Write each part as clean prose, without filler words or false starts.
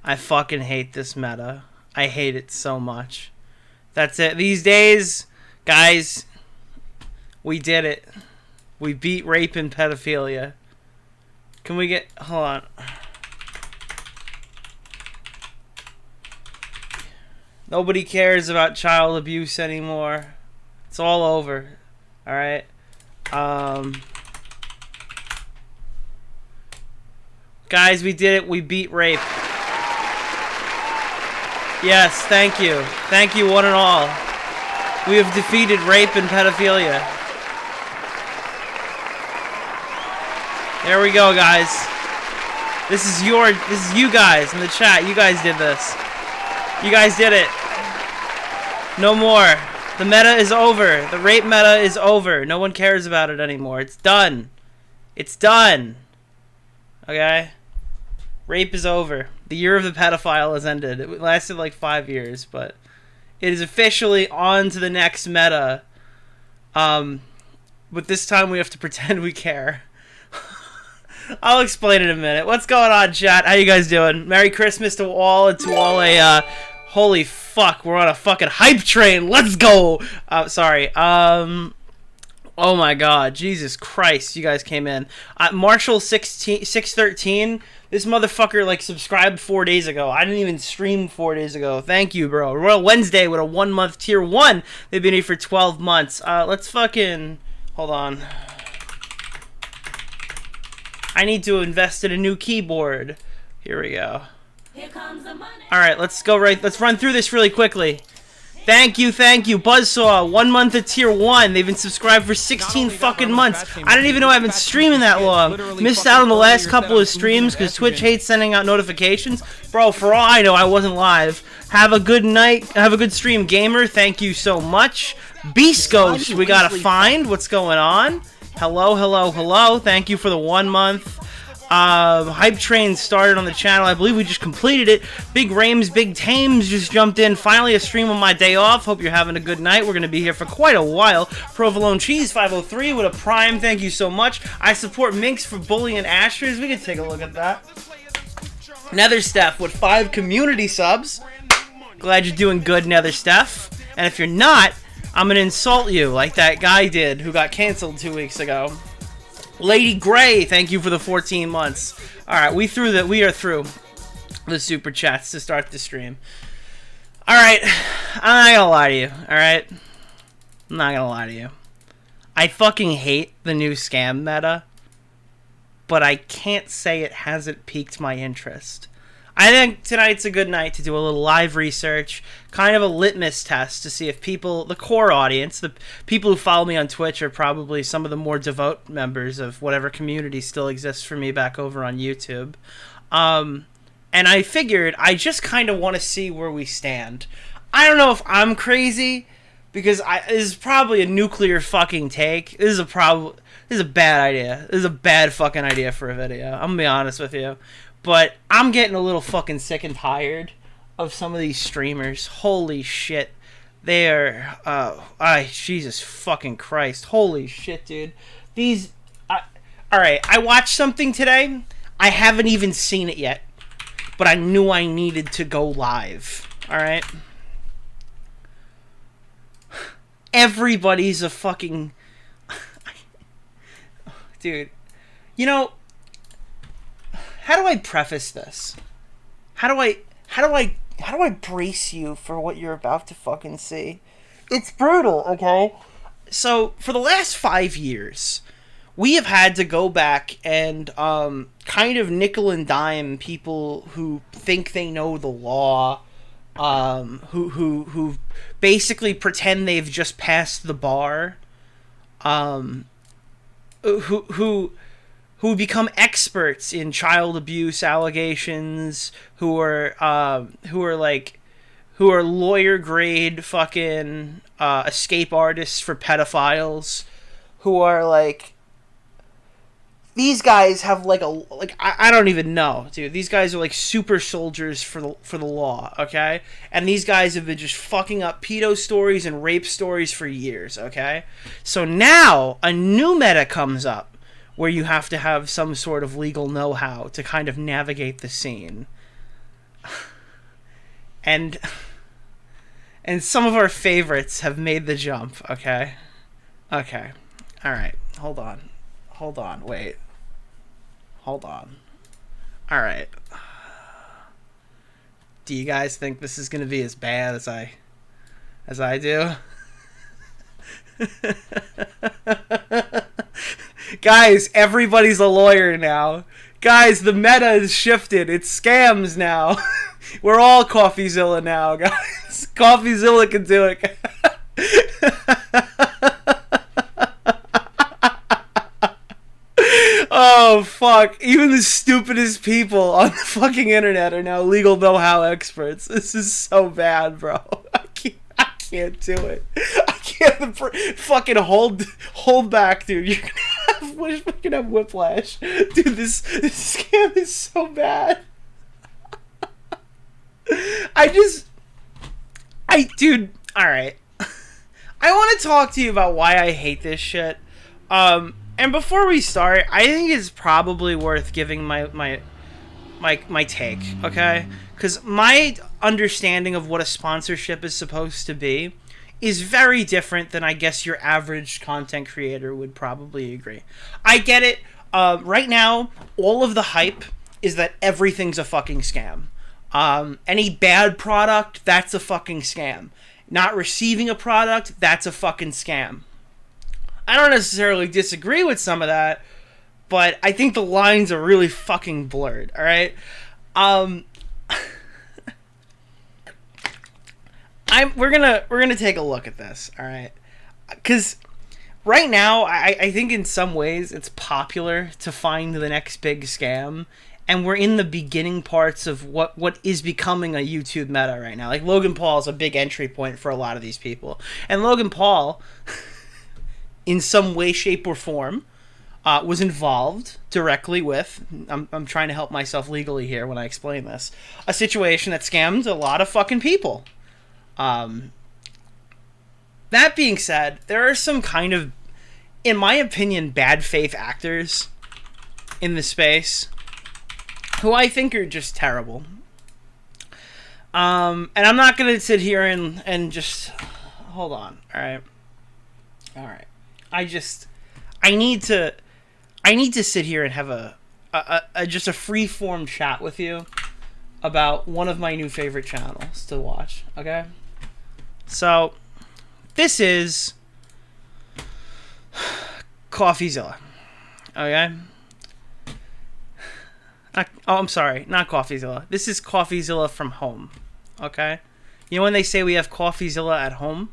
I fucking hate this meta. I hate it so much. That's it. These days, guys, we did it. We beat rape and pedophilia. Can we get... Hold on. Nobody cares about child abuse anymore. It's all over. Alright? Guys, we did it. We beat rape. Yes, thank you. Thank you, one and all. We have defeated rape and pedophilia. There we go, guys. This is you guys in the chat. You guys did this. You guys did it. No more. The meta is over. The rape meta is over. No one cares about it anymore. It's done. It's done. Okay? Rape is over. The year of the pedophile has ended. It lasted like 5 years, but it is officially on to the next meta. But this time we have to pretend we care. I'll explain in a minute. What's going on, chat? How you guys doing? Merry Christmas to all, and to all a, holy fuck, we're on a fucking hype train. Let's go! Sorry. Oh my god. Jesus Christ, you guys came in. Marshall 613, this motherfucker, like, subscribed 4 days ago. I didn't even stream 4 days ago. Thank you, bro. Royal Wednesday with a 1-month tier 1. They've been here for 12 months. Let's fucking... Hold on. I need to invest in a new keyboard. Here we go. Here comes the money. All right, let's go let's run through this really quickly. Thank you, Buzzsaw. 1 month of tier 1. They've been subscribed for 16 fucking months. I didn't even know I've been streaming that long. Missed out on the last couple of streams because Twitch hates sending out notifications. Bro, for all I know, I wasn't live. Have a good night. Have a good stream, gamer. Thank you so much. Beast Ghost, we gotta find what's going on. Hello. Thank you for the 1 month. Hype Train started on the channel. I believe we just completed it. Big Rames, Big Tames just jumped in. Finally a stream on my day off. Hope you're having a good night. We're going to be here for quite a while. Provolone Cheese 503 with a prime. Thank you so much. I support Minx for bullying Astros. We can take a look at that. Nether Steph with 5 community subs. Glad you're doing good, Nether Steph. And if you're not, I'm going to insult you like that guy did who got canceled 2 weeks ago. Lady Gray, thank you for the 14 months. Alright, we are through the super chats to start the stream. Alright, I'm not gonna lie to you, alright? I'm not gonna lie to you. I fucking hate the new scam meta, but I can't say it hasn't piqued my interest. I think tonight's a good night to do a little live research, kind of a litmus test to see if people, the core audience, the people who follow me on Twitch are probably some of the more devout members of whatever community still exists for me back over on YouTube. And I figured I just kind of want to see where we stand. I don't know if I'm crazy, because this is probably a nuclear fucking take. This is a bad idea. This is a bad fucking idea for a video. I'm gonna be honest with you. But I'm getting a little fucking sick and tired of some of these streamers. Holy shit. They are... Jesus fucking Christ. Holy shit, dude. These... Alright, I watched something today. I haven't even seen it yet. But I knew I needed to go live. Alright? Everybody's a fucking... Dude. You know... How do I preface this? How do I brace you for what you're about to fucking see? It's brutal, okay? So, for the last 5 years, we have had to go back and kind of nickel and dime people who think they know the law, who basically pretend they've just passed the bar, who become experts in child abuse allegations, who are lawyer grade fucking escape artists for pedophiles, who are like, these guys have I don't even know, dude. These guys are like super soldiers for the law, okay? And these guys have been just fucking up pedo stories and rape stories for years, okay? So now a new meta comes up, where you have to have some sort of legal know-how to kind of navigate the scene. and some of our favorites have made the jump. Okay, all right, hold on, wait, hold on. All right, do you guys think this is gonna be as bad as I do? Guys, everybody's a lawyer now. Guys, the meta has shifted. It's scams now. We're all CoffeeZilla now, guys. CoffeeZilla can do it. Oh, fuck. Even the stupidest people on the fucking internet are now legal know-how experts. This is so bad, bro. I can't do it. I can't fucking hold back, dude. You're gonna have whiplash. Dude, this scam is so bad. Dude, alright. I want to talk to you about why I hate this shit. And before we start, I think it's probably worth giving my take, okay? Because my understanding of what a sponsorship is supposed to be is very different than I guess your average content creator would probably agree. I get it. Right now, all of the hype is that everything's a fucking scam. Any bad product, that's a fucking scam. Not receiving a product, that's a fucking scam. I don't necessarily disagree with some of that, but I think the lines are really fucking blurred, alright? We're gonna take a look at this, alright? Because right now, I think in some ways it's popular to find the next big scam, and we're in the beginning parts of what is becoming a YouTube meta right now. Like, Logan Paul is a big entry point for a lot of these people. And Logan Paul, in some way, shape, or form, was involved directly with, I'm trying to help myself legally here when I explain this, a situation that scammed a lot of fucking people. That being said, there are some kind of, in my opinion, bad faith actors in the space who I think are just terrible. And I'm not going to sit here and just... Hold on. Alright. I need to sit here and have a just a free-form chat with you about one of my new favorite channels to watch, okay? So, this is CoffeeZilla, okay? I'm sorry, not CoffeeZilla. This is CoffeeZilla from home, okay? You know when they say we have CoffeeZilla at home?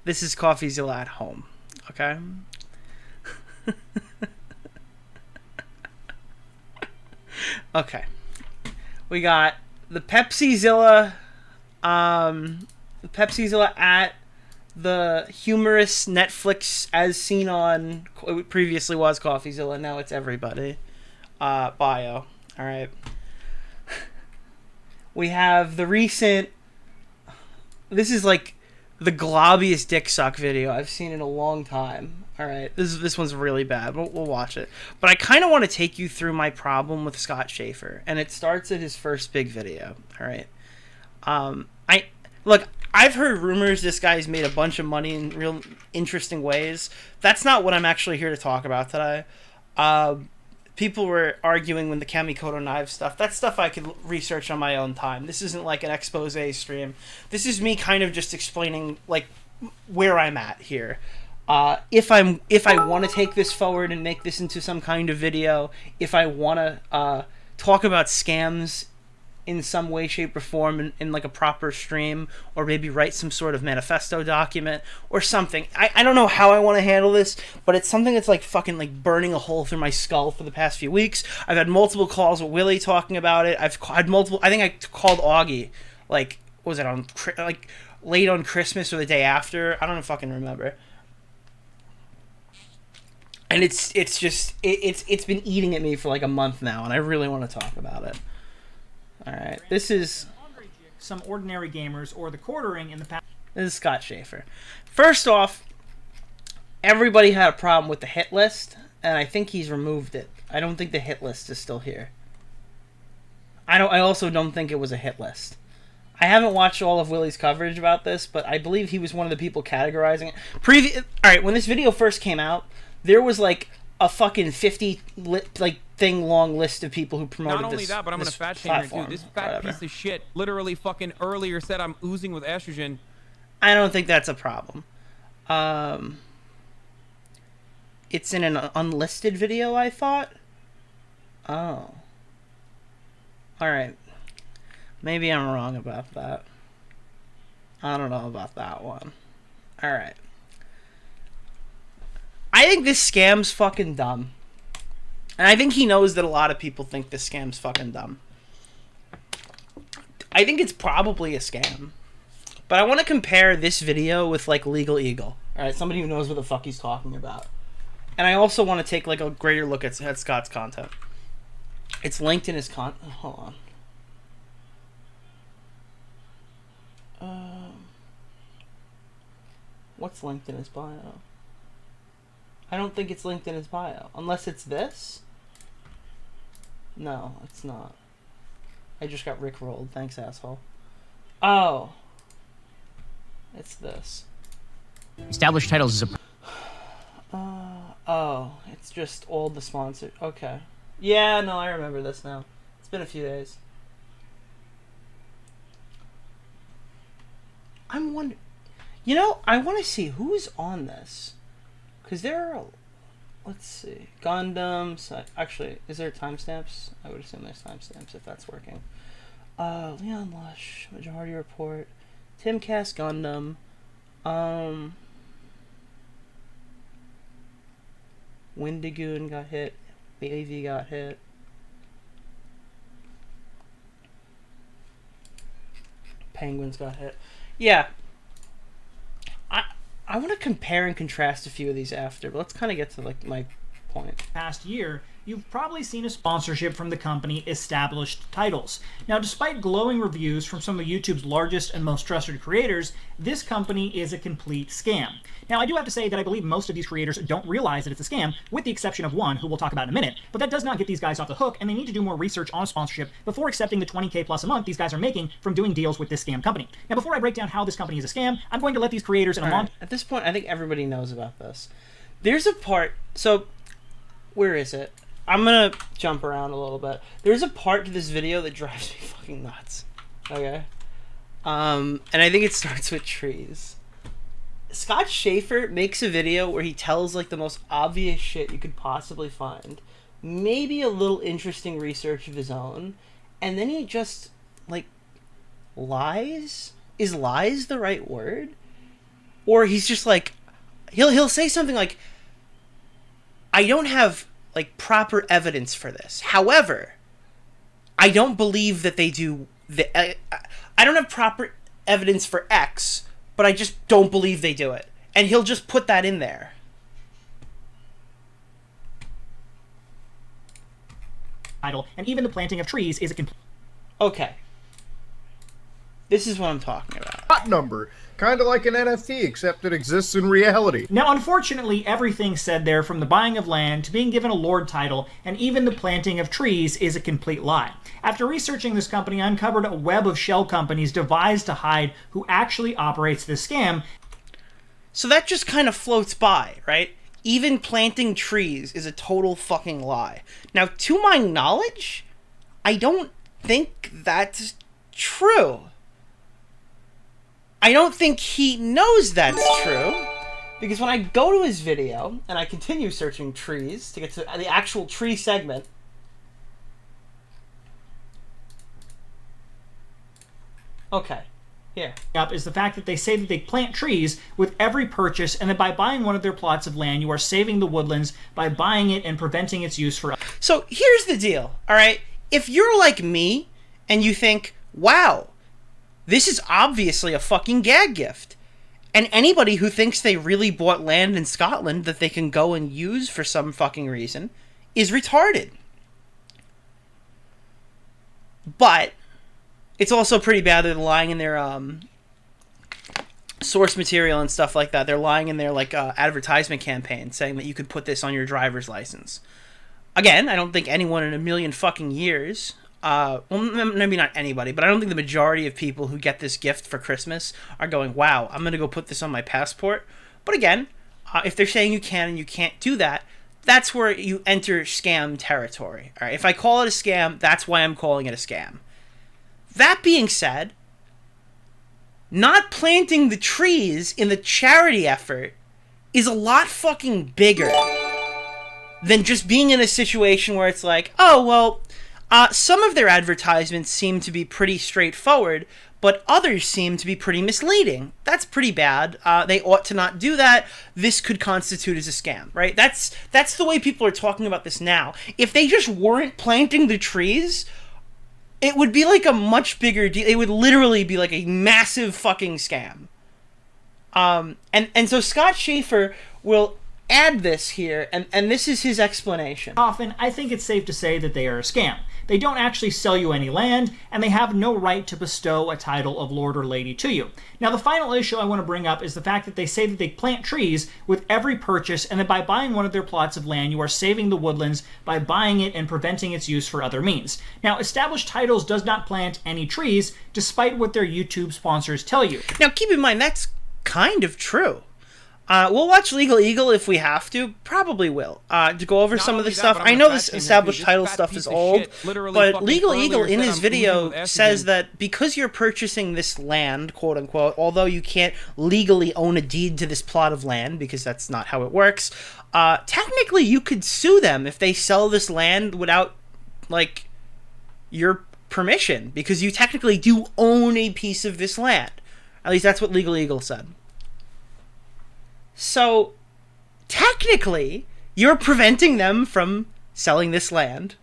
This is CoffeeZilla at home, okay? Okay. We got the PepsiZilla at the humorous Netflix as seen on, it previously was CoffeeZilla, now it's everybody, bio. Alright. We have the recent, this is like the globbiest dick suck video I've seen in a long time. Alright, this one's really bad. We'll watch it. But I kind of want to take you through my problem with Scott Schaefer. And it starts at his first big video. Alright. Look, I've heard rumors this guy's made a bunch of money in real interesting ways. That's not what I'm actually here to talk about today. People were arguing when the Kamikoto knife stuff. That's stuff I could research on my own time. This isn't like an expose stream. This is me kind of just explaining like where I'm at here. If I want to take this forward and make this into some kind of video, if I want to talk about scams in some way, shape, or form in like a proper stream, or maybe write some sort of manifesto document or something. I don't know how I want to handle this, but it's something that's like fucking like burning a hole through my skull for the past few weeks. I've had multiple calls with Willie talking about it. I've had multiple, I think I called Augie, like, what was it, on like late on Christmas or the day after? I don't fucking remember. And it's been eating at me for like a month now, and I really want to talk about it. Alright, this is some ordinary gamers or the quartering in the past. This is Scott Schaefer. First off, everybody had a problem with the hit list, and I think he's removed it. I don't think the hit list is still here. I also don't think it was a hit list. I haven't watched all of Willie's coverage about this, but I believe he was one of the people categorizing it. Alright, when this video first came out, there was like a fucking 50 thing long list of people who promoted this. Not only that, but I'm gonna fat shame here, dude. This fat piece of shit literally fucking earlier said I'm oozing with estrogen. I don't think that's a problem. It's in an unlisted video, I thought. Oh. Alright. Maybe I'm wrong about that. I don't know about that one. Alright. I think this scam's fucking dumb. And I think he knows that a lot of people think this scam's fucking dumb. I think it's probably a scam. But I want to compare this video with, like, Legal Eagle. Alright, somebody who knows what the fuck he's talking about. And I also want to take, like, a greater look at Scott's content. It's linked in his hold on. What's linked in his bio? I don't think it's linked in his bio. Unless it's this? No, it's not. I just got rickrolled. Thanks, asshole. Oh. It's this. Established titles is a... Oh. It's just all the sponsored. Okay. Yeah, no, I remember this now. It's been a few days. I'm wondering... You know, I want to see who's on this. Because there are... Let's see. Gundams. Actually, is there timestamps? I would assume there's timestamps if that's working. Leon Lush. Majority Report. Timcast Gundam. Windigoon got hit. AV got hit. Penguins got hit. Yeah. I want to compare and contrast a few of these after, but let's kind of get to like my point. Past year, you've probably seen a sponsorship from the company Established Titles. Now, despite glowing reviews from some of YouTube's largest and most trusted creators, this company is a complete scam. Now, I do have to say that I believe most of these creators don't realize that it's a scam, with the exception of one, who we'll talk about in a minute, but that does not get these guys off the hook, and they need to do more research on sponsorship before accepting the $20K plus a month these guys are making from doing deals with this scam company. Now, before I break down how this company is a scam, I'm going to let these creators in a month. At this point, I think everybody knows about this. There's a part, so, where is it? I'm gonna jump around a little bit. There's a part to this video that drives me fucking nuts. Okay? And I think it starts with trees. Scott Schaefer makes a video where he tells like the most obvious shit you could possibly find. Maybe a little interesting research of his own. And then he just, like, lies? Is lies the right word? Or he's just like, he'll say something like, I don't have like proper evidence for this. However, I don't believe that they do I don't have proper evidence for X, but I just don't believe they do it. And he'll just put that in there. And even the planting of trees is a complete... Okay. This is what I'm talking about. Hot number. Kind of like an NFT, except it exists in reality. Now, unfortunately, everything said there, from the buying of land to being given a lord title, and even the planting of trees, is a complete lie. After researching this company, I uncovered a web of shell companies devised to hide who actually operates this scam. So that just kind of floats by, right? Even planting trees is a total fucking lie. Now, to my knowledge, I don't think that's true. I don't think he knows that's true, because when I go to his video and I continue searching trees to get to the actual tree segment, okay, here. Up is the fact that they say that they plant trees with every purchase, and that by buying one of their plots of land, you are saving the woodlands by buying it and preventing its use for... So here's the deal, all right? If you're like me and you think, wow, this is obviously a fucking gag gift. And anybody who thinks they really bought land in Scotland that they can go and use for some fucking reason is retarded. But it's also pretty bad they're lying in their source material and stuff like that. They're lying in their like advertisement campaign saying that you could put this on your driver's license. Again, I don't think anyone in a million fucking years well, maybe not anybody, but I don't think the majority of people who get this gift for Christmas are going, wow, I'm going to go put this on my passport. But again, if they're saying you can and you can't do that, that's where you enter scam territory. All right, if I call it a scam, that's why I'm calling it a scam. That being said, not planting the trees in the charity effort is a lot fucking bigger than just being in a situation where it's like, oh, well, some of their advertisements seem to be pretty straightforward, but others seem to be pretty misleading. That's pretty bad. They ought to not do that. This could constitute as a scam, right? That's the way people are talking about this now. If they just weren't planting the trees, it would be like a much bigger deal. It would literally be like a massive fucking scam. And so Scott Schaefer will add this here, and this is his explanation. Often, I think it's safe to say that they are a scam. They don't actually sell you any land, and they have no right to bestow a title of Lord or Lady to you. Now, the final issue I want to bring up is the fact that they say that they plant trees with every purchase, and that by buying one of their plots of land, you are saving the woodlands by buying it and preventing its use for other means. Now, Established Titles does not plant any trees, despite what their YouTube sponsors tell you. Now, keep in mind, that's kind of true. We'll watch Legal Eagle if we have to. Probably will. To go over some of this stuff. I know this established title stuff is old, but Legal Eagle in his video says that because you're purchasing this land, quote unquote, although you can't legally own a deed to this plot of land because that's not how it works, technically you could sue them if they sell this land without, like, your permission, because you technically do own a piece of this land. At least that's what Legal Eagle said. So, technically, you're preventing them from selling this land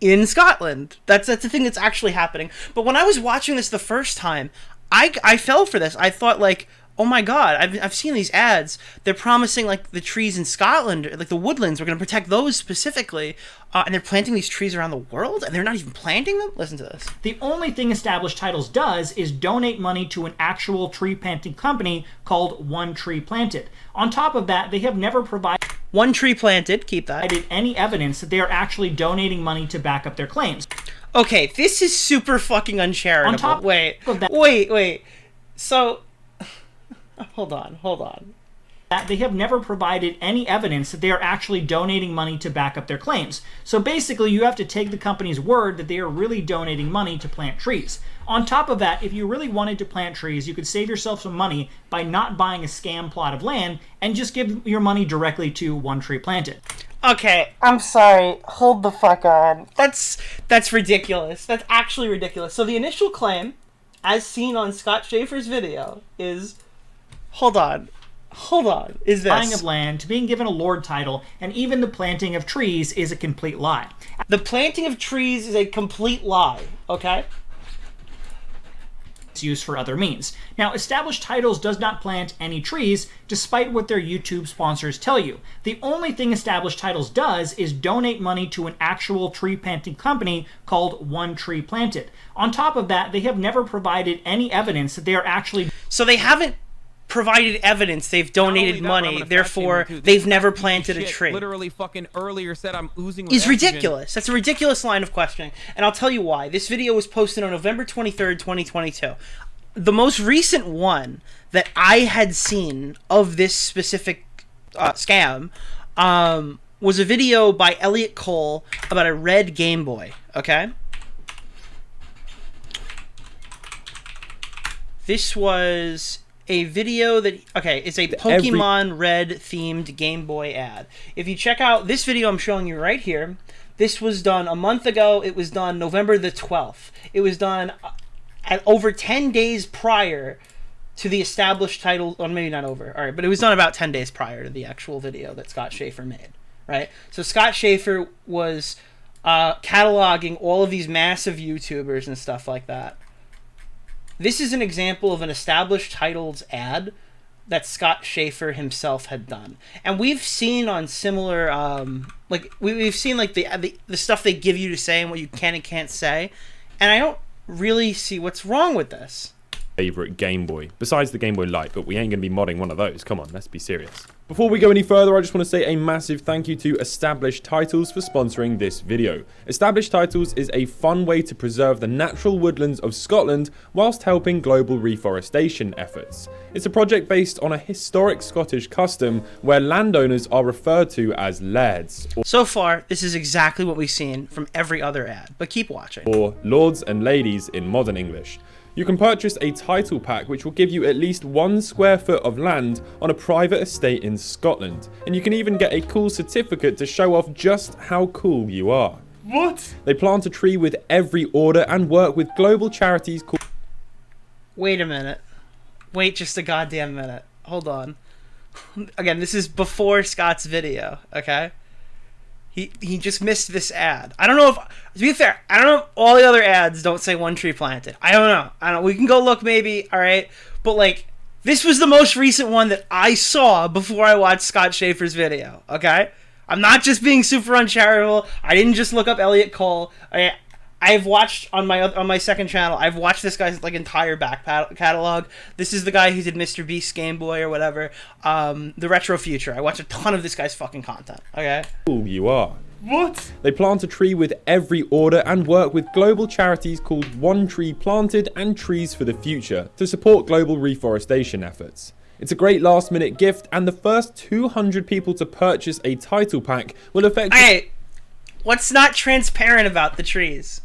in Scotland. That's the thing that's actually happening. But when I was watching this the first time, I fell for this. I thought, like, oh my god, I've seen these ads. They're promising, like, the trees in Scotland, like the woodlands, we're going to protect those specifically. And they're planting these trees around the world, and they're not even planting them? Listen to this. The only thing Established Titles does is donate money to an actual tree planting company called One Tree Planted. On top of that, they have never provided One Tree Planted, keep that, any evidence that they are actually donating money to back up their claims. Okay, this is super fucking uncharitable. On top of that, wait. So, hold on. That they have never provided any evidence that they are actually donating money to back up their claims. So basically, you have to take the company's word that they are really donating money to plant trees. On top of that, if you really wanted to plant trees, you could save yourself some money by not buying a scam plot of land and just give your money directly to One Tree Planted. Okay, I'm sorry. Hold the fuck on. That's ridiculous. That's actually ridiculous. So the initial claim, as seen on Scott Schaefer's video, is... Hold on, is this. Buying of land, to being given a lord title, and even the planting of trees is a complete lie. The planting of trees is a complete lie, okay? It's used for other means. Now, Established Titles does not plant any trees, despite what their YouTube sponsors tell you. The only thing Established Titles does is donate money to an actual tree planting company called One Tree Planted. On top of that, they have never provided any evidence that they are actually... So they haven't provided evidence they've donated money, therefore they've never planted a tree. Literally fucking earlier said I'm oozing with is ridiculous. That's a ridiculous line of questioning, and I'll tell you why. This video was posted on November 23rd, 2022. The most recent one that I had seen of this specific scam was a video by Elliot Cole about a red Game Boy, okay? This was a video that, okay, it's a Pokemon Red themed Game Boy ad. If you check out this video I'm showing you right here, this was done a month ago. It was done November the 12th. It was done at over 10 days prior to the Established Title, or maybe not over, all right, but it was done about 10 days prior to the actual video that Scott Schaefer made, right? So Scott Schaefer was cataloging all of these massive YouTubers and stuff like that. This is an example of an Established Titles ad that Scott Schaefer himself had done. And we've seen on similar, like, we've seen, like, the stuff they give you to say and what you can and can't say. And I don't really see what's wrong with this. Favorite Game Boy, besides the Game Boy Light, but we ain't going to be modding one of those. Come on, let's be serious. Before we go any further, I just want to say a massive thank you to Established Titles for sponsoring this video. Established Titles is a fun way to preserve the natural woodlands of Scotland whilst helping global reforestation efforts. It's a project based on a historic Scottish custom where landowners are referred to as lairds. So far, this is exactly what we've seen from every other ad, but keep watching. Or lords and ladies in modern English. You can purchase a title pack which will give you at least 1 square foot of land on a private estate in Scotland, and you can even get a cool certificate to show off just how cool you are. What? They plant a tree with every order and work with global charities called... Wait a minute. Wait just a goddamn minute. Hold on. Again, this is before Scott's video, okay? He just missed this ad. I don't know if, to be fair, I don't know if all the other ads don't say 1 tree planted. I don't know. We can go look maybe, alright? But like, this was the most recent one that I saw before I watched Scott Schaefer's video, okay? I'm not just being super uncharitable. I didn't just look up Elliot Cole. I've watched on my second channel. I've watched this guy's like entire back catalog. This is the guy who did Mr. Beast Game Boy or whatever. The Retro Future. I watched a ton of this guy's fucking content. Okay. Cool you are. What? They plant a tree with every order and work with global charities called One Tree Planted and Trees for the Future to support global reforestation efforts. It's a great last minute gift, and the first 200 people to purchase a title pack will affect... Hey, what's not transparent about the trees?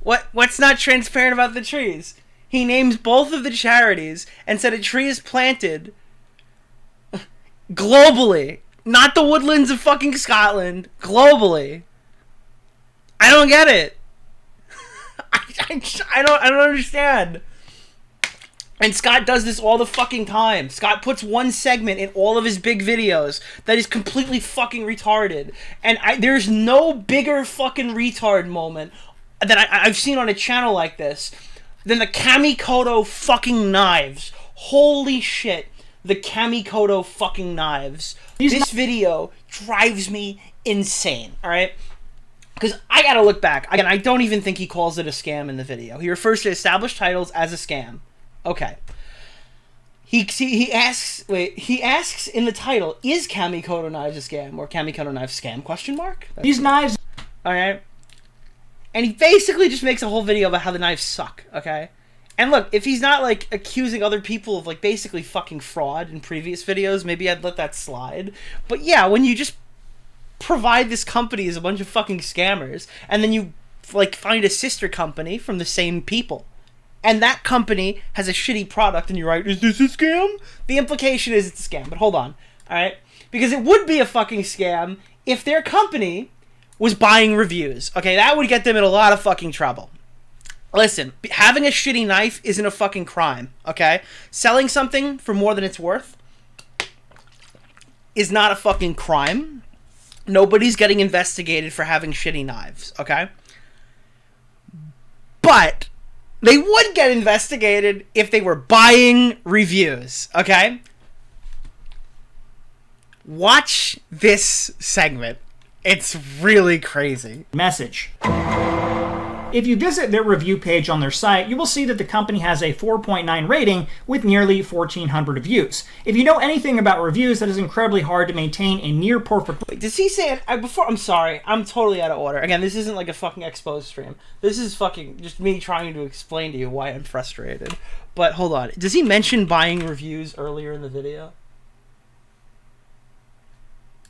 What's not transparent about the trees? He names both of the charities and said a tree is planted globally. Not the woodlands of fucking Scotland. Globally. I don't get it. I don't understand. And Scott does this all the fucking time. Scott puts one segment in all of his big videos that is completely fucking retarded. And there's no bigger fucking retard moment that I've seen on a channel like this than the Kamikoto fucking knives. Holy shit. The Kamikoto fucking knives. This video drives me insane, alright? Because I gotta look back. Again, I don't even think he calls it a scam in the video. He refers to established titles as a scam. Okay. He asks in the title, is Kamikoto knives a scam? Or Kamikoto knives scam, question mark? These knives... Alright? And he basically just makes a whole video about how the knives suck, okay? And look, if he's not, like, accusing other people of, like, basically fucking fraud in previous videos, maybe I'd let that slide. But yeah, when you just provide this company as a bunch of fucking scammers, and then you, like, find a sister company from the same people, and that company has a shitty product, and you're right, is this a scam? The implication is it's a scam, but hold on, alright? Because it would be a fucking scam if their company was buying reviews. Okay, that would get them in a lot of fucking trouble. Listen, having a shitty knife isn't a fucking crime, okay? Selling something for more than it's worth is not a fucking crime. Nobody's getting investigated for having shitty knives, okay? But they would get investigated if they were buying reviews, okay? Watch this segment. It's really crazy. Message. If you visit their review page on their site, you will see that the company has a 4.9 rating with nearly 1,400 reviews. If you know anything about reviews, that is incredibly hard to maintain a near perfect... Wait, does he say it before? I'm sorry, I'm totally out of order. Again, this isn't like a fucking expose stream. This is fucking just me trying to explain to you why I'm frustrated. But hold on, does he mention buying reviews earlier in the video?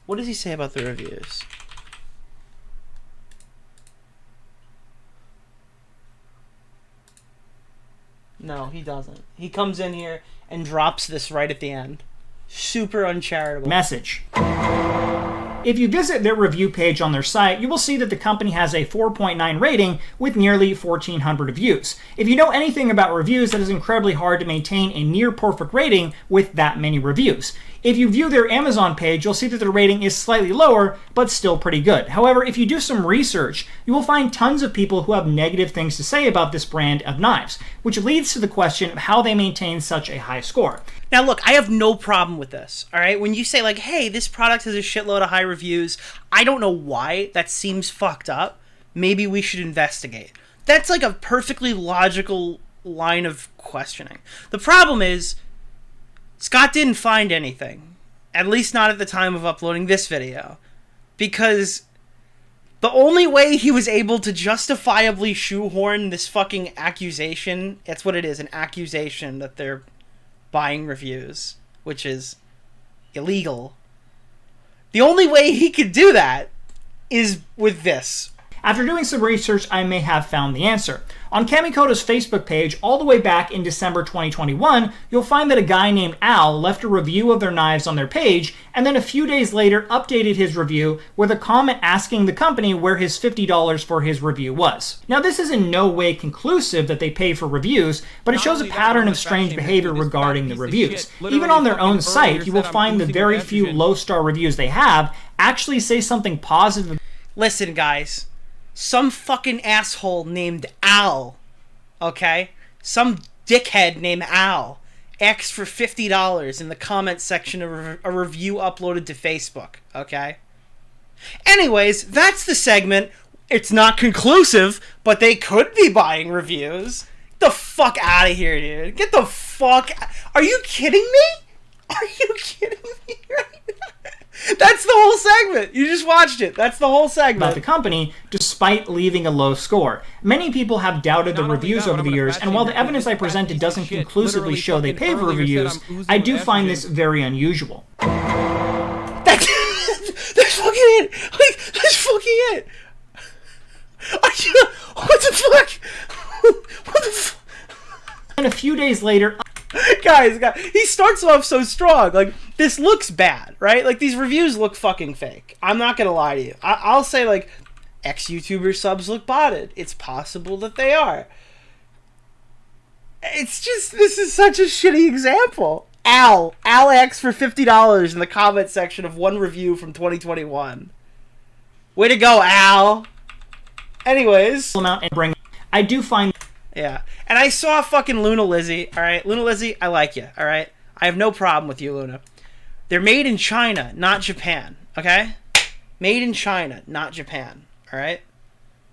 What does he say about the reviews? No, he doesn't. He comes in here and drops this right at the end. Super uncharitable. Message. If you visit their review page on their site, you will see that the company has a 4.9 rating with nearly 1,400 reviews. If you know anything about reviews, that is incredibly hard to maintain a near perfect rating with that many reviews. If you view their Amazon page, you'll see that their rating is slightly lower, but still pretty good. However, if you do some research, you will find tons of people who have negative things to say about this brand of knives, which leads to the question of how they maintain such a high score. Now look, I have no problem with this, alright? When you say like, hey, this product has a shitload of high reviews, I don't know why, that seems fucked up. Maybe we should investigate. That's like a perfectly logical line of questioning. The problem is, Scott didn't find anything. At least not at the time of uploading this video. Because the only way he was able to justifiably shoehorn this fucking accusation, that's what it is, an accusation that they're buying reviews, which is illegal. The only way he could do that is with this. After doing some research, I may have found the answer. On Kamikoto's Facebook page, all the way back in December 2021, you'll find that a guy named Al left a review of their knives on their page, and then a few days later updated his review with a comment asking the company where his $50 for his review was. Now, this is in no way conclusive that they pay for reviews, but it shows a pattern of strange behavior regarding the reviews. Even on their own site, you will find the very few low-star reviews they have actually say something positive. Listen, guys. Some fucking asshole named Al, okay? Some dickhead named Al asked for $50 in the comment section of a review uploaded to Facebook, okay? Anyways, that's the segment. It's not conclusive, but they could be buying reviews. Get the fuck out of here, dude. Get the fuck... Are you kidding me? Are you kidding me right now? That's the whole segment. You just watched it. That's the whole segment. About the company, despite leaving a low score. Many people have doubted the reviews over the years, and while the evidence I presented doesn't conclusively show they pay for reviews, I do find this very unusual. That's fucking it. Like, that's fucking it. Are you... What the fuck? What the fuck? And a few days later... Guys, he starts off so strong. Like, this looks bad, right? Like, these reviews look fucking fake. I'm not gonna lie to you. I'll say, like, ex-YouTuber subs look botted. It's possible that they are. It's just, this is such a shitty example. Al X for $50 in the comment section of one review from 2021. Way to go, Al. Anyways. I do find... Yeah. And I saw fucking Luna Lizzie, alright? Luna Lizzie, I like you, alright? I have no problem with you, Luna. They're made in China, not Japan, okay? Made in China, not Japan, alright?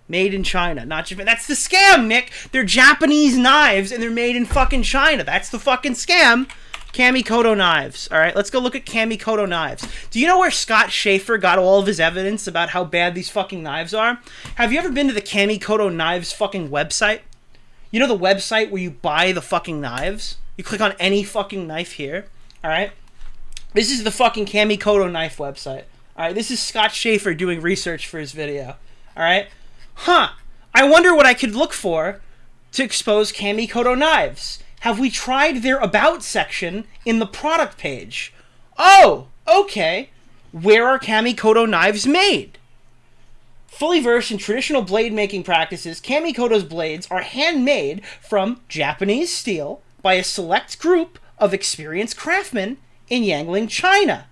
Made in China, not Japan. That's the scam, Nick! They're Japanese knives, and they're made in fucking China. That's the fucking scam. Kamikoto knives, alright? Let's go look at Kamikoto knives. Do you know where Scott Schaefer got all of his evidence about how bad these fucking knives are? Have you ever been to the Kamikoto knives fucking website? You know the website where you buy the fucking knives? You click on any fucking knife here, alright? This is the fucking Kamikoto knife website. Alright, this is Scott Schaefer doing research for his video. Alright? Huh. I wonder what I could look for to expose Kamikoto knives. Have we tried their About section in the product page? Oh, okay. Where are Kamikoto knives made? Fully versed in traditional blade making practices, Kamikoto's blades are handmade from Japanese steel by a select group of experienced craftsmen in Yangling, China,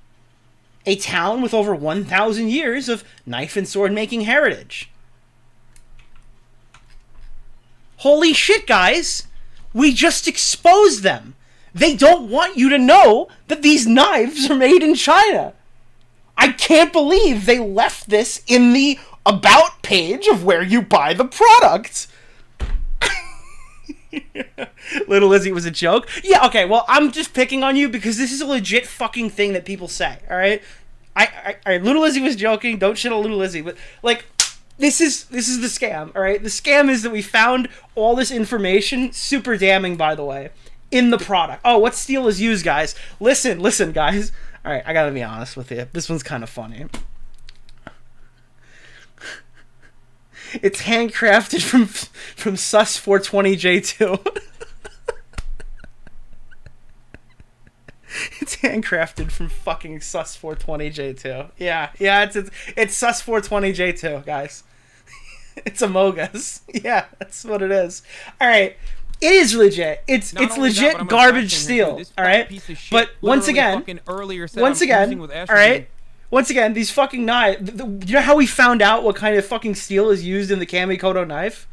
a town with over 1,000 years of knife and sword making heritage. Holy shit, guys! We just exposed them! They don't want you to know that these knives are made in China! I can't believe they left this in the About page of where you buy the product. Little Lizzie was a joke. Yeah, okay, well, I'm just picking on you because this is a legit fucking thing that people say, alright? Little Lizzie was joking, don't shit on Little Lizzie, but, like, this is the scam, alright? The scam is that we found all this information, super damning, by the way, in the product. Oh, what steel is used, guys? Listen, guys. Alright, I gotta be honest with you. This one's kind of funny. It's handcrafted from Sus 420J2. It's handcrafted from fucking Sus 420J2. Yeah, it's Sus 420J2, guys. It's Among Us. Yeah, that's what it is. All right. It is legit. It's legit garbage steel. All right. But once again, all right. Once again, these fucking knives. You know how we found out what kind of fucking steel is used in the Kamikoto knife?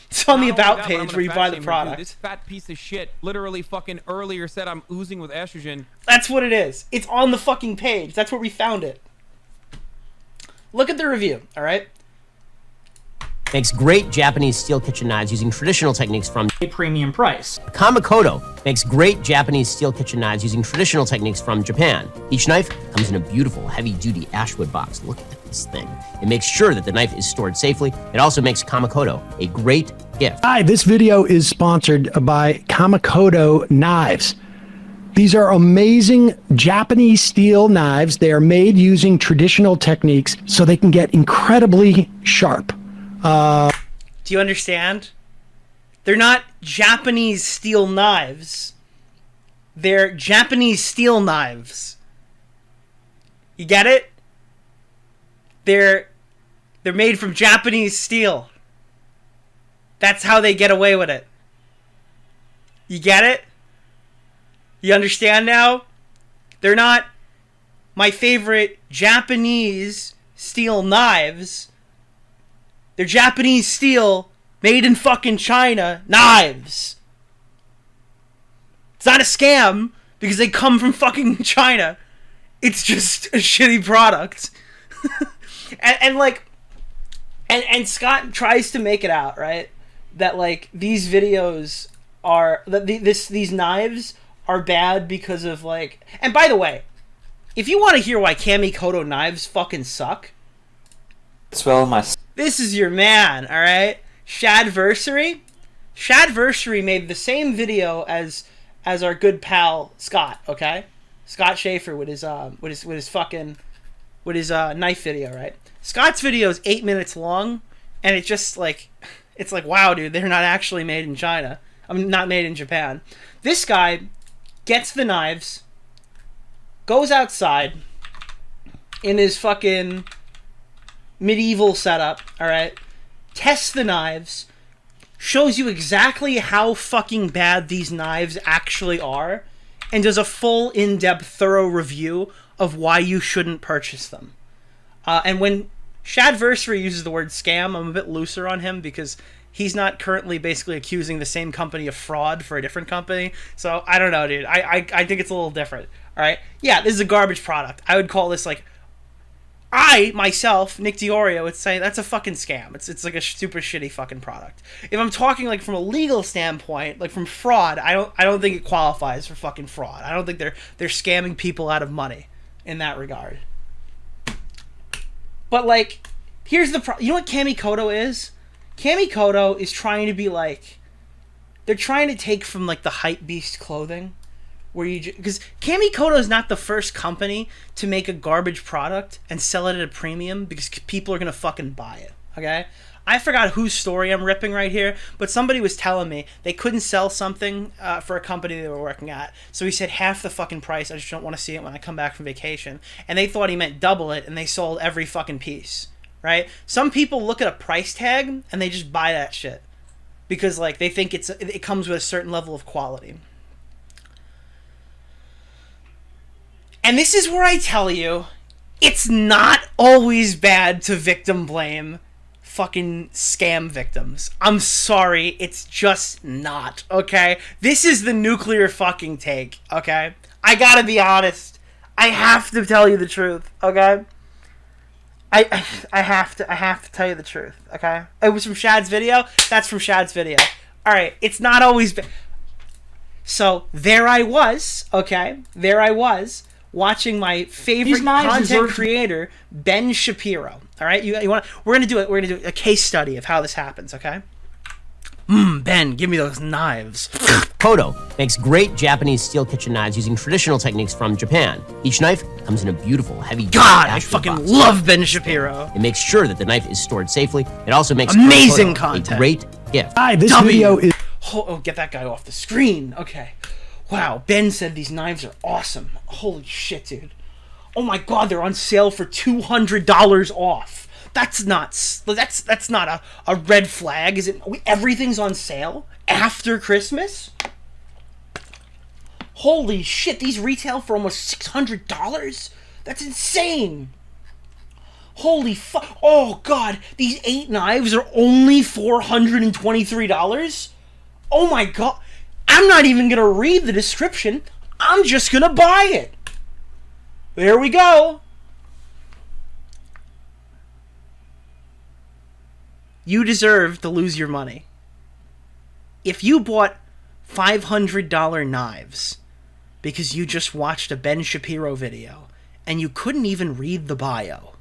It's on the About page where you buy the product. This fat piece of shit literally fucking earlier said I'm oozing with estrogen. That's what it is. It's on the fucking page. That's where we found it. Look at the review, all right? makes great Japanese steel kitchen knives using traditional techniques from a premium price. Kamakoto makes great Japanese steel kitchen knives using traditional techniques from Japan. Each knife comes in a beautiful, heavy-duty ashwood box. Look at this thing. It makes sure that the knife is stored safely. It also makes Kamakoto a great gift. Hi, this video is sponsored by Kamakoto Knives. These are amazing Japanese steel knives. They are made using traditional techniques so they can get incredibly sharp. Do you understand? They're not Japanese steel knives. They're Japanese steel knives. You get it? They're made from Japanese steel. That's how they get away with it. You get it? You understand now? They're not my favorite Japanese steel knives. They're Japanese steel, made in fucking China, knives. It's not a scam, because they come from fucking China. It's just a shitty product. and Scott tries to make it out, right? That, like, these videos are, that these knives are bad because of, like... And by the way, if you want to hear why Kamakoto knives fucking suck... This is your man, alright? Shadversary? Shadversary made the same video as our good pal Scott, okay? Scott Schaefer with his knife video, right? Scott's video is 8 minutes long, and it's just like, it's like, wow, dude, they're not actually made in China. I mean, not made in Japan. This guy gets the knives, goes outside in his fucking medieval setup, alright, tests the knives, shows you exactly how fucking bad these knives actually are, and does a full, in-depth, thorough review of why you shouldn't purchase them. And when Shadversary uses the word scam, I'm a bit looser on him, because he's not currently basically accusing the same company of fraud for a different company. So, I don't know, dude. I think it's a little different. Alright? Yeah, this is a garbage product. I would call this, like... I, myself, Nick Diorio, would say that's a fucking scam. It's like a super shitty fucking product. If I'm talking, like, from a legal standpoint, like, from fraud, I don't think it qualifies for fucking fraud. I don't think they're scamming people out of money in that regard. But, like, here's the you know what Kamakoto is? Kamakoto is trying to be like, they're trying to take from, like, the Hypebeast clothing, where you, because Kamakoto is not the first company to make a garbage product and sell it at a premium because people are gonna fucking buy it. Okay, I forgot whose story I'm ripping right here, but somebody was telling me they couldn't sell something for a company they were working at, so he said half the fucking price. I just don't want to see it when I come back from vacation. And they thought he meant double it, and they sold every fucking piece. Right? Some people look at a price tag and they just buy that shit because, like, they think it comes with a certain level of quality. And this is where I tell you, it's not always bad to victim blame fucking scam victims. I'm sorry, it's just not, okay? This is the nuclear fucking take, okay? I gotta be honest. I have to tell you the truth, okay? I have to tell you the truth, okay? It was from Shad's video. That's from Shad's video. Alright, it's not always bad. So, there I was, okay? There I was, watching my favorite content creator, Ben Shapiro. All right, we're gonna do a case study of how this happens. Okay. Ben, give me those knives. Kodo makes great Japanese steel kitchen knives using traditional techniques from Japan. Each knife comes in a beautiful, heavy... God, I fucking love Ben Shapiro. It makes sure that the knife is stored safely. It also makes amazing content. A great gift. Hi, this video is... Oh, get that guy off the screen. Okay. Wow, Ben said these knives are awesome. Holy shit, dude. Oh my god, they're on sale for $200 off. That's not a red flag, is it? Everything's on sale after Christmas? Holy shit, these retail for almost $600? That's insane. Holy fuck. Oh god, these 8 knives are only $423? Oh my god. I'm not even gonna read the description. I'm just gonna buy it. There we go. You deserve to lose your money. If you bought $500 knives because you just watched a Ben Shapiro video and you couldn't even read the bio,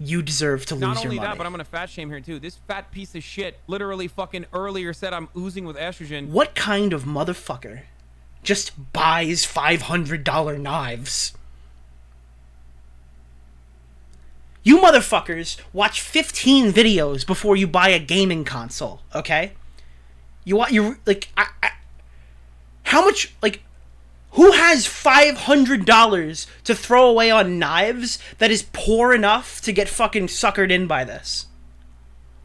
you deserve to lose your money. Not only that, but I'm gonna fat shame here too. This fat piece of shit literally fucking earlier said I'm oozing with estrogen. What kind of motherfucker just buys $500 knives? You motherfuckers watch 15 videos before you buy a gaming console, okay? How much, like, who has $500 to throw away on knives that is poor enough to get fucking suckered in by this?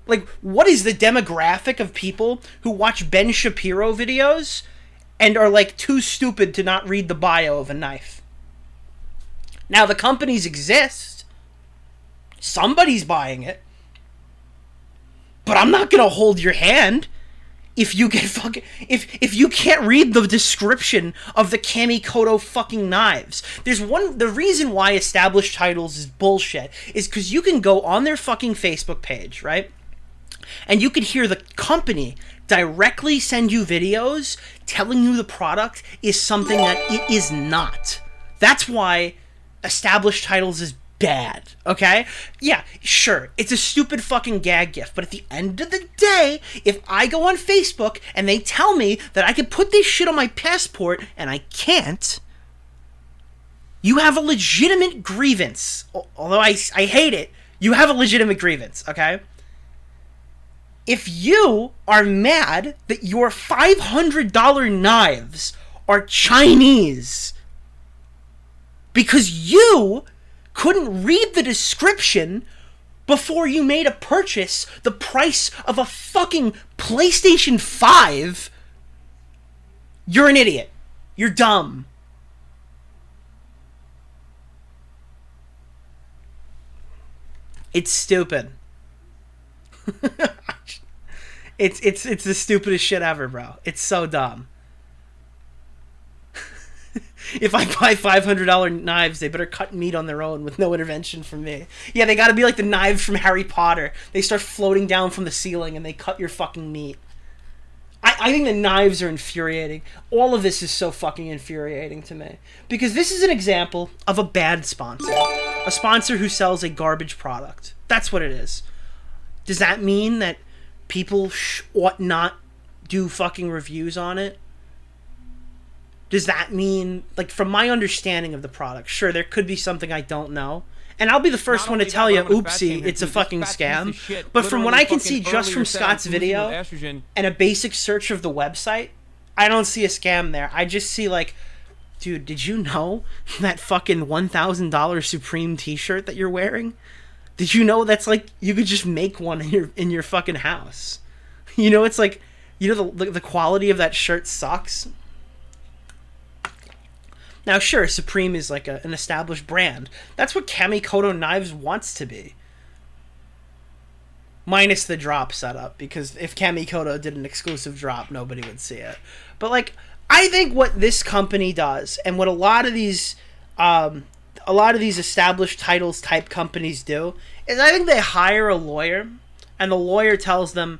Like, what is the demographic of people who watch Ben Shapiro videos and are, like, too stupid to not read the bio of a knife? Now, the companies exist. Somebody's buying it. But I'm not gonna hold your hand if you get fucking... If you can't read the description of the Kamikoto fucking knives. The reason why established titles is bullshit is because you can go on their fucking Facebook page, right? And you can hear the company directly send you videos telling you the product is something that it is not. That's why established titles is bad, okay? Yeah, sure, it's a stupid fucking gag gift, but at the end of the day, if I go on Facebook and they tell me that I can put this shit on my passport and I can't, you have a legitimate grievance. Although I hate it, you have a legitimate grievance, okay? If you are mad that your $500 knives are Chinese because you couldn't read the description before you made a purchase the price of a fucking PlayStation 5, you're an idiot. You're dumb. It's stupid. It's the stupidest shit ever, bro. It's so dumb. If I buy $500 knives, they better cut meat on their own with no intervention from me. Yeah, they gotta be like the knives from Harry Potter. They start floating down from the ceiling and they cut your fucking meat. I think the knives are infuriating. All of this is so fucking infuriating to me. Because this is an example of a bad sponsor. A sponsor who sells a garbage product. That's what it is. Does that mean that people ought not do fucking reviews on it? Does that mean, like, from my understanding of the product, sure, there could be something I don't know. And I'll be the first one to tell you, oopsie, it's a fucking scam. But from what I can see just from Scott's video and a basic search of the website, I don't see a scam there. I just see, like, dude, did you know that fucking $1,000 Supreme t-shirt that you're wearing? Did you know that's, like, you could just make one in your fucking house? You know, it's like, you know, the quality of that shirt sucks. Now, sure, Supreme is like an established brand. That's what Kamikoto Knives wants to be. Minus the drop setup, because if Kamikoto did an exclusive drop, nobody would see it. But, like, I think what this company does, and what a lot of these established titles type companies do, is I think they hire a lawyer, and the lawyer tells them,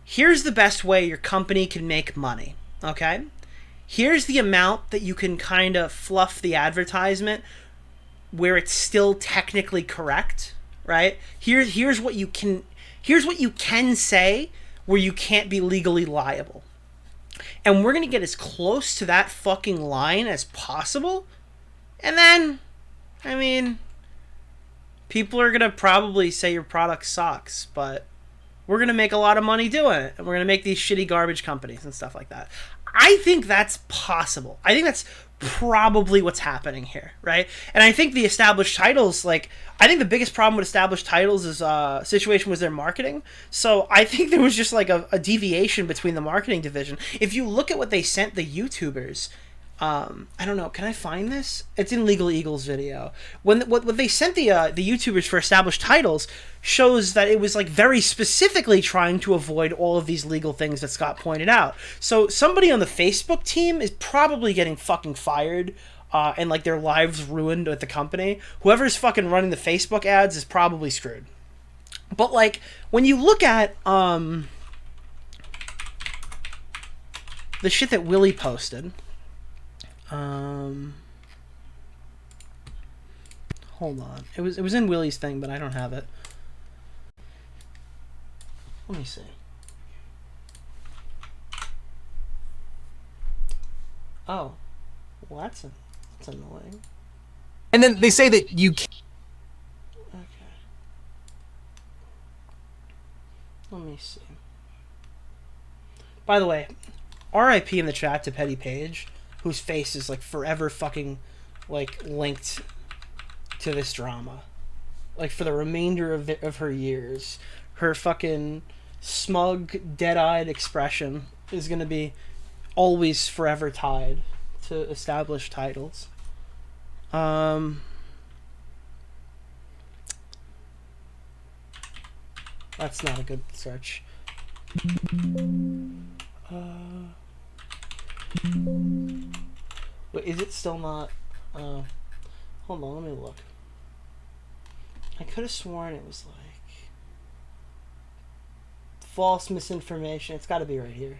here's the best way your company can make money, okay? Here's the amount that you can kind of fluff the advertisement where it's still technically correct, right? Here's what you can say where you can't be legally liable. And we're going to get as close to that fucking line as possible. And then, I mean, people are going to probably say your product sucks, but we're going to make a lot of money doing it. And we're going to make these shitty garbage companies and stuff like that. I think that's possible. I think that's probably what's happening here, right? And I think the established titles, like, I think the biggest problem with established titles is situation was their marketing. So I think there was just like a deviation between the marketing division. If you look at what they sent the YouTubers, I don't know, can I find this? It's in Legal Eagle's video. What they sent the YouTubers for established titles shows that it was like very specifically trying to avoid all of these legal things that Scott pointed out. So somebody on the Facebook team is probably getting fucking fired and like their lives ruined at the company. Whoever's fucking running the Facebook ads is probably screwed. But like when you look at the shit that Willie posted, hold on, it was in Willie's thing, but I don't have it. Let me see. Oh, well, that's annoying. And then they say that you can't. Okay. Let me see. By the way, RIP in the chat to Petty Page, whose face is like forever fucking like linked to this drama. Like for the remainder of her years, her fucking smug, dead-eyed expression is gonna be always forever tied to established titles. That's not a good search. Wait, is it still not? Hold on, let me look. I could have sworn it was like false misinformation. It's got to be right here.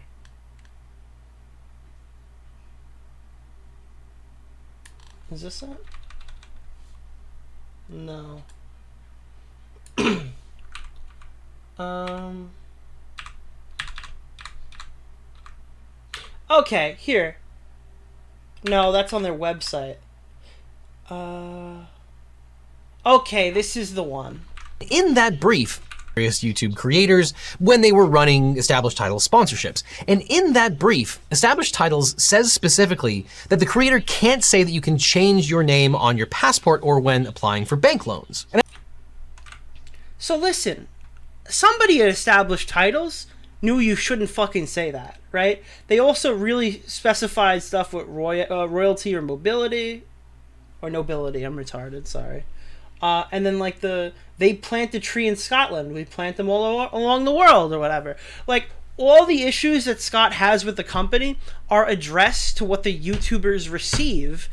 Is this it? No. Okay, here. No, that's on their website. Okay, this is the one. In that brief, various YouTube creators when they were running established titles sponsorships. And in that brief, established titles says specifically that the creator can't say that you can change your name on your passport or when applying for bank loans. So listen, somebody at established titles knew you shouldn't fucking say that, right? They also really specified stuff with royalty or mobility, or nobility. I'm retarded, sorry. And then like they plant a tree in Scotland. We plant them all along the world or whatever. Like all the issues that Scott has with the company are addressed to what the YouTubers receive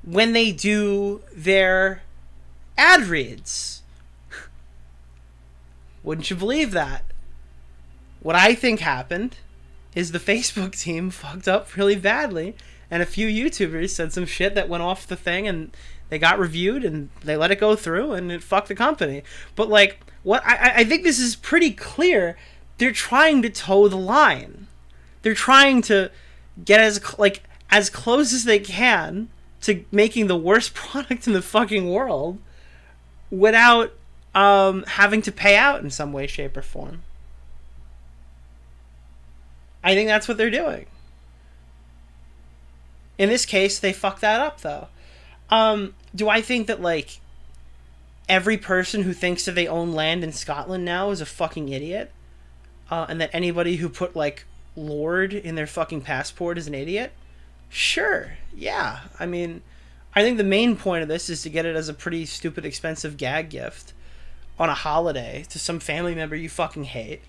when they do their ad reads. Wouldn't you believe that? What I think happened is the Facebook team fucked up really badly, and a few YouTubers said some shit that went off the thing, and they got reviewed and they let it go through and it fucked the company. But like, what I think this is pretty clear. They're trying to toe the line. They're trying to get as close as they can to making the worst product in the fucking world without having to pay out in some way, shape, or form. I think that's what they're doing. In this case, they fucked that up though. Do I think that like every person who thinks that they own land in Scotland now is a fucking idiot? And that anybody who put like Lord in their fucking passport is an idiot? Sure, yeah. I mean, I think the main point of this is to get it as a pretty stupid, expensive gag gift on a holiday to some family member you fucking hate.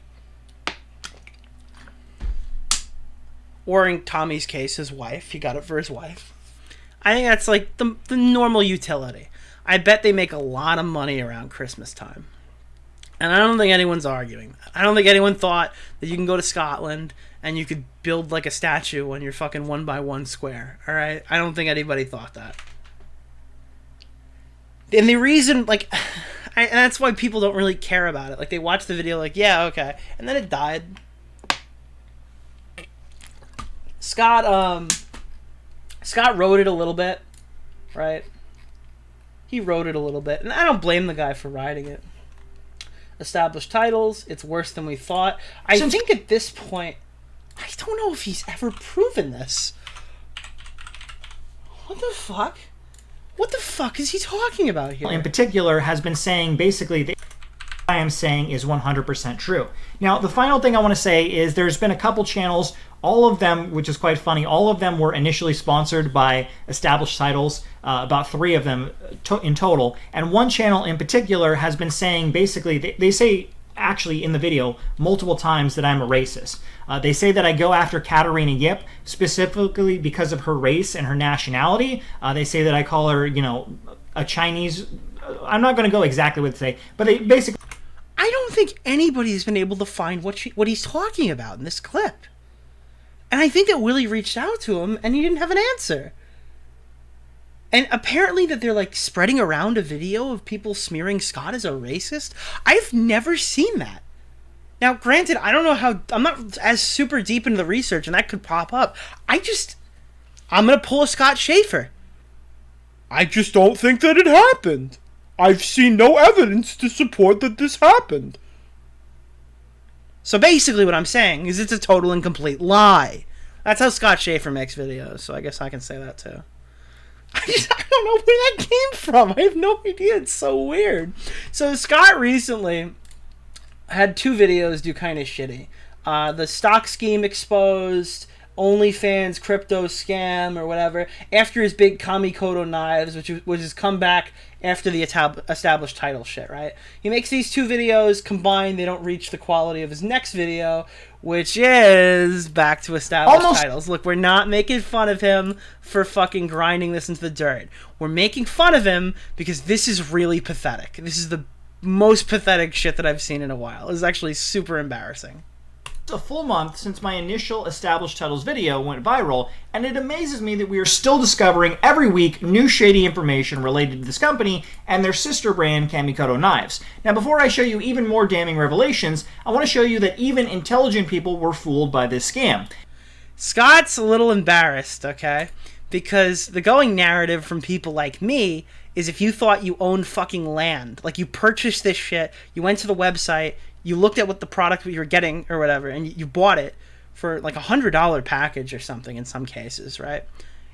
Or in Tommy's case, his wife. He got it for his wife. I think that's like the normal utility. I bet they make a lot of money around Christmas time. And I don't think anyone's arguing that. I don't think anyone thought that you can go to Scotland and you could build like a statue on your fucking 1x1 square. Alright? I don't think anybody thought that. And the reason, like, and that's why people don't really care about it. Like, they watch the video like, yeah, okay. And then it died. Scott wrote it a little bit, right? He wrote it a little bit, and I don't blame the guy for writing it. Established titles, it's worse than we thought. I think at this point, I don't know if he's ever proven this. What the fuck? What the fuck is he talking about here? In particular, has been saying basically that I am saying is 100% true. Now, the final thing I want to say is there's been a couple channels, all of them, which is quite funny, all of them were initially sponsored by established titles, about 3 of them in total. And one channel in particular has been saying basically, they say actually in the video multiple times that I'm a racist. They say that I go after Katarina Yip specifically because of her race and her nationality. They say that I call her, you know, a Chinese. I'm not going to go exactly what they say, but they basically. I don't think anybody's been able to find what he's talking about in this clip. And I think that Willie reached out to him and he didn't have an answer. And apparently that they're like spreading around a video of people smearing Scott as a racist. I've never seen that. Now, granted, I don't know how, I'm not as super deep into the research and that could pop up. I'm going to pull a Scott Schaefer. I just don't think that it happened. I've seen no evidence to support that this happened. So basically what I'm saying is it's a total and complete lie. That's how Scott Schaefer makes videos, so I guess I can say that too. I don't know where that came from. I have no idea. It's so weird. So Scott recently had 2 videos do kind of shitty. The stock scheme exposed, OnlyFans crypto scam or whatever, after his big Kamikoto knives, which is come back after the established title shit, right? He makes these 2 videos, combined they don't reach the quality of his next video, which is back to established titles. Look, we're not making fun of him for fucking grinding this into the dirt. We're making fun of him because this is really pathetic. This is the most pathetic shit that I've seen in a while. It's actually super embarrassing. A full month since my initial established titles video went viral, and it amazes me that we are still discovering every week new shady information related to this company and their sister brand Kamikoto knives. Now, before I show you even more damning revelations, I want to show you that even intelligent people were fooled by this scam. Scott's a little embarrassed, okay? Because the going narrative from people like me is if you thought you owned fucking land, like you purchased this shit, you went to the website, you looked at what the product you were getting or whatever, and you bought it for like $100 package or something in some cases, right?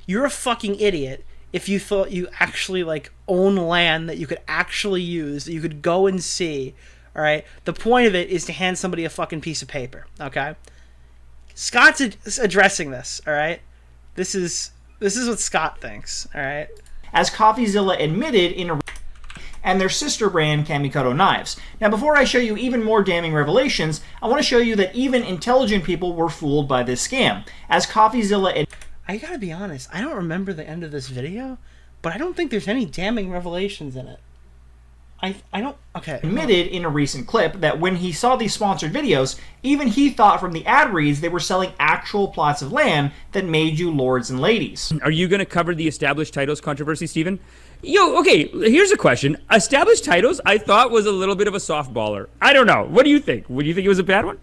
You're a fucking idiot if you thought you actually like own land that you could actually use, that you could go and see, all right? The point of it is to hand somebody a fucking piece of paper, okay? Scott's addressing this, all right? This is what Scott thinks, all right? As CoffeeZilla admitted in a and their sister brand Kamikoto knives. Now, before I show you even more damning revelations, I want to show you that even intelligent people were fooled by this scam. As CoffeeZilla I gotta be honest, I don't remember the end of this video, but I don't think there's any damning revelations in it. I don't... Okay. Admitted in a recent clip that when he saw these sponsored videos, even he thought from the ad reads they were selling actual plots of land that made you lords and ladies. Are you going to cover the established titles controversy, Steven? Yo, okay, here's a question. Established titles, I thought was a little bit of a softballer. I don't know. What do you think? Would you think it was a bad one?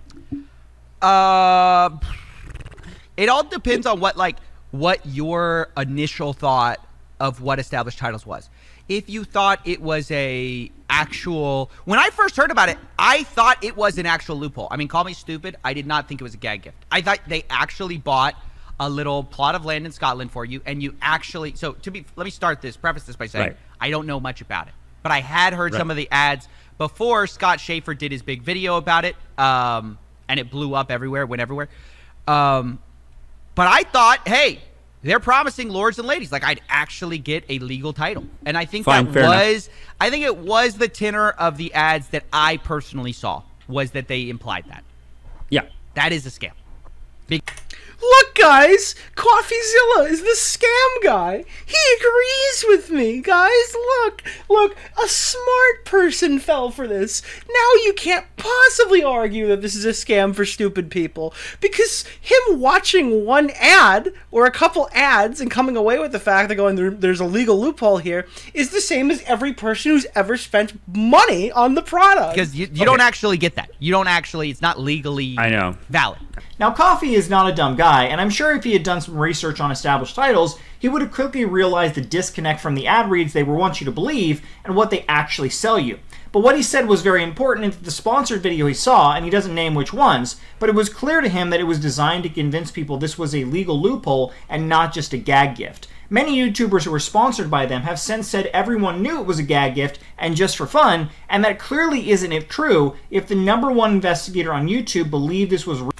It all depends on what your initial thought of what established titles was. If you thought it was a actual... When I first heard about it, I thought it was an actual loophole. I mean, call me stupid. I did not think it was a gag gift. I thought they actually bought a little plot of land in Scotland for you, and you actually... So, let me preface this by saying, I don't know much about it. But I had heard some of the ads before Scott Schaefer did his big video about it, and it blew up everywhere, went everywhere. But I thought, hey... They're promising lords and ladies. Like, I'd actually get a legal title. And I think I think it was the tenor of the ads that I personally saw, was that they implied that. Yeah. That is a scam. Look, guys, CoffeeZilla is the scam guy. He agrees with me, guys. Look, a smart person fell for this. Now you can't possibly argue that this is a scam for stupid people, because him watching one ad or a couple ads and coming away with the fact that going there's a legal loophole here is the same as every person who's ever spent money on the product. Because you don't actually get that. You don't actually, it's not legally valid. Now, Coffee is not a dumb guy, and I'm sure if he had done some research on established titles, he would have quickly realized the disconnect from the ad reads they want you to believe and what they actually sell you. But what he said was very important in the sponsored video he saw, and he doesn't name which ones, but it was clear to him that it was designed to convince people this was a legal loophole and not just a gag gift. Many YouTubers who were sponsored by them have since said everyone knew it was a gag gift and just for fun, and that clearly isn't true if the #1 investigator on YouTube believed this was real.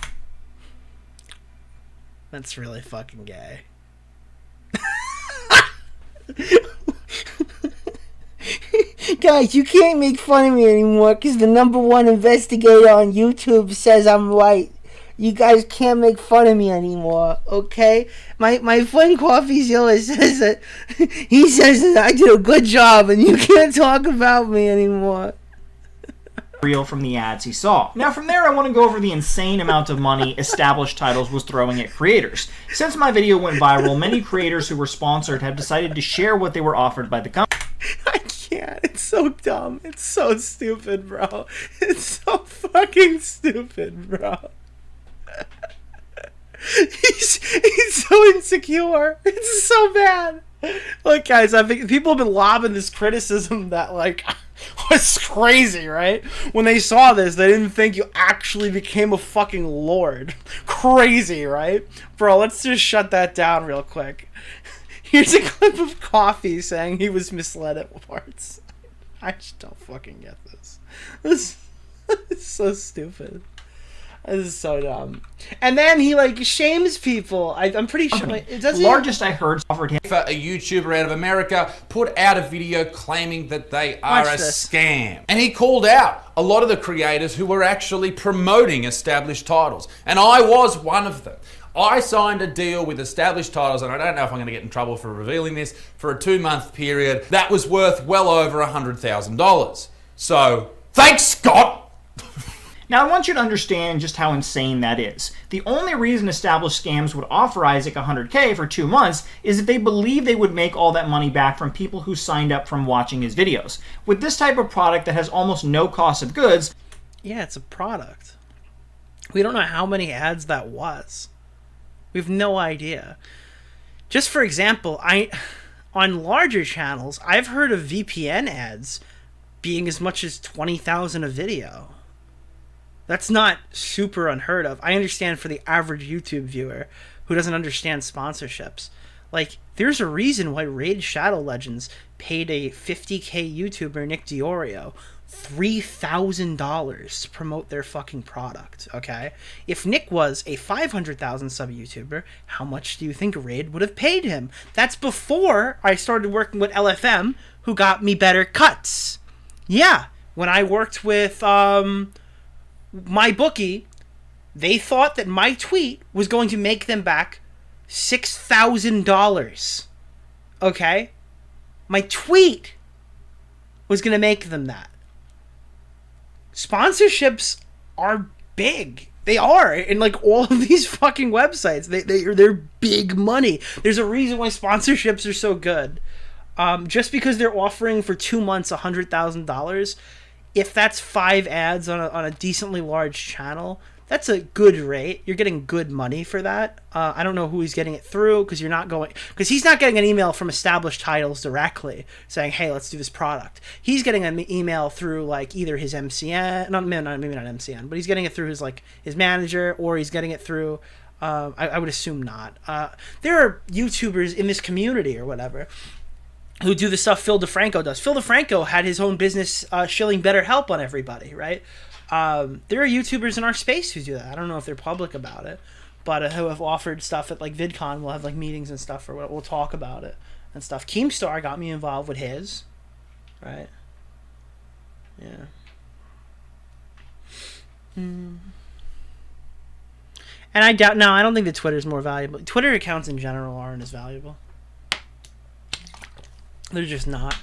That's really fucking gay. Guys, you can't make fun of me anymore because the #1 investigator on YouTube says I'm right. You guys can't make fun of me anymore, okay? My friend CoffeeZilla says that he says that I did a good job and you can't talk about me anymore. real from the ads he saw. Now from there, I want to go over the insane amount of money established titles was throwing at creators. Since my video went viral, many creators who were sponsored have decided to share what they were offered by the company. I can't. It's so dumb. It's so stupid, bro. It's so fucking stupid, bro. He's so insecure. It's so bad. Look, guys, I think people have been lobbing this criticism that, like, was crazy, right? When they saw this, they didn't think you actually became a fucking lord. Crazy, right? Bro, let's just shut that down real quick. Here's a clip of Coffee saying he was misled at parts. I just don't fucking get this. This is so stupid. This is so dumb. And then he, like, shames people. I'm pretty sure. Like, the largest I heard offered him. For a YouTuber out of America put out a video claiming that they are a scam. And he called out a lot of the creators who were actually promoting established titles. And I was one of them. I signed a deal with established titles, and I don't know if I'm going to get in trouble for revealing this, for a 2-month period that was worth well over $100,000. So, thanks, Scott! Now, I want you to understand just how insane that is. The only reason established scams would offer Isaac $100K for 2 months is if they believe they would make all that money back from people who signed up from watching his videos. With this type of product that has almost no cost of goods... Yeah, it's a product. We don't know how many ads that was. We have no idea. Just for example, on larger channels, I've heard of VPN ads being as much as 20,000 a video. That's not super unheard of. I understand for the average YouTube viewer who doesn't understand sponsorships. Like, there's a reason why Raid Shadow Legends paid a 50K YouTuber, Nick Diorio, $3,000 to promote their fucking product, okay? If Nick was a 500,000 sub YouTuber, how much do you think Raid would have paid him? That's before I started working with LFM, who got me better cuts. Yeah, when I worked with my bookie, they thought that my tweet was going to make them back $6,000. Okay? My tweet was going to make them that. Sponsorships are big. They are. And like all of these fucking websites, they're big money. There's a reason why sponsorships are so good. Just because they're offering for 2 months $100,000, if that's 5 ads on a decently large channel, that's a good rate. You're getting good money for that. I don't know who he's getting it through, because he's not getting an email from established titles directly saying, hey, let's do this product. He's getting an email through like either his MCN, maybe not MCN, but he's getting it through his manager, or he's getting it through, I would assume not. There are YouTubers in this community or whatever who do the stuff Phil DeFranco does. Phil DeFranco had his own business shilling better help on everybody, right? There are YouTubers in our space who do that. I don't know if they're public about it, but who have offered stuff at like VidCon. We'll have like meetings and stuff, or we'll talk about it and stuff. Keemstar got me involved with his, right? Yeah. And I don't think that Twitter's more valuable. Twitter accounts in general aren't as valuable. They're just not.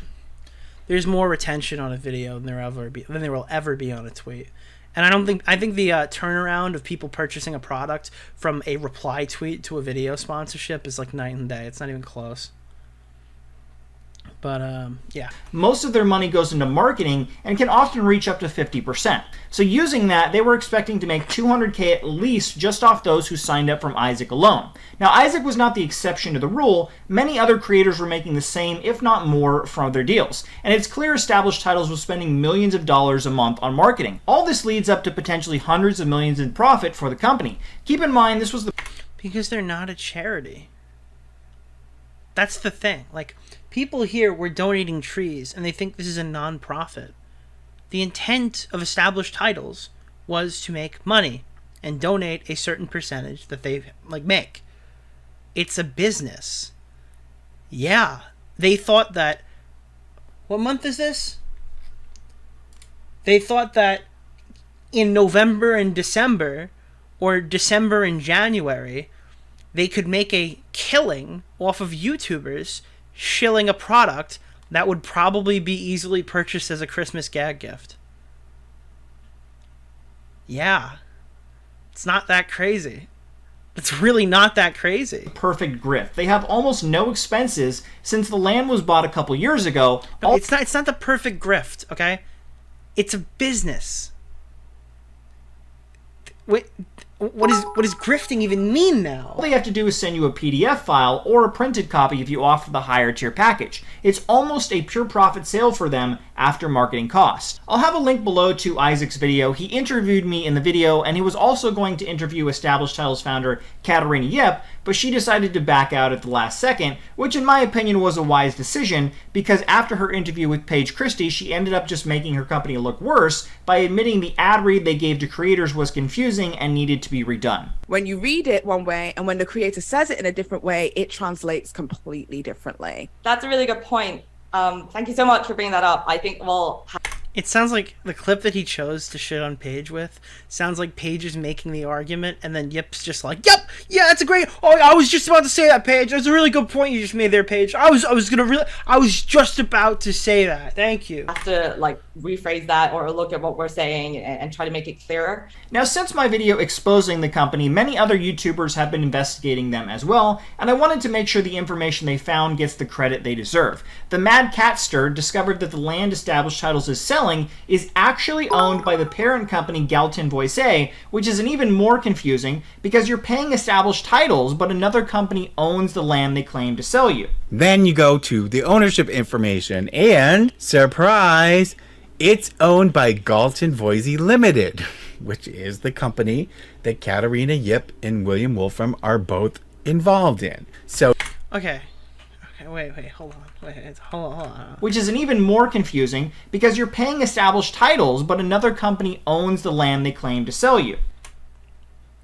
There's more retention on a video than there will ever be on a tweet. And I think the turnaround of people purchasing a product from a reply tweet to a video sponsorship is like night and day. It's not even close. But, yeah. Most of their money goes into marketing and can often reach up to 50%. So using that, they were expecting to make $200K at least just off those who signed up from Isaac alone. Now, Isaac was not the exception to the rule. Many other creators were making the same, if not more, from their deals. And it's clear established titles was spending millions of dollars a month on marketing. All this leads up to potentially hundreds of millions in profit for the company. Keep in mind, this was the... Because they're not a charity. That's the thing. Like, people here were donating trees, and they think this is a non-profit. The intent of established titles was to make money and donate a certain percentage that they make. It's a business. Yeah, they thought that... What month is this? They thought that in November and December, or December and January, they could make a killing off of YouTubers shilling a product that would probably be easily purchased as a Christmas gag gift. Yeah. It's not that crazy. It's really not that crazy. Perfect grift. They have almost no expenses since the land was bought a couple years ago. No, it's not the perfect grift, okay? It's a business. Wait, what does grifting even mean now? All they have to do is send you a PDF file or a printed copy if you offer the higher tier package. It's almost a pure profit sale for them after marketing costs. I'll have a link below to Isaac's video. He interviewed me in the video, and he was also going to interview Established Titles founder Katarina Yip, but she decided to back out at the last second, which in my opinion was a wise decision, because after her interview with Paige Christie, she ended up just making her company look worse by admitting the ad read they gave to creators was confusing and needed to be redone. When you read it one way and when the creator says it in a different way, it translates completely differently. That's a really good point. Thank you so much for bringing that up. I think we'll... It sounds like the clip that he chose to shit on Paige with sounds like Paige is making the argument, and then Yip's just like, "Yep, yeah, that's a great. Oh, I was just about to say that, Paige. That's a really good point you just made there, Paige. I was just about to say that. Thank you." Have to like rephrase that or look at what we're saying and try to make it clearer. Now, since my video exposing the company, many other YouTubers have been investigating them as well, and I wanted to make sure the information they found gets the credit they deserve. The Mad Catster discovered that the land Established Titles is selling is actually owned by the parent company Galton Voice, which is an even more confusing because you're paying Established Titles, but another company owns the land they claim to sell you. Then you go to the ownership information, and surprise, it's owned by Galton Voice Limited, which is the company that Katarina Yip and William Wolfram are both involved in. So, okay, wait, hold on. Hold on. Which is an even more confusing because you're paying Established Titles, but another company owns the land they claim to sell you.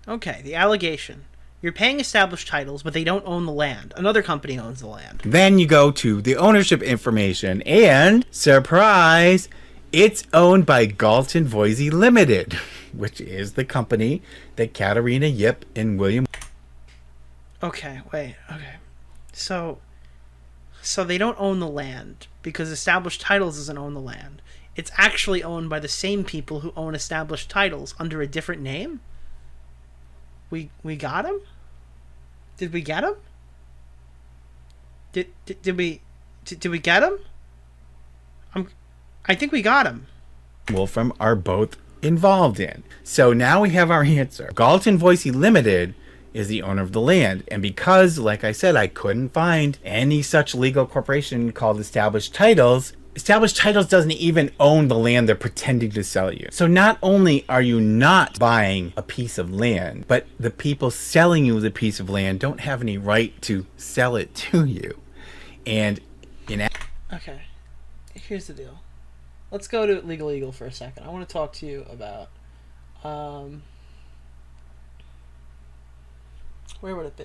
Okay, the allegation. You're paying Established Titles, but they don't own the land. Another company owns the land. Then you go to the ownership information, and surprise, it's owned by Galton Voice Limited, which is the company that Katarina Yip and William... Okay, wait, okay. So they don't own the land because Established Titles doesn't own the land. It's actually owned by the same people who own Established Titles under a different name? We got him? Did we get him? Did we get him? I think we got him. Wolfram are both involved in. So now we have our answer. Galton Voice Limited is the owner of the land, and because, like I said, I couldn't find any such legal corporation called Established Titles, Established Titles doesn't even own the land they're pretending to sell you. So not only are you not buying a piece of land, but the people selling you the piece of land don't have any right to sell it to you. And okay, here's the deal. Let's go to Legal Eagle for a second. I want to talk to you about where would it be?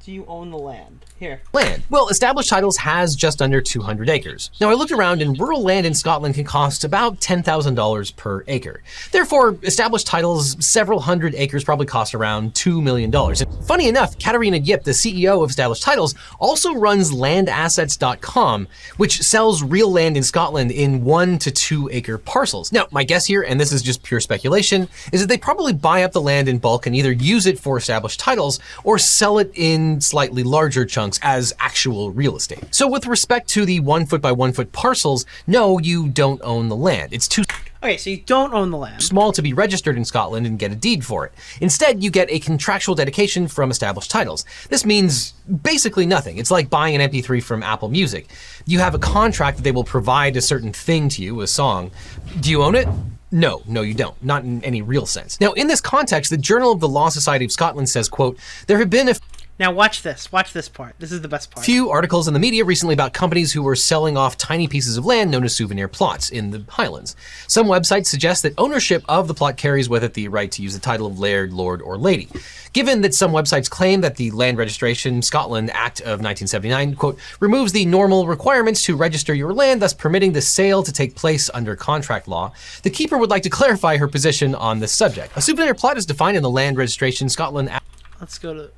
Do you own the land? Here. Land. Well, Established Titles has just under 200 acres. Now, I looked around, and rural land in Scotland can cost about $10,000 per acre. Therefore, Established Titles' several hundred acres probably cost around $2 million. And funny enough, Katarina Yip, the CEO of Established Titles, also runs landassets.com, which sells real land in Scotland in 1 to 2 acre parcels. Now, my guess here, and this is just pure speculation, is that they probably buy up the land in bulk and either use it for Established Titles or sell it in slightly larger chunks as actual real estate. So with respect to the 1 foot by 1 foot parcels, no, you don't own the land. It's too Okay, so you don't own the land. Small to be registered in Scotland and get a deed for it. Instead, you get a contractual dedication from Established Titles. This means basically nothing. It's like buying an MP3 from Apple Music. You have a contract that they will provide a certain thing to you, a song. Do you own it? No, you don't. Not in any real sense. Now, in this context, the Journal of the Law Society of Scotland says, quote, there have been a Now watch this part. This is the best part. Few articles in the media recently about companies who were selling off tiny pieces of land known as souvenir plots in the Highlands. Some websites suggest that ownership of the plot carries with it the right to use the title of laird, lord, or lady. Given that some websites claim that the Land Registration Scotland Act of 1979, quote, removes the normal requirements to register your land, thus permitting the sale to take place under contract law, the keeper would like to clarify her position on this subject. A souvenir plot is defined in the Land Registration Scotland Act. Let's go to...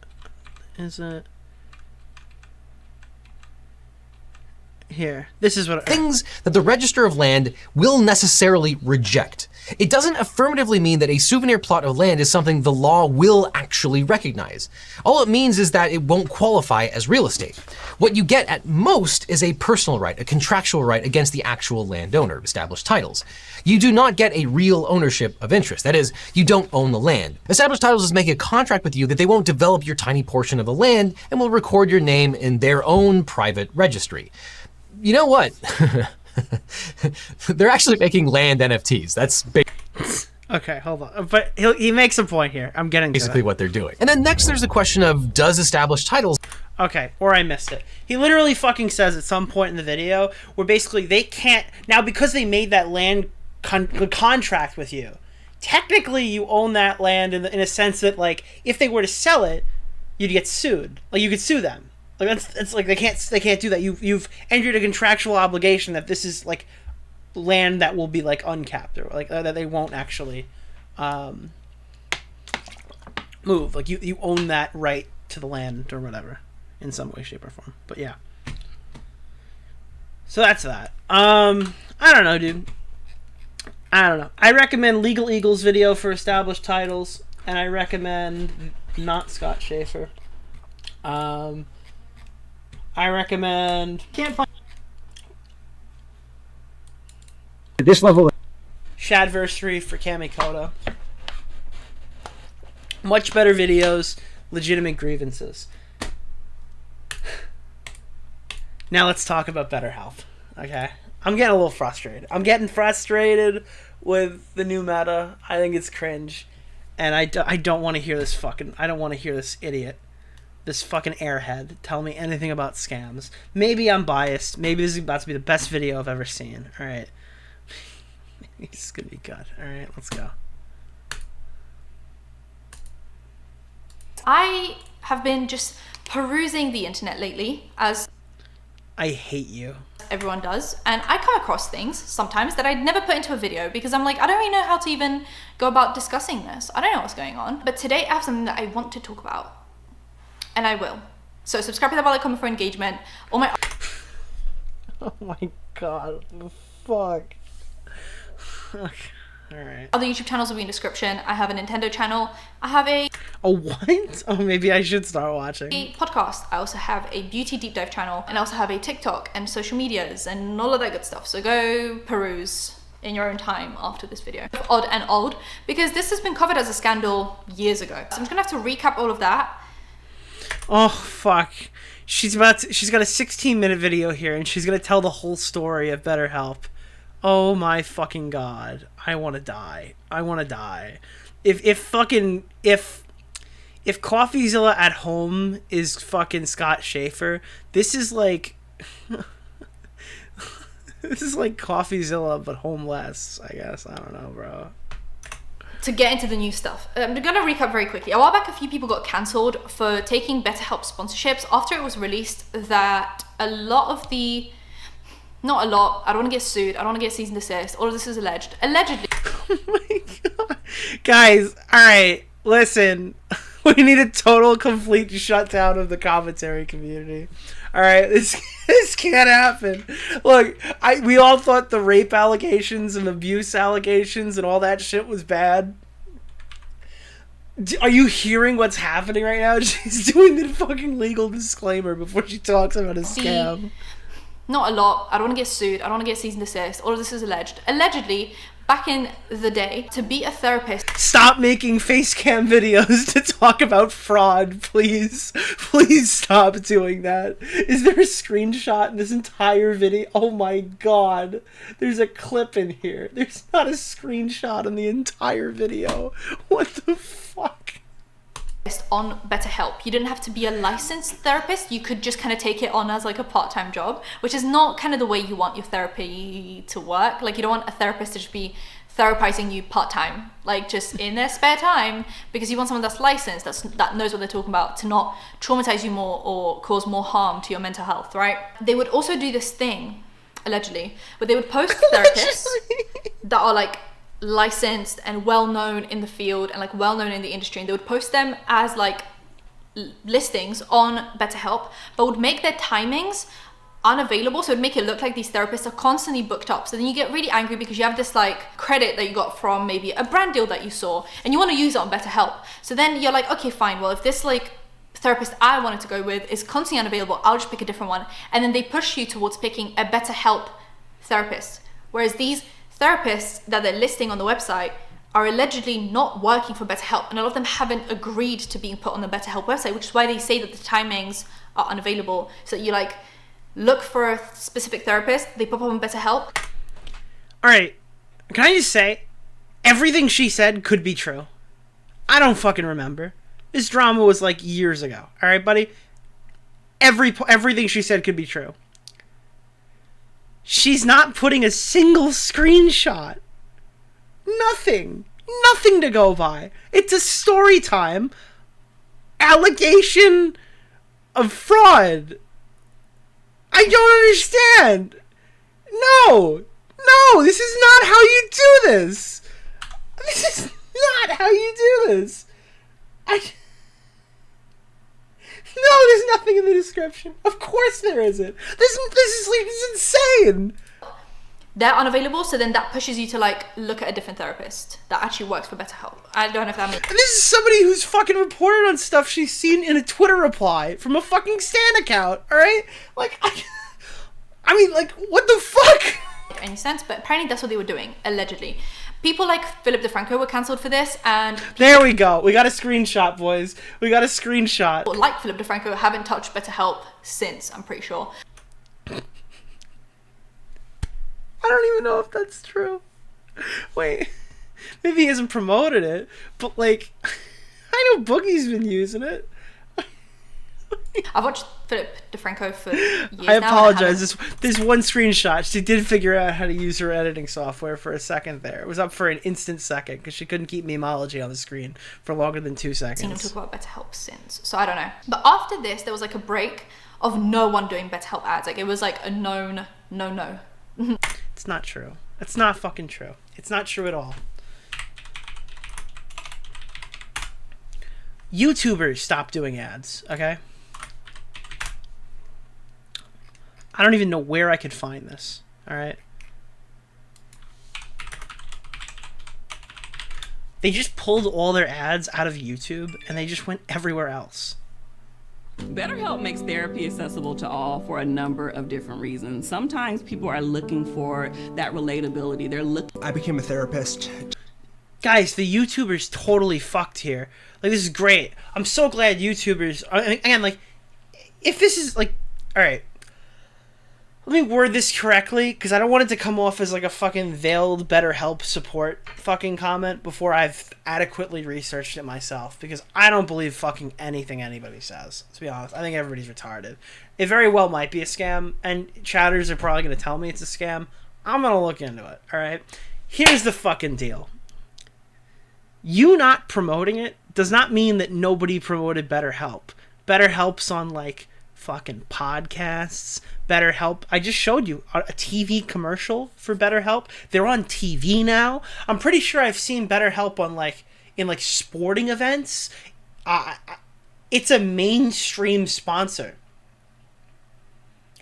Is it... Here, this is what things that the Register of Land will necessarily reject. It doesn't affirmatively mean that a souvenir plot of land is something the law will actually recognize. All it means is that it won't qualify as real estate. What you get at most is a personal right, a contractual right against the actual landowner, established titles. You do not get a real ownership of interest. That is, you don't own the land. Established titles is making a contract with you that they won't develop your tiny portion of the land and will record your name in their own private registry. You know what? They're actually making land NFTs. That's big. Okay, hold on. But he makes a point here. I'm getting to basically that. what they're doing. And then next there's the question of, does established titles... Okay, or I missed it. He literally fucking says at some point in the video where basically they can't... Now, because they made that land contract with you, technically you own that land in a sense that, like, if they were to sell it, you'd get sued. Like, you could sue them. Like, that's like they can't do that. You've entered a contractual obligation that this is like land that will be like uncapped, or like that they won't actually move. Like you own that right to the land or whatever in some way, shape, or form. But yeah. So that's that. I don't know, dude. I don't know. I recommend Legal Eagles video for established titles, and I recommend not Scott Schaefer. I recommend... Can't find... This level... Shadversary for Kamikoto. Much better videos, legitimate grievances. Now let's talk about better health, okay? I'm getting a little frustrated. I'm getting frustrated with the new meta. I think it's cringe. And I don't want to hear this fucking... I don't want to hear this idiot. This fucking airhead tell me anything about scams. Maybe I'm biased. Maybe this is about to be the best video I've ever seen. Alright. This is gonna be good. Alright, let's go. I have been just perusing the internet lately, as I hate you. Everyone does, and I come across things sometimes that I'd never put into a video because I'm like, I don't really know how to even go about discussing this. I don't know what's going on. But today I have something that I want to talk about. And I will. So subscribe to the bell, like, comment for engagement. All my... Oh my god. Fuck. Okay. Alright. Other YouTube channels will be in the description. I have a Nintendo channel. I have a... A what? Oh, maybe I should start watching. A podcast. I also have a beauty deep dive channel. And I also have a TikTok and social medias and all of that good stuff. So go peruse in your own time after this video. Odd and old. Because this has been covered as a scandal years ago. So I'm just gonna have to recap all of that. Oh fuck. She's got a 16-minute video here and she's gonna tell the whole story of BetterHelp. Oh my fucking god. I wanna die. I wanna die. If Coffeezilla at home is fucking Scott Schaefer, this is like this is like Coffeezilla but homeless, I guess. I don't know, bro. To get into the new stuff, I'm gonna recap very quickly. A while back, a few people got cancelled for taking BetterHelp sponsorships after it was released that a lot of the... Not a lot, I don't want to get sued, I don't want to get cease and desist, all of this is alleged. Allegedly. Oh my god. Guys, alright, listen. We need a total, complete shutdown of the commentary community. Alright, this can't happen. Look, we all thought the rape allegations and abuse allegations and all that shit was bad. Are you hearing what's happening right now? She's doing the fucking legal disclaimer before she talks about a scam. Not a lot, I don't want to get sued, I don't want to get cease and desist, all of this is alleged. Allegedly, back in the day, to be a therapist... Stop making face cam videos to talk about fraud, please. Please stop doing that. Is there a screenshot in this entire video? Oh my god. There's a clip in here. There's not a screenshot in the entire video. What the fuck? On BetterHelp. You didn't have to be a licensed therapist. You could just kind of take it on as like a part-time job, which is not kind of the way you want your therapy to work. Like, you don't want a therapist to just be therapizing you part-time, like just in their spare time, because you want someone that's licensed, that knows what they're talking about, to not traumatize you more or cause more harm to your mental health, right? They would also do this thing, allegedly, where they would post therapists that are like licensed and well-known in the field and like well-known in the industry, and they would post them as like listings on BetterHelp, but would make their timings unavailable, so it'd make it look like these therapists are constantly booked up. So then you get really angry because you have this like credit that you got from maybe a brand deal that you saw and you want to use it on BetterHelp. So then you're like, okay, fine, well, if this like therapist I wanted to go with is constantly unavailable, I'll just pick a different one. And then they push you towards picking a BetterHelp therapist. Whereas these therapists that they're listing on the website are allegedly not working for BetterHelp, and a lot of them haven't agreed to being put on the BetterHelp website, which is why they say that the timings are unavailable. So you like look for a specific therapist, they pop up on BetterHelp. All right, can I just say, everything she said could be true. I don't fucking remember. This drama was like years ago. All right, buddy? Everything she said could be true. She's not putting a single screenshot. Nothing. Nothing to go by. It's a story time allegation of fraud. I don't understand. No. No, this is not how you do this. This is not how you do this. No, there's nothing in the description. Of course there isn't. This is insane. They're unavailable, so then that pushes you to like look at a different therapist that actually works for BetterHelp. I don't know if that makes sense. This is somebody who's fucking reported on stuff she's seen in a Twitter reply from a fucking Stan account, alright? Like, I mean, like, what the fuck? Any sense, but apparently that's what they were doing, allegedly. People like Philip DeFranco were cancelled for this, and there we go. We got a screenshot, boys. We got a screenshot. People like Philip DeFranco haven't touched BetterHelp since, I'm pretty sure. I don't even know if that's true. Wait, maybe he hasn't promoted it, but like, I know Boogie's been using it. I've watched Philip DeFranco for years now. I apologize. There's one screenshot. She did figure out how to use her editing software for a second there. It was up for an instant second because she couldn't keep memeology on the screen for longer than 2 seconds. I've seen him talk about BetterHelp since, so I don't know. But after this, there was like a break of no one doing BetterHelp ads. Like it was like a known no. It's not true. It's not fucking true. It's not true at all. YouTubers stop doing ads, okay? I don't even know where I could find this, alright? They just pulled all their ads out of YouTube and they just went everywhere else. BetterHelp makes therapy accessible to all for a number of different reasons. Sometimes people are looking for that relatability. I became a therapist. Guys, the YouTubers totally fucked here. Like, this is great. I'm so glad YouTubers... Again, like, if this is, like... Alright. Let me word this correctly, because I don't want it to come off as, like, a fucking veiled BetterHelp support fucking comment before I've adequately researched it myself, because I don't believe fucking anything anybody says, to be honest. I think everybody's retarded. It very well might be a scam, and chatters are probably going to tell me it's a scam. I'm going to look into it, alright? Here's the fucking deal. You not promoting it does not mean that nobody promoted BetterHelp. BetterHelp's on, like, fucking podcasts. BetterHelp, I just showed you a TV commercial for BetterHelp. They're on TV now. I'm pretty sure I've seen BetterHelp on, like, in, like, sporting events. It's a mainstream sponsor.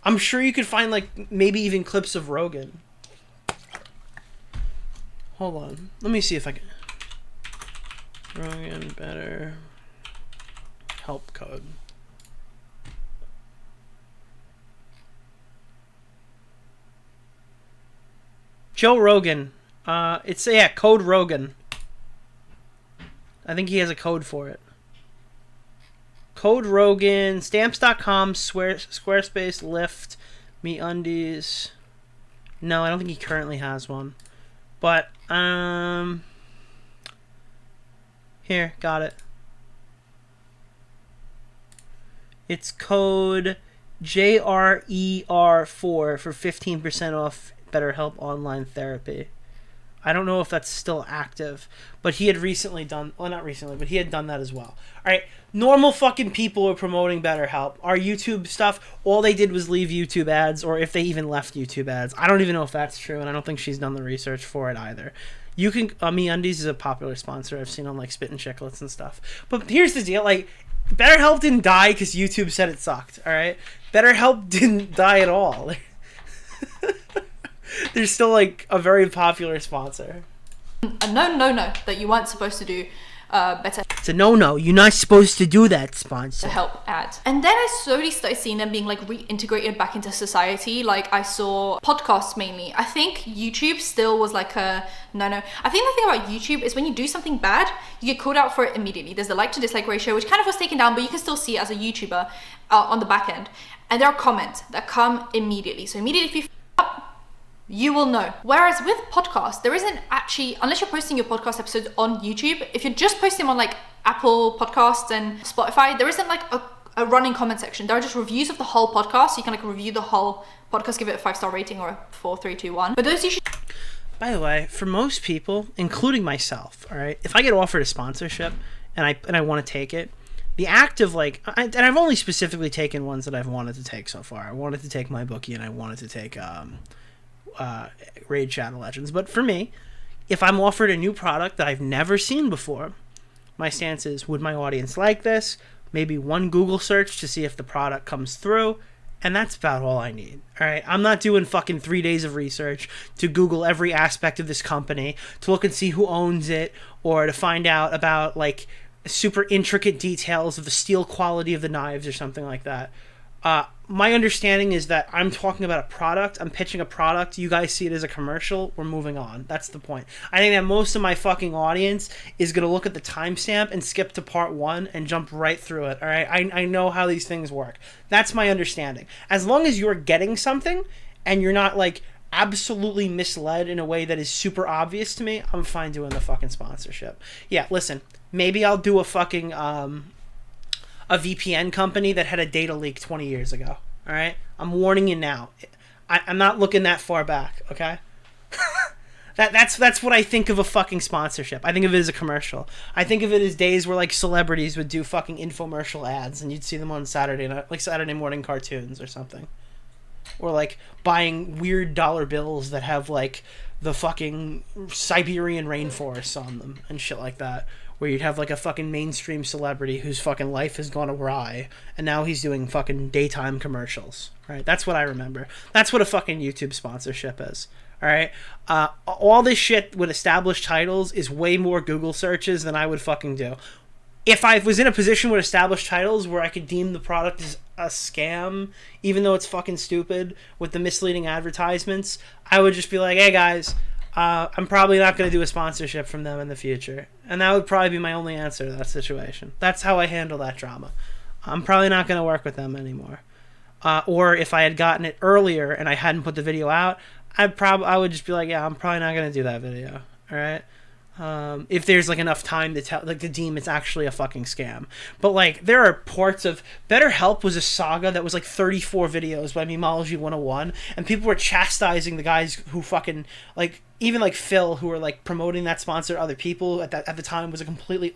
I'm sure you could find, like, maybe even clips of Rogan. Hold on. Let me see if I can... Rogan BetterHelp code. Joe Rogan. It's, yeah, code Rogan. I think he has a code for it. Code Rogan, Stamps.com, Squarespace, Lyft, MeUndies. No, I don't think he currently has one. But, here, got it. It's code JRER4 for 15% off BetterHelp online therapy. I don't know if that's still active, but he had recently done, well, not recently, but he had done that as well. Alright, normal fucking people are promoting BetterHelp. Our YouTube stuff, all they did was leave YouTube ads, or if they even left YouTube ads. I don't even know if that's true, and I don't think she's done the research for it either. You can, MeUndies is a popular sponsor I've seen on, like, Spit and Chicklets and stuff. But here's the deal, like, BetterHelp didn't die because YouTube said it sucked, alright? BetterHelp didn't die at all. They're still like a very popular sponsor. A no that you weren't supposed to do better. It's a no. You're not supposed to do that, sponsor. To help ads. And then I slowly started seeing them being like reintegrated back into society. Like I saw podcasts mainly. I think YouTube still was like a no. I think the thing about YouTube is when you do something bad, you get called out for it immediately. There's the like to dislike ratio, which kind of was taken down, but you can still see it as a YouTuber on the back end. And there are comments that come immediately. So immediately if you up, you will know. Whereas with podcasts, there isn't actually, unless you're posting your podcast episodes on YouTube, if you're just posting them on like Apple Podcasts and Spotify, there isn't like a running comment section. There are just reviews of the whole podcast. So you can like review the whole podcast, give it a 5-star rating or a 4, 3, 2, 1. But those you should... By the way, for most people, including myself, all right, if I get offered a sponsorship and I want to take it, the act of like, and I've only specifically taken ones that I've wanted to take so far. I wanted to take MyBookie and I wanted to take Raid Shadow Legends. But for me, if I'm offered a new product that I've never seen before, my stance is, would my audience like this? Maybe one Google search to see if the product comes through, and that's about all I need. All right, I'm not doing fucking 3 days of research to Google every aspect of this company, to look and see who owns it, or to find out about like super intricate details of the steel quality of the knives or something like that. My understanding is that I'm talking about a product. I'm pitching a product. You guys see it as a commercial. We're moving on. That's the point. I think that most of my fucking audience is going to look at the timestamp and skip to part 1 and jump right through it. All right. I know how these things work. That's my understanding. As long as you're getting something and you're not like absolutely misled in a way that is super obvious to me, I'm fine doing the fucking sponsorship. Yeah. Listen, maybe I'll do a fucking, a VPN company that had a data leak 20 years ago. All right? I'm warning you now. I'm not looking that far back, okay? That's what I think of a fucking sponsorship. I think of it as a commercial. I think of it as days where like celebrities would do fucking infomercial ads and you'd see them on Saturday night, like Saturday morning cartoons or something. Or like buying weird dollar bills that have like the fucking Siberian rainforests on them and shit like that. Where you'd have like a fucking mainstream celebrity whose fucking life has gone awry and now he's doing fucking daytime commercials, right? That's what I remember. That's what a fucking YouTube sponsorship is, all right? All this shit with established titles is way more Google searches than I would fucking do. If I was in a position with established titles where I could deem the product as a scam, even though it's fucking stupid with the misleading advertisements, I would just be like, hey guys, I'm probably not going to do a sponsorship from them in the future. And that would probably be my only answer to that situation. That's how I handle that drama. I'm probably not going to work with them anymore. Or if I had gotten it earlier and I hadn't put the video out, I would just be like, yeah, I'm probably not going to do that video. All right? If there's like enough time to tell, like to deem it's actually a fucking scam. But like there are parts of BetterHelp was a saga that was like 34 videos by Memology 101, and people were chastising the guys who fucking like, even like Phil, who were like promoting that sponsor to other people at the time, was a completely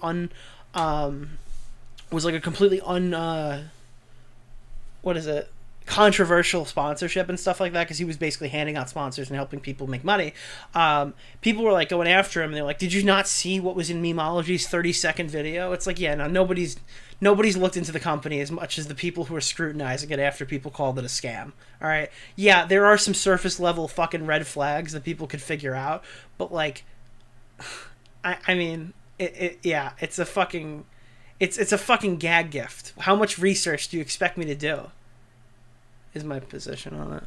controversial sponsorship and stuff like that, because he was basically handing out sponsors and helping people make money. People were like going after him and they're like, did you not see what was in Memology's 30-second video? It's like, yeah, no, nobody's looked into the company as much as the people who are scrutinizing it after people called it a scam. All right, yeah, there are some surface level fucking red flags that people could figure out, but like, I mean, it's a fucking gag gift. How much research do you expect me to do? Is my position on it.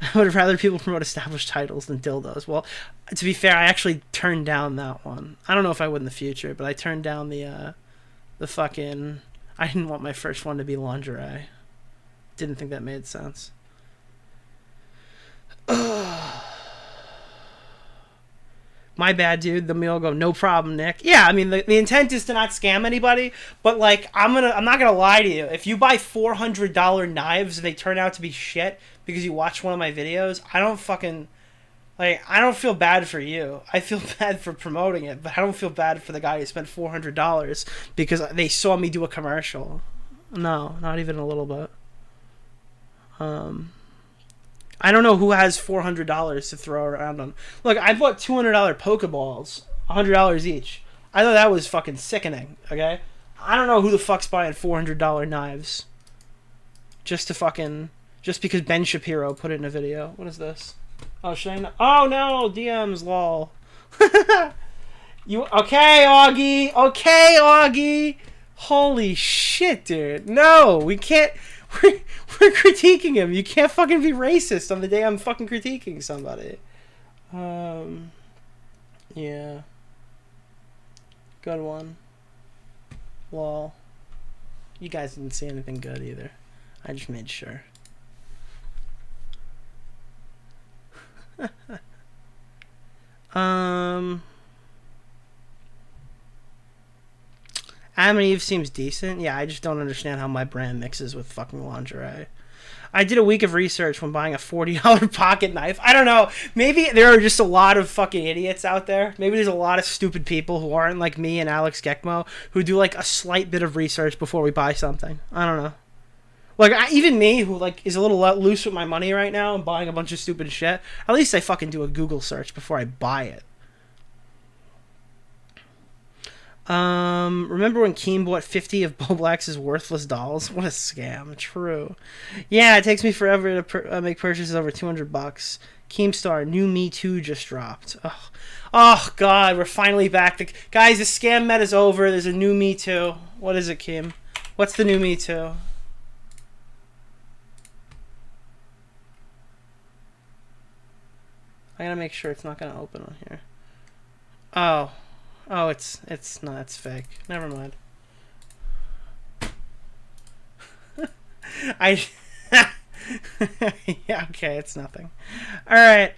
I would rather people promote established titles than dildos. Well, to be fair, I actually turned down that one. I don't know if I would in the future, but I turned down the fucking... I didn't want my first one to be lingerie. Didn't think that made sense. My bad, dude. Then we all go, no problem, Nick. Yeah, I mean, the intent is to not scam anybody, but like, I'm not gonna lie to you. If you buy $400 knives and they turn out to be shit because you watch one of my videos, I don't feel bad for you. I feel bad for promoting it, but I don't feel bad for the guy who spent $400 because they saw me do a commercial. No, not even a little bit. I don't know who has $400 to throw around on. Look, I bought $200 Pokeballs, $100 each. I thought that was fucking sickening, okay? I don't know who the fuck's buying $400 knives. just because Ben Shapiro put it in a video. What is this? Oh, should I not? Oh no, DMs, lol. You okay, Augie? Okay, Augie. Holy shit, dude. No, we can't. We're critiquing him. You can't fucking be racist on the day I'm fucking critiquing somebody. Yeah. Good one. Lol. You guys didn't see anything good either. I just made sure. Adam and Eve seems decent. Yeah, I just don't understand how my brand mixes with fucking lingerie. I did a week of research when buying a $40 pocket knife. I don't know. Maybe there are just a lot of fucking idiots out there. Maybe there's a lot of stupid people who aren't like me and Alex Gekmo who do like a slight bit of research before we buy something. I don't know. Like, even me, who like is a little loose with my money right now and buying a bunch of stupid shit, at least I fucking do a Google search before I buy it. Remember when Keem bought 50 of Bo Black's worthless dolls? What a scam. True. Yeah, it takes me forever to make purchases over $200. Keemstar, new Me Too just dropped. Oh, God, we're finally back. Guys, the scam meta's over. There's a new Me Too. What is it, Keem? What's the new Me Too? I gotta make sure it's not gonna open on here. Oh, it's not. It's fake. Never mind. Yeah, okay, it's nothing. All right.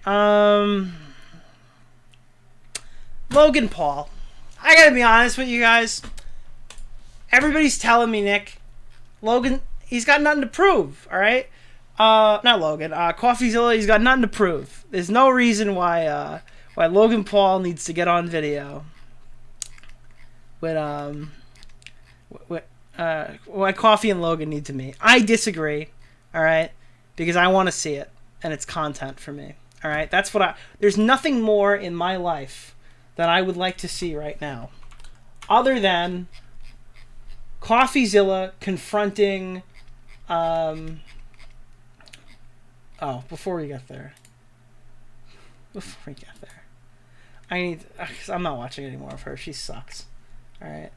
Logan Paul. I gotta be honest with you guys. Everybody's telling me, Nick, Logan, he's got nothing to prove. All right. Not Logan. CoffeeZilla, he's got nothing to prove. There's no reason why Logan Paul needs to get on video with why Coffee and Logan need to meet. I disagree. All right, because I want to see it, and it's content for me. All right, that's what there's nothing more in my life that I would like to see right now, other than CoffeeZilla confronting. Oh, before we get there. Cause I'm not watching any more of her. She sucks. Alright.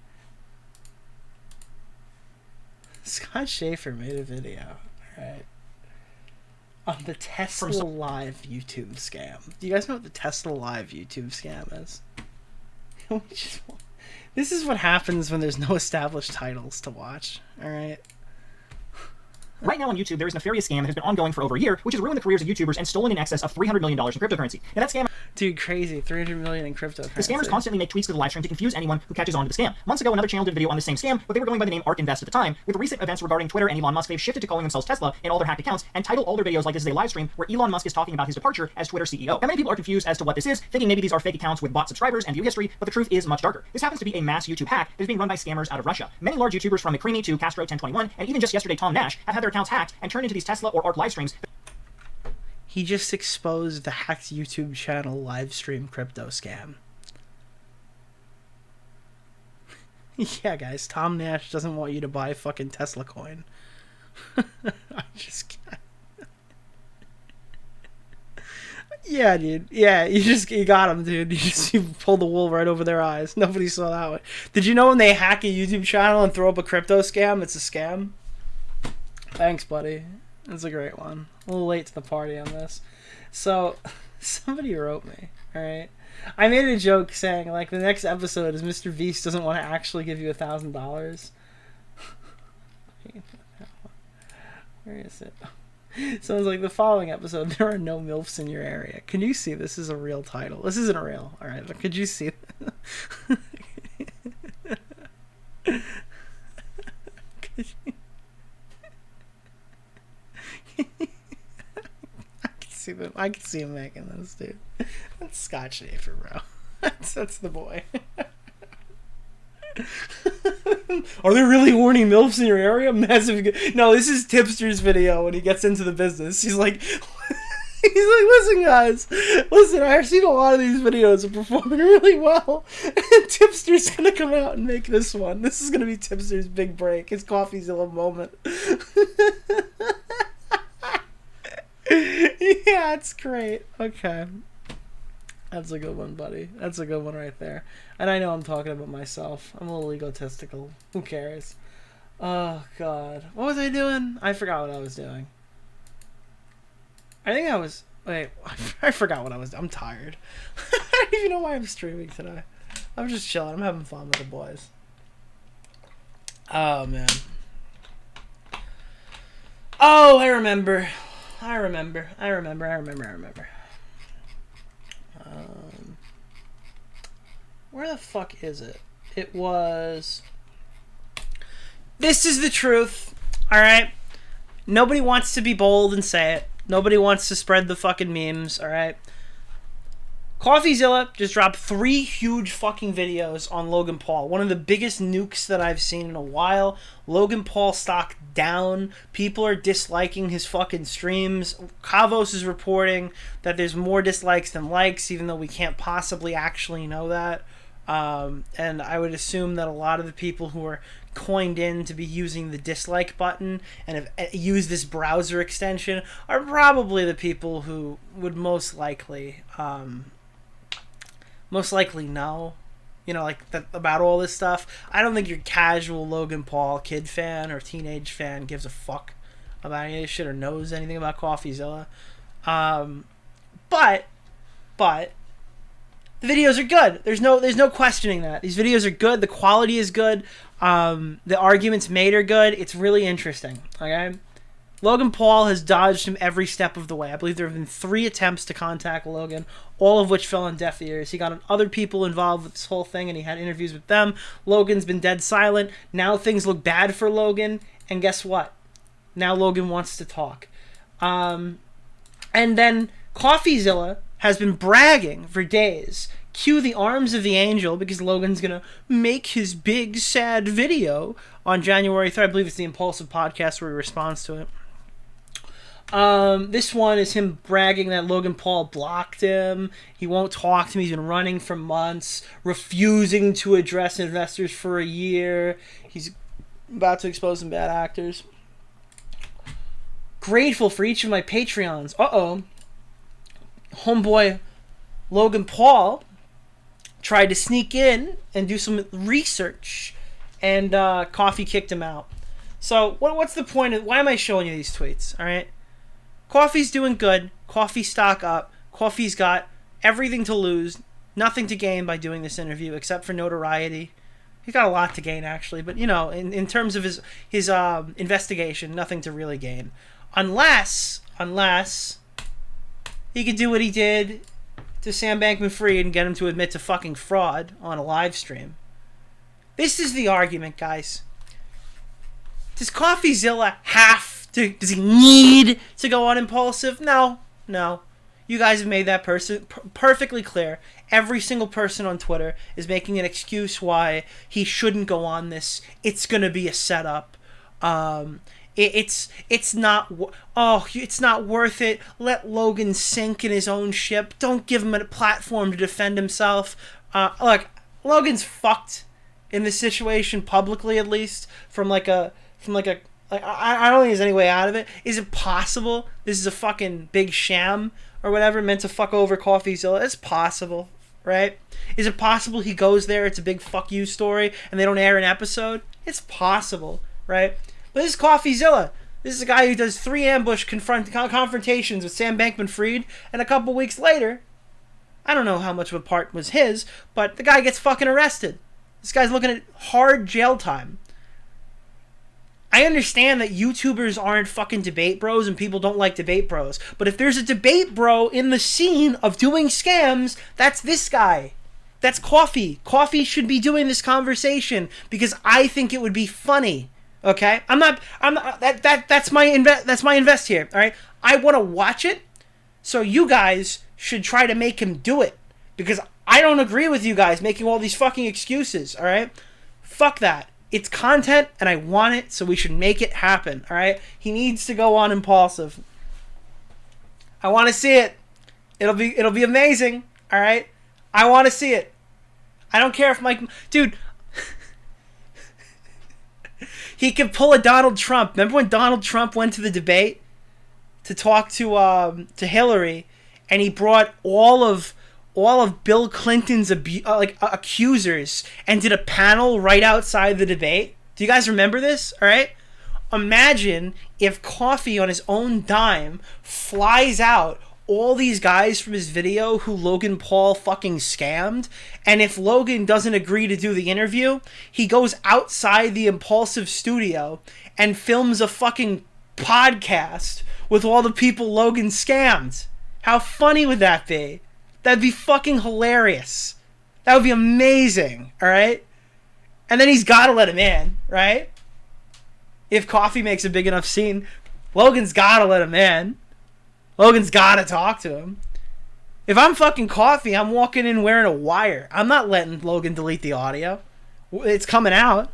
Scott Schaefer made a video. Alright. On the Tesla Live YouTube scam. Do you guys know what the Tesla Live YouTube scam is? This is what happens when there's no established titles to watch. Alright. Right now on YouTube, there is a nefarious scam that has been ongoing for over a year, which has ruined the careers of YouTubers and stolen in excess of $300 million in cryptocurrency. Now that scam... Dude, crazy. $300 million in cryptocurrency. The scammers constantly make tweaks to the live stream to confuse anyone who catches on to the scam. Months ago, another channel did a video on the same scam, but they were going by the name Ark Invest at the time. With the recent events regarding Twitter and Elon Musk, they've shifted to calling themselves Tesla in all their hacked accounts and title all their videos like this is a live stream where Elon Musk is talking about his departure as Twitter CEO. Now many people are confused as to what this is, thinking maybe these are fake accounts with bot subscribers and view history, but the truth is much darker. This happens to be a mass YouTube hack that is being run by scammers out of Russia. Many large YouTubers from McCreamy to Castro1021 and even just yesterday Tom Nash have had their accounts hacked and turned into these Tesla or Ark live streams. He just exposed the hacked YouTube channel live stream crypto scam. Yeah, guys, Tom Nash doesn't want you to buy fucking Tesla coin. I just can't. Yeah, dude. Yeah, you got him, dude. You pulled the wool right over their eyes. Nobody saw that one. Did you know when they hack a YouTube channel and throw up a crypto scam, it's a scam? Thanks, buddy. That's a great one. A little late to the party on this. So, somebody wrote me, alright? I made a joke saying, like, the next episode is Mr. Beast doesn't want to actually give you $1,000. Where is it? Someone's like, the following episode, there are no MILFs in your area. Can you see this is a real title? This isn't real, alright, but could you see I can see him making this, dude. That's Scott Schaefer, bro. That's the boy. Are there really horny MILFs in your area? Massive. No, this is Tipster's video when he gets into the business. He's like, He's like, listen, guys, listen, I've seen a lot of these videos are performing really well. And Tipster's going to come out and make this one. This is going to be Tipster's big break. His CoffeeZilla moment. Yeah, it's great. Okay. That's a good one, buddy. That's a good one right there. And I know I'm talking about myself. I'm a little egotistical. Who cares? Oh, God. What was I doing? I forgot what I was doing. I think I was... Wait, I forgot what I was... I'm tired. I don't even know why I'm streaming today. I'm just chilling. I'm having fun with the boys. Oh, man. Oh, I remember. Where the fuck is it? It was... This is the truth. Alright? Nobody wants to be bold and say it. Nobody wants to spread the fucking memes, alright? CoffeeZilla just dropped 3 huge fucking videos on Logan Paul. One of the biggest nukes that I've seen in a while. Logan Paul stock down. People are disliking his fucking streams. Kavos is reporting that there's more dislikes than likes, even though we can't possibly actually know that. And I would assume that a lot of the people who are coined in to be using the dislike button and have used this browser extension are probably the people who would most likely know, you know, like about all this stuff. I don't think your casual Logan Paul kid fan or teenage fan gives a fuck about any of this shit or knows anything about CoffeeZilla. But the videos are good. There's no questioning that. These videos are good. The quality is good. The arguments made are good. It's really interesting. Okay? Logan Paul has dodged him every step of the way. I believe there have been 3 attempts to contact Logan, all of which fell on deaf ears. He got other people involved with this whole thing, and he had interviews with them. Logan's been dead silent. Now things look bad for Logan, and guess what? Now Logan wants to talk. And then CoffeeZilla has been bragging for days. Cue the arms of the angel, because Logan's gonna make his big sad video on January 3rd. I believe it's the Impulsive podcast where he responds to it. This one is him bragging that Logan Paul blocked him. He won't talk to me. He's been running for months, refusing to address investors for a year. He's about to expose some bad actors. Grateful for each of my Patreons. Homeboy Logan Paul tried to sneak in and do some research, and Coffee kicked him out. So what's the point of... Why am I showing you these tweets? All right? Coffee's doing good. Coffee stock up. Coffee's got everything to lose, nothing to gain by doing this interview except for notoriety. He's got a lot to gain, actually, but, you know, in terms of his investigation, nothing to really gain. Unless he could do what he did to Sam Bankman-Fried and get him to admit to fucking fraud on a live stream. This is the argument, guys. Does CoffeeZilla does he need to go on Impulsive? No. You guys have made that perfectly clear. Every single person on Twitter is making an excuse why he shouldn't go on this. It's gonna be a setup. It's not worth it. Let Logan sink in his own ship. Don't give him a platform to defend himself. Look, Logan's fucked in this situation publicly, at least I don't think there's any way out of it. Is it possible this is a fucking big sham or whatever meant to fuck over CoffeeZilla? It's possible, right? Is it possible he goes there, it's a big fuck you story, and they don't air an episode? It's possible, right? But this is CoffeeZilla. This is a guy who does 3 ambush confrontations with Sam Bankman-Fried, and a couple weeks later, I don't know how much of a part was his, but the guy gets fucking arrested. This guy's looking at hard jail time. I understand that YouTubers aren't fucking debate bros and people don't like debate bros. But if there's a debate bro in the scene of doing scams, that's this guy. That's Coffee. Coffee should be doing this conversation because I think it would be funny. Okay? That's my invest here. All right? I want to watch it. So you guys should try to make him do it because I don't agree with you guys making all these fucking excuses. All right? Fuck that. It's content, and I want it, so we should make it happen, all right? He needs to go on Impulsive. I want to see it. It'll be amazing. All right. I want to see it. I don't care if Mike, dude. He could pull a Donald Trump. Remember when Donald Trump went to the debate to talk to Hillary, and he brought all of Bill Clinton's accusers and did a panel right outside the debate? Do you guys remember this? All right. Imagine if Coffee on his own dime flies out all these guys from his video who Logan Paul fucking scammed, and if Logan doesn't agree to do the interview, he goes outside the Impulsive studio and films a fucking podcast with all the people Logan scammed. How funny would that be? That'd be fucking hilarious. That would be amazing, alright? And then he's gotta let him in, right? If Coffee makes a big enough scene, Logan's gotta let him in. Logan's gotta talk to him. If I'm fucking Coffee, I'm walking in wearing a wire. I'm not letting Logan delete the audio. It's coming out.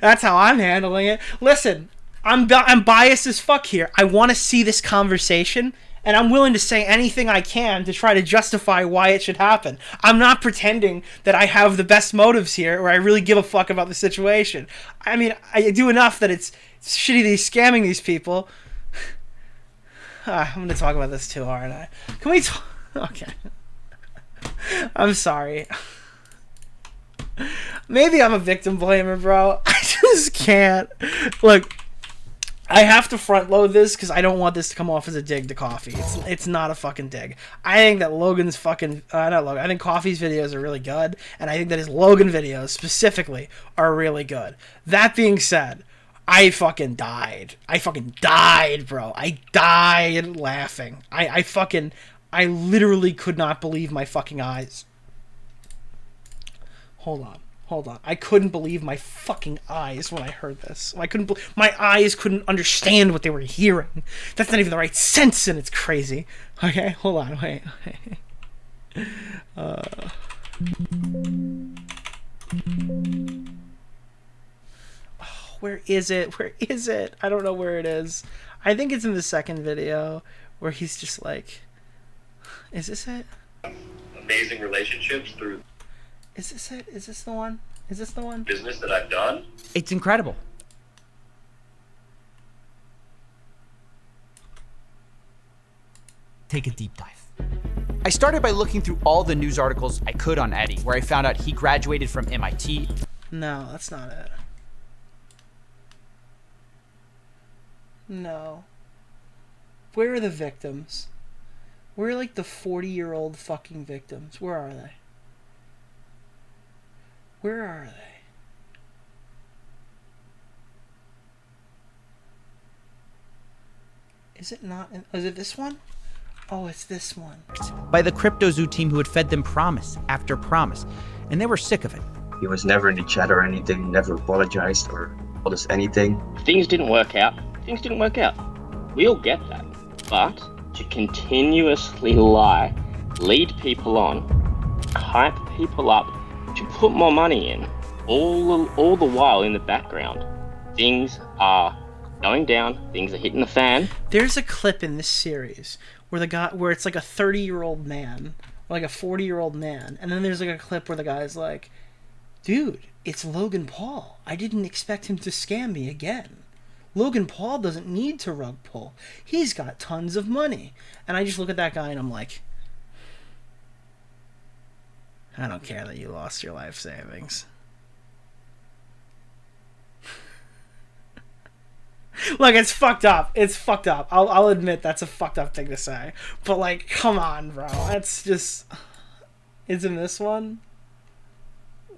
That's how I'm handling it. Listen, I'm biased as fuck here. I want to see this conversation, and I'm willing to say anything I can to try to justify why it should happen. I'm not pretending that I have the best motives here, or I really give a fuck about the situation. I mean, I do enough that it's shitty that he's scamming these people. I'm gonna talk about this too, aren't I? Can we talk? Okay. I'm sorry. Maybe I'm a victim blamer, bro. I just can't. Look, I have to front load this because I don't want this to come off as a dig to Coffee. It's not a fucking dig. I think that Logan's fucking not Logan. I think Coffee's videos are really good, and I think that his Logan videos specifically are really good. That being said, I fucking died. I fucking died, bro. I died laughing. I literally could not believe my fucking eyes. Hold on. I couldn't believe my fucking eyes when I heard this. My eyes couldn't understand what they were hearing. That's not even the right sense, and it's crazy. Okay, hold on, wait. Where is it? I don't know where it is. I think it's in the second video where he's just like, is this it? Amazing relationships through. Is this it? Is this the one? Is this the one? Business that I've done. It's incredible. Take a deep dive. I started by looking through all the news articles I could on Eddie, where I found out he graduated from MIT. No, that's not it. No. Where are the victims? Where are like the 40-year-old fucking victims? Where are they? Where are they? Is it not? Is it this one? Oh, it's this one. By the CryptoZoo team who had fed them promise after promise, and they were sick of it. He was never in the chat or anything, never apologized or told us anything. Things didn't work out. We all get that. But to continuously lie, lead people on, hype people up, to put more money in, all the while in the background, things are going down, things are hitting the fan. There's a clip in this series where it's like a 30-year-old man, or like a 40-year-old man, and then there's like a clip where the guy's like, dude, it's Logan Paul. I didn't expect him to scam me again. Logan Paul doesn't need to rug pull. He's got tons of money. And I just look at that guy and I'm like, I don't care that you lost your life savings. Look, it's fucked up. I'll admit that's a fucked up thing to say. But like, come on, bro. That's just... Is it this one?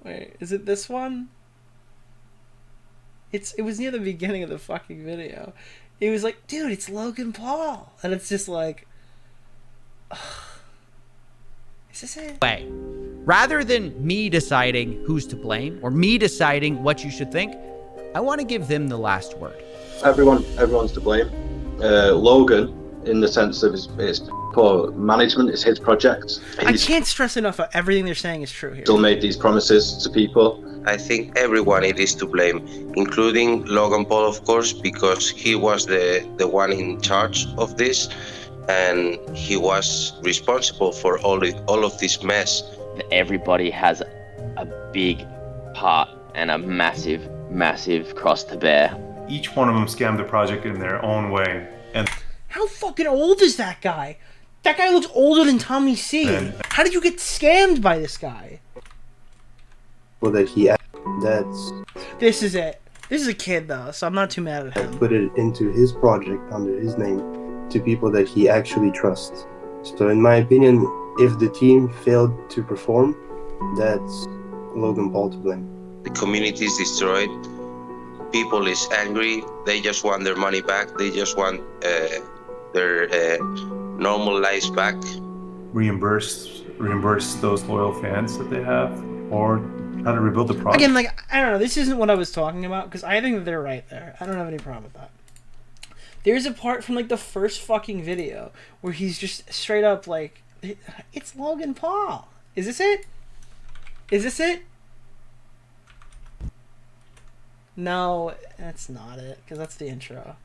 Wait, is it this one? It was near the beginning of the fucking video. It was like, dude, it's Logan Paul. And it's just like... Is this it? Rather than me deciding who's to blame, or me deciding what you should think, I want to give them the last word. Everyone's to blame. Logan in the sense of it's poor management. It's his project. I can't stress enough how everything they're saying is true here. Still made these promises to people. I think everyone it is to blame, including Logan Paul, of course, because he was the one in charge of this, and he was responsible for all of this mess. Everybody has a big part and a massive, massive cross to bear. Each one of them scammed the project in their own way. And how fucking old is that guy? That guy looks older than Tommy C. How did you get scammed by this guy? Well, that's... This is it. This is a kid though, so I'm not too mad at him. Put it into his project under his name to people that he actually trusts. So in my opinion, if the team failed to perform, that's Logan Paul to blame. The community is destroyed. People is angry. They just want their money back. They just want their normal lives back. Reimburse those loyal fans that they have, or how to rebuild the project. Again, like, I don't know, this isn't what I was talking about, because I think that they're right there. I don't have any problem with that. There's a part from, like, the first fucking video where he's just straight up like, it's Logan Paul. Is this it? Is this it? No, that's not it, because that's the intro.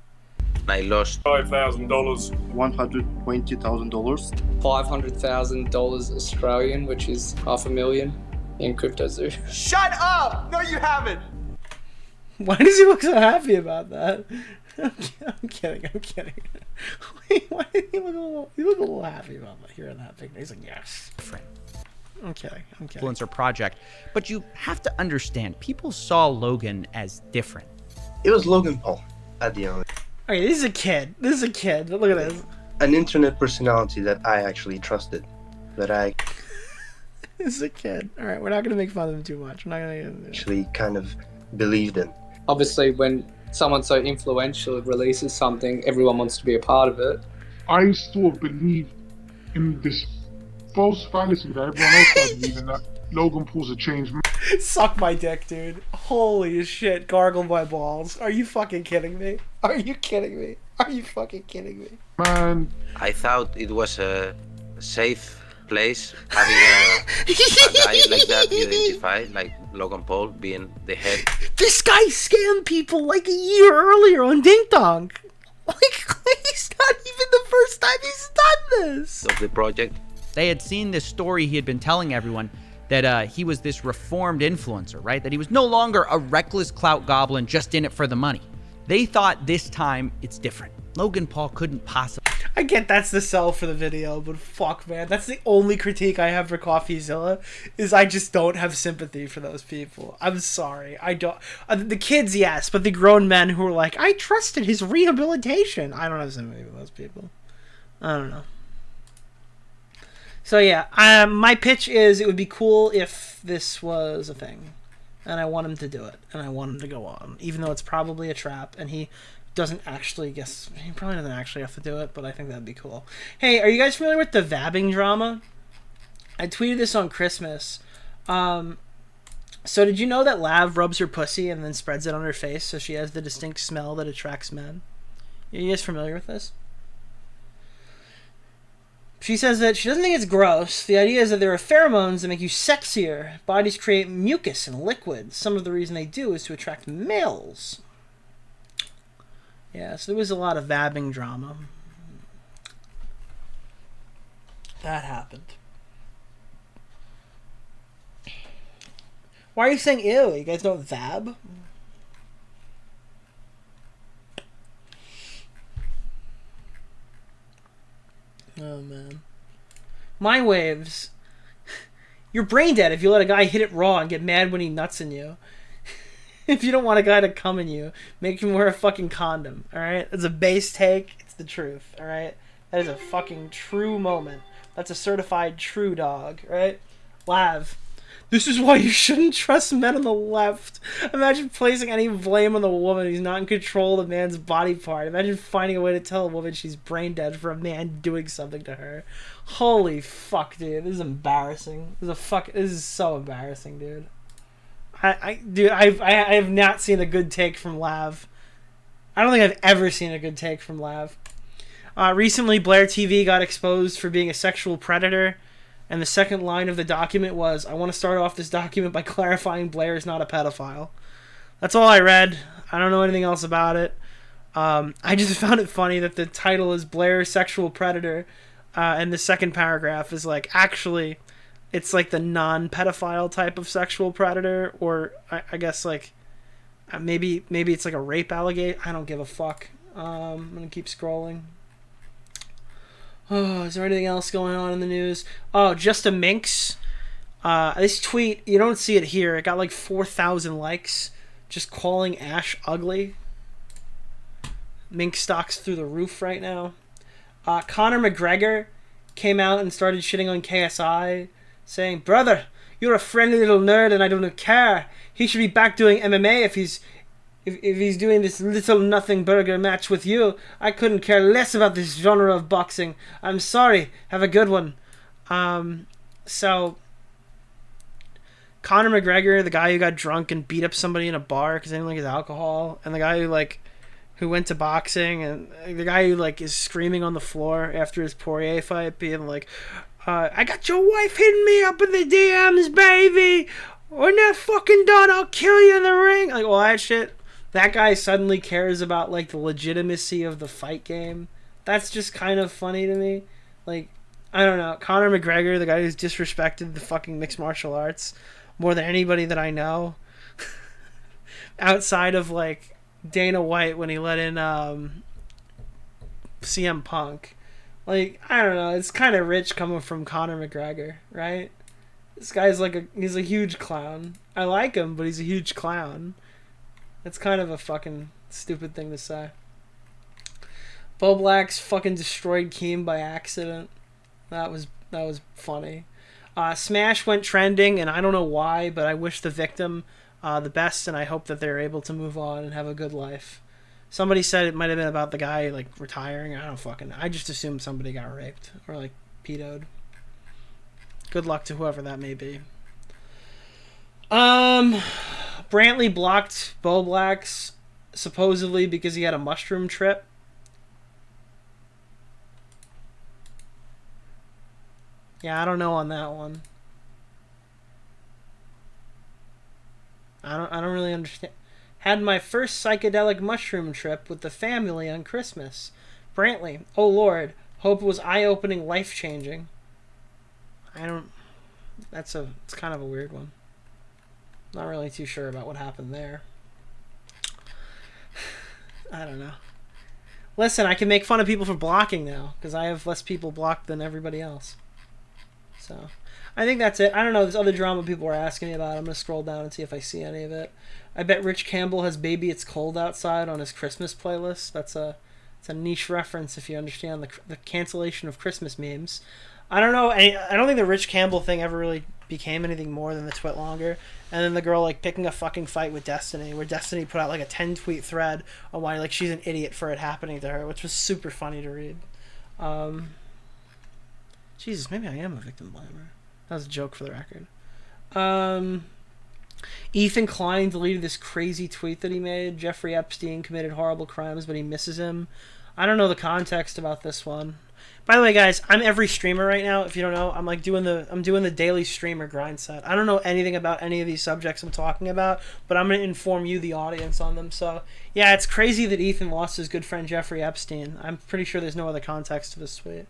I lost $5,000, $120,000, $500,000 Australian, which is $500,000 in CryptoZoo. Shut up! No, you haven't. Why does he look so happy about that? I'm kidding. Wait, why did he look a little happy about hearing that thing? He's like, yes. Different. I'm kidding. Influencer project, but you have to understand, people saw Logan as different. It was Logan Paul at the end. Okay, this is a kid. But look at this. An internet personality that I actually trusted. This is a kid. All right, we're not gonna make fun of him too much. We're not gonna actually kind of believed in. Obviously, when someone so influential releases something, everyone wants to be a part of it. I still believe in this false fallacy that everyone else does believe in, that Logan Paul's a changed man. Suck my dick, dude. Holy shit, gargle my balls. Are you fucking kidding me? Are you kidding me? Are you fucking kidding me? Man. I thought it was a safe place having a guy like that identified, like Logan Paul being the head. This guy scammed people like a year earlier on Ding Dong. Like, it's not even the first time he's done this. Of the project. They had seen this story he had been telling everyone, that he was this reformed influencer, right? That he was no longer a reckless clout goblin just in it for the money. They thought this time it's different. Logan Paul couldn't possibly. I get that's the sell for the video, but fuck, man. That's the only critique I have for CoffeeZilla, is I just don't have sympathy for those people. I'm sorry. I don't. The kids, yes, but the grown men who are like, I trusted his rehabilitation. I don't have sympathy for those people. I don't know. So yeah, my pitch is it would be cool if this was a thing, and I want him to do it, and I want him to go on, even though it's probably a trap, and he doesn't actually, he probably doesn't actually have to do it, but I think that'd be cool. Hey, are you guys familiar with the vabbing drama? I tweeted this on Christmas. So did you know that Lav rubs her pussy and then spreads it on her face so she has the distinct smell that attracts men? Are you guys familiar with this? She says that she doesn't think it's gross. The idea is that there are pheromones that make you sexier. Bodies create mucus and liquids. Some of the reason they do is to attract males. Yeah, so there was a lot of vabbing drama. That happened. Why are you saying ew? You guys don't vab? Oh, man. Mind waves. You're brain dead if you let a guy hit it raw and get mad when he nuts in you. If you don't want a guy to come in you, make him wear a fucking condom, alright? That's a base take. It's the truth, alright? That is a fucking true moment. That's a certified true dog, right? Lav. This is why you shouldn't trust men on the left. Imagine placing any blame on the woman who's not in control of the man's body part. Imagine finding a way to tell a woman she's brain dead for a man doing something to her. Holy fuck, dude. This is embarrassing. This is so embarrassing, dude. I have not seen a good take from Lav. I don't think I've ever seen a good take from Lav. Recently, Blair TV got exposed for being a sexual predator, and the second line of the document was, "I want to start off this document by clarifying Blair is not a pedophile." That's all I read. I don't know anything else about it. I just found it funny that the title is Blair Sexual Predator, and the second paragraph is like, actually, it's like the non-pedophile type of sexual predator, or I guess like maybe it's like a rape allegation. I don't give a fuck. I'm gonna keep scrolling. Oh, is there anything else going on in the news? Oh, Just a Minx. This tweet, you don't see it here. It got like 4,000 likes. Just calling Ash ugly. Mink stock's through the roof right now. Conor McGregor came out and started shitting on KSI, saying, "Brother, you're a friendly little nerd and I don't care. He should be back doing MMA if he's doing this little nothing burger match with you. I couldn't care less about this genre of boxing. I'm sorry. Have a good one." So Conor McGregor, the guy who got drunk and beat up somebody in a bar because they didn't like his alcohol, and the guy who went to boxing, and the guy who is screaming on the floor after his Poirier fight, being like, "I got your wife hitting me up in the DMs, baby. When they're fucking done, I'll kill you in the ring." Like all that shit. That guy suddenly cares about the legitimacy of the fight game. That's just kind of funny to me. I don't know. Conor McGregor, the guy who's disrespected the fucking mixed martial arts more than anybody that I know, outside of Dana White when he let in CM Punk. I don't know. It's kind of rich coming from Conor McGregor, right? This guy's he's a huge clown. I like him, but he's a huge clown. That's kind of a fucking stupid thing to say. Bo Black's fucking destroyed Keem by accident. That was funny. Smash went trending, and I don't know why, but I wish the victim the best, and I hope that they're able to move on and have a good life. Somebody said it might have been about the guy retiring. I don't fucking know. I just assumed somebody got raped or pedoed. Good luck to whoever that may be. Brantley blocked Bo Black's supposedly because he had a mushroom trip. Yeah, I don't know on that one. I don't really understand. Had my first psychedelic mushroom trip with the family on Christmas. Brantley, oh Lord, hope it was eye-opening, life-changing. It's kind of a weird one. Not really too sure about what happened there. I don't know. Listen, I can make fun of people for blocking now, because I have less people blocked than everybody else. So, I think that's it. I don't know, there's other drama people were asking me about. I'm going to scroll down and see if I see any of it. I bet Rich Campbell has Baby It's Cold Outside on his Christmas playlist. It's a niche reference if you understand the cancellation of Christmas memes. I don't know. I don't think the Rich Campbell thing ever really became anything more than the twit longer. And then the girl picking a fucking fight with Destiny, where Destiny put out a 10-tweet thread on why she's an idiot for it happening to her, which was super funny to read. Jesus, maybe I am a victim blamer. That was a joke for the record. Ethan Klein deleted this crazy tweet that he made. Jeffrey Epstein committed horrible crimes, but he misses him. I don't know the context about this one. By the way, guys, I'm every streamer right now. If you don't know, I'm doing the daily streamer grind set. I don't know anything about any of these subjects I'm talking about, but I'm going to inform you, the audience, on them. So, yeah, it's crazy that Ethan lost his good friend Jeffrey Epstein. I'm pretty sure there's no other context to this tweet.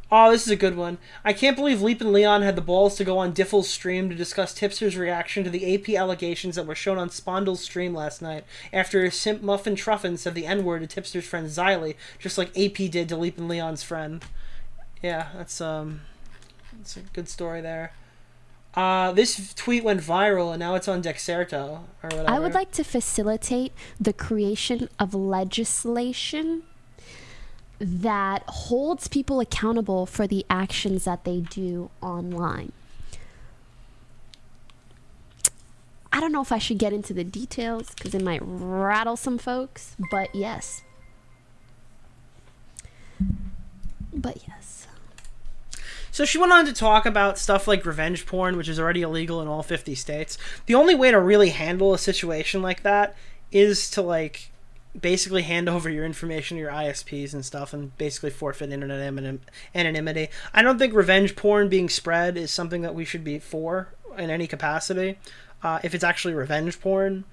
Oh, this is a good one. I can't believe Leap and Leon had the balls to go on Diffel's stream to discuss Tipster's reaction to the AP allegations that were shown on Spondle's stream last night after Simp Muffin Truffin said the N-word to Tipster's friend Xylee, just like AP did to Leap and Leon's friend. Yeah, that's a good story there. This tweet went viral, and now it's on Dexerto, or whatever. I would like to facilitate the creation of legislation that holds people accountable for the actions that they do online. I don't know if I should get into the details because it might rattle some folks, but yes. So she went on to talk about stuff like revenge porn, which is already illegal in all 50 states. The only way to really handle a situation like that is to basically hand over your information to your ISPs and stuff and basically forfeit internet anonymity. I don't think revenge porn being spread is something that we should be for in any capacity, if it's actually revenge porn,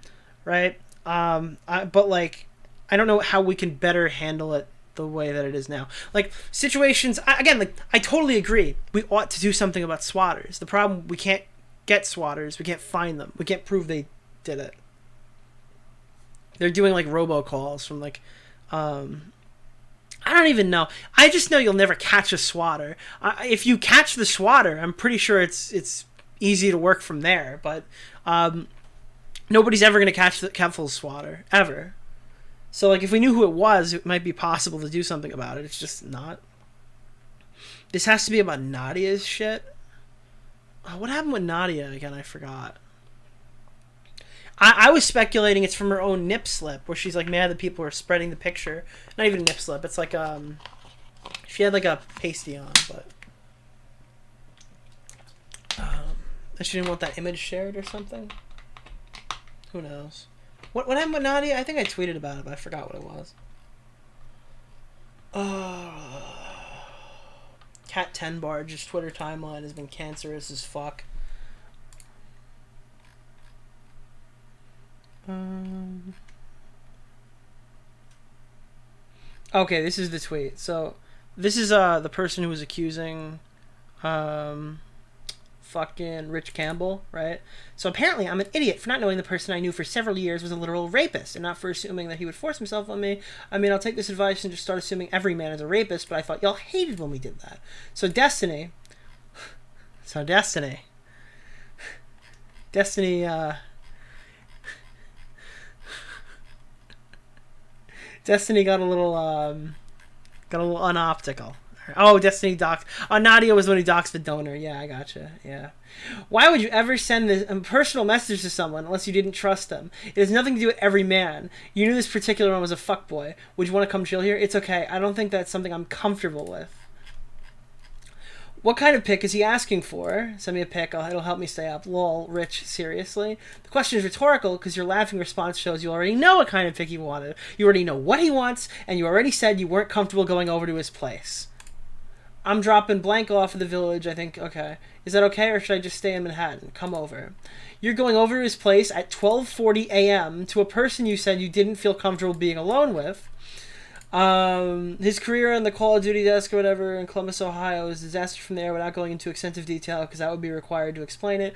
right? But like, I don't know how we can better handle it the way that it is now. Like, situations, again, like, I totally agree. We ought to do something about swatters. The problem, we can't get swatters. We can't find them. We can't prove they did it. They're doing like robocalls from like, I don't even know. I just know you'll never catch a swatter. If you catch the swatter, I'm pretty sure it's easy to work from there. But nobody's ever going to catch the Kempful swatter ever. So like, if we knew who it was, it might be possible to do something about it. It's just not. This has to be about Nadia's shit. What happened with Nadia again? I forgot. I was speculating it's from her own nip slip, where she's like mad that people are spreading the picture. Not even a nip slip. It's like she had like a pasty on, but and she didn't want that image shared or something. Who knows? What happened with Nadia? I think I tweeted about it, but I forgot what it was. Cat 10 Barge's Twitter timeline has been cancerous as fuck. Okay, this is the tweet. So this is the person who was accusing fucking Rich Campbell, right? So apparently I'm an idiot for not knowing the person I knew for several years was a literal rapist, and not for assuming that he would force himself on me. I mean, I'll take this advice and just start assuming every man is a rapist, but I thought y'all hated when we did that. So Destiny Destiny got a little unoptical. Oh, Destiny doxed. Oh, Nadia was when he doxed the donor. Yeah, I gotcha. Yeah. Why would you ever send a personal message to someone unless you didn't trust them? It has nothing to do with every man. You knew this particular one was a fuckboy. Would you want to come chill here? It's okay. I don't think that's something I'm comfortable with. What kind of pic is he asking for? Send me a pic. It'll help me stay up. Lol, Rich, seriously? The question is rhetorical because your laughing response shows you already know what kind of pic he wanted. You already know what he wants, and you already said you weren't comfortable going over to his place. I'm dropping blank off of the village, I think. Okay. Is that okay, or should I just stay in Manhattan? Come over. You're going over to his place at 12:40 a.m. to a person you said you didn't feel comfortable being alone with. His career on the Call of Duty desk or whatever in Columbus, Ohio is a disaster from there without going into extensive detail because that would be required to explain it.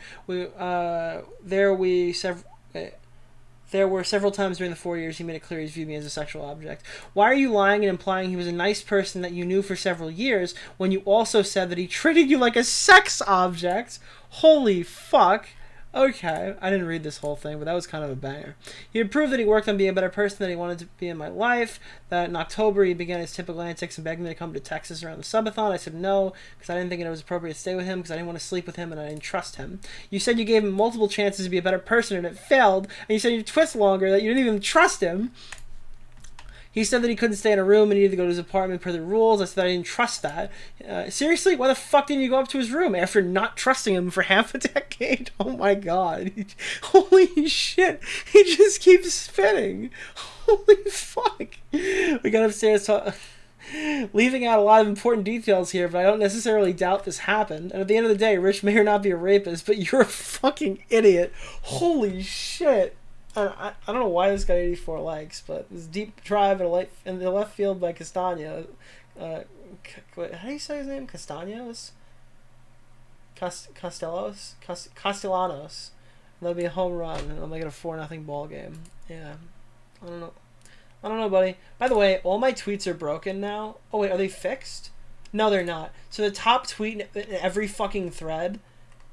There were several times during the 4 years he made it clear he viewed me as a sexual object. Why are you lying and implying he was a nice person that you knew for several years when you also said that he treated you like a sex object? Holy fuck. Okay, I didn't read this whole thing, but that was kind of a banger. He had proved that he worked on being a better person, that he wanted to be in my life, that in October he began his typical antics and begged me to come to Texas around the subathon. I said no, because I didn't think it was appropriate to stay with him, because I didn't want to sleep with him and I didn't trust him. You said you gave him multiple chances to be a better person and it failed, and you said you twist longer, that you didn't even trust him. He said that he couldn't stay in a room and needed to go to his apartment per the rules. I said I didn't trust that. Seriously? Why the fuck didn't you go up to his room after not trusting him for half a decade? Oh my god. Holy shit. He just keeps spinning. Holy fuck. We got upstairs leaving out a lot of important details here, but I don't necessarily doubt this happened. And at the end of the day, Rich may or not be a rapist, but you're a fucking idiot. Holy shit. I don't know why this got 84 likes, but this deep drive in the left field by Castano. How do you say his name? Castaños? Castellanos. That'll be a home run, and I'll make it a 4-0 ball game. Yeah. I don't know, buddy. By the way, all my tweets are broken now. Oh, wait, are they fixed? No, they're not. So the top tweet in every fucking thread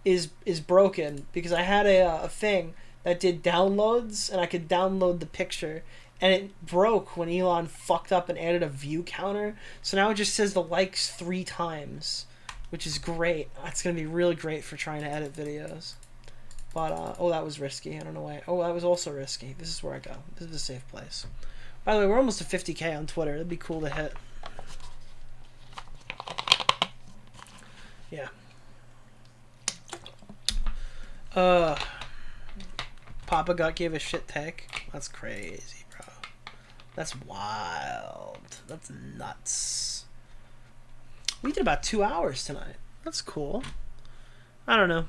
is broken, because I had a thing that did downloads, and I could download the picture, and it broke when Elon fucked up and added a view counter. So now it just says the likes 3 times, which is great. That's going to be really great for trying to edit videos. But, oh, that was risky. I don't know why. Oh, that was also risky. This is where I go. This is a safe place. By the way, we're almost to 50K on Twitter. That'd be cool to hit. Yeah. Papa Gut gave a shit take. That's crazy, bro. That's wild. That's nuts. We did about 2 hours tonight. That's cool. I don't know.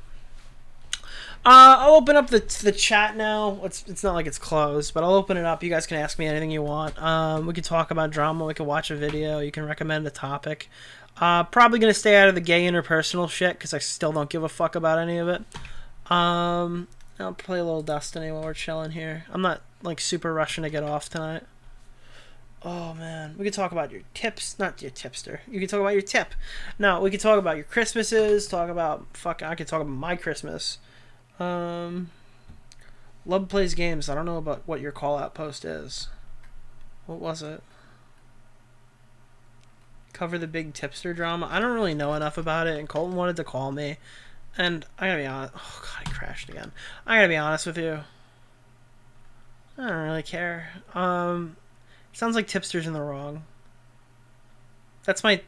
I'll open up the chat now. It's not like it's closed, but I'll open it up. You guys can ask me anything you want. We can talk about drama. We can watch a video. You can recommend a topic. Probably gonna stay out of the gay interpersonal shit because I still don't give a fuck about any of it. I'll play a little Destiny while we're chilling here. I'm not like super rushing to get off tonight. Oh man, we could talk about your tips, not your tipster. You can talk about your tip. No, we could talk about your Christmases. Talk about I could talk about my Christmas. Love plays games. I don't know about what your call out post is. What was it? Cover the big tipster drama. I don't really know enough about it, and Colton wanted to call me, and I gotta be honest. Oh god, I crashed again. I gotta be honest with you. I don't really care. Sounds like tipster's in the wrong. That's my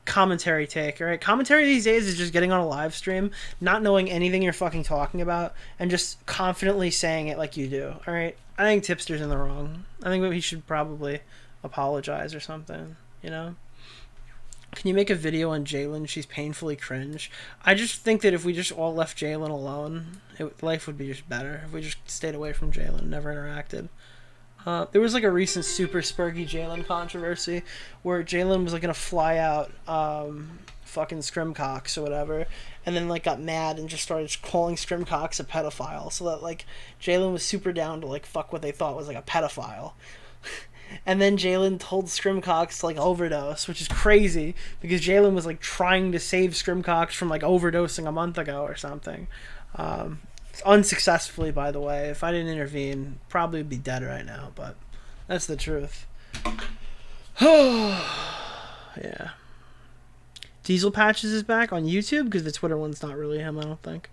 commentary take, alright? Commentary these days is just getting on a live stream, not knowing anything you're fucking talking about, and just confidently saying it like you do, alright? I think tipster's in the wrong. I think he should probably apologize or something, you know? Can you make a video on Jalen? She's painfully cringe. I just think that if we just all left Jalen alone, life would be just better. If we just stayed away from Jalen, never interacted. There was like a recent super spurgy Jalen controversy where Jalen was like gonna fly out fucking Scrimcox or whatever, and then like got mad and just started calling Scrimcox a pedophile, so that like Jalen was super down to like fuck what they thought was like a pedophile. And then Jalen told Scrimcox to like overdose, which is crazy because Jalen was like trying to save Scrimcox from like overdosing a month ago or something. Unsuccessfully, by the way. If I didn't intervene, probably would be dead right now, but that's the truth. Yeah. Diesel Patches is back on YouTube because the Twitter one's not really him, I don't think.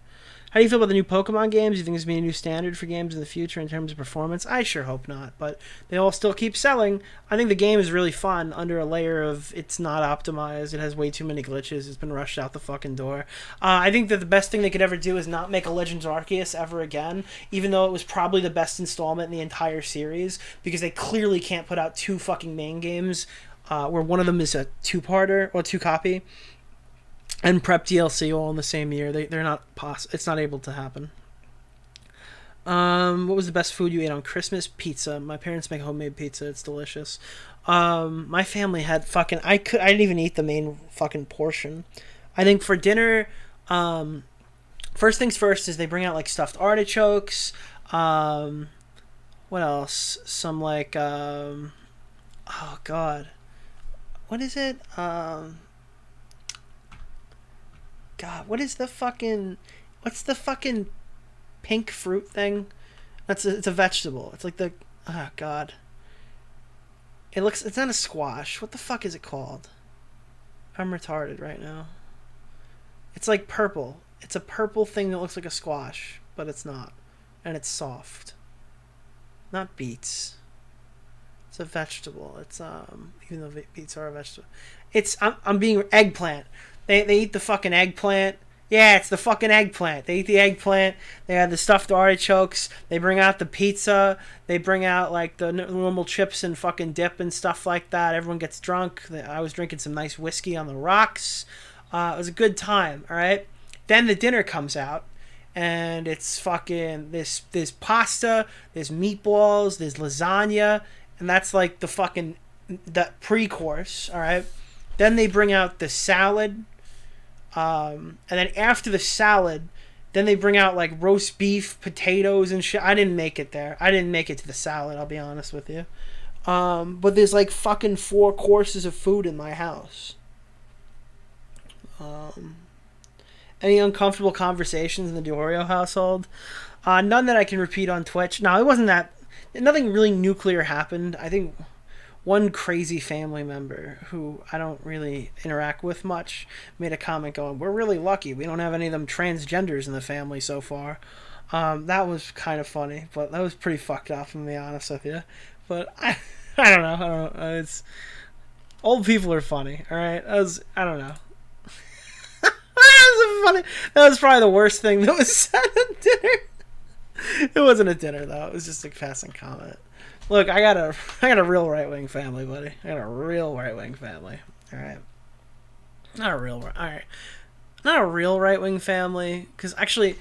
How do you feel about the new Pokemon games? Do you think there's going to be a new standard for games in the future in terms of performance? I sure hope not, but they all still keep selling. I think the game is really fun under a layer of it's not optimized, it has way too many glitches, it's been rushed out the fucking door. I think that the best thing they could ever do is not make a Legends Arceus ever again, even though it was probably the best installment in the entire series, because they clearly can't put out 2 fucking main games, where one of them is a 2-parter, or 2-copy, and prep DLC all in the same year. They're not it's not able to happen. What was the best food you ate on Christmas? Pizza. My parents make homemade pizza. It's delicious. My family had fucking I didn't even eat the main fucking portion. I think for dinner, first things first is they bring out like stuffed artichokes. What else? Some like oh god. What is it? God, what's the fucking pink fruit thing? It's a vegetable. It's like oh god. It's not a squash. What the fuck is it called? I'm retarded right now. It's like purple. It's a purple thing that looks like a squash, but it's not. And it's soft. Not beets. It's a vegetable. It's even though beets are a vegetable. I'm being eggplant. They eat the fucking eggplant. Yeah, it's the fucking eggplant. They eat the eggplant. They have the stuffed artichokes. They bring out the pizza. They bring out like the normal chips and fucking dip and stuff like that. Everyone gets drunk. I was drinking some nice whiskey on the rocks. It was a good time, all right? Then the dinner comes out, and it's fucking there's pasta, there's meatballs, there's lasagna, and that's like the pre-course, all right? Then they bring out the salad. And then after the salad, then they bring out like roast beef, potatoes, and shit. I didn't make it there. I didn't make it to the salad, I'll be honest with you. But there's like fucking 4 courses of food in my house. Any uncomfortable conversations in the Diorio household? None that I can repeat on Twitch. No, it wasn't that. Nothing really nuclear happened. I think one crazy family member who I don't really interact with much made a comment going, "We're really lucky. We don't have any of them transgenders in the family so far." That was kind of funny, but that was pretty fucked up, to be honest with you. But I don't know. It's old people are funny. All right, I don't know. Funny. That was probably the worst thing that was said at dinner. It wasn't a dinner though. It was just a passing comment. Look, I got a real right wing family, buddy. I got a real right wing family. All right. Not a real all right. Not a real right wing family, because actually,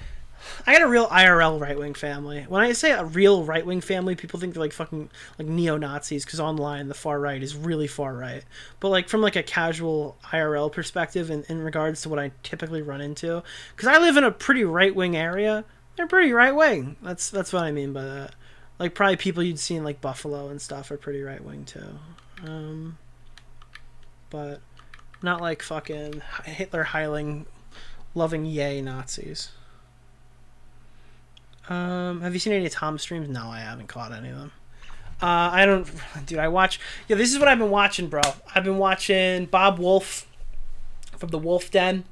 I got a real IRL right wing family. When I say a real right wing family, people think they're like fucking like neo Nazis, because online the far right is really far right. But like from like a casual IRL perspective, in regards to what I typically run into, because I live in a pretty right wing area, they're pretty right wing. That's what I mean by that. Like probably people you'd see in like Buffalo and stuff are pretty right wing too. But not like fucking Hitler Heiling loving yay Nazis. Have you seen any Tom streams? No, I haven't caught any of them. I don't, dude. This is what I've been watching, bro. I've been watching Bob Wolf from the Wolf Den.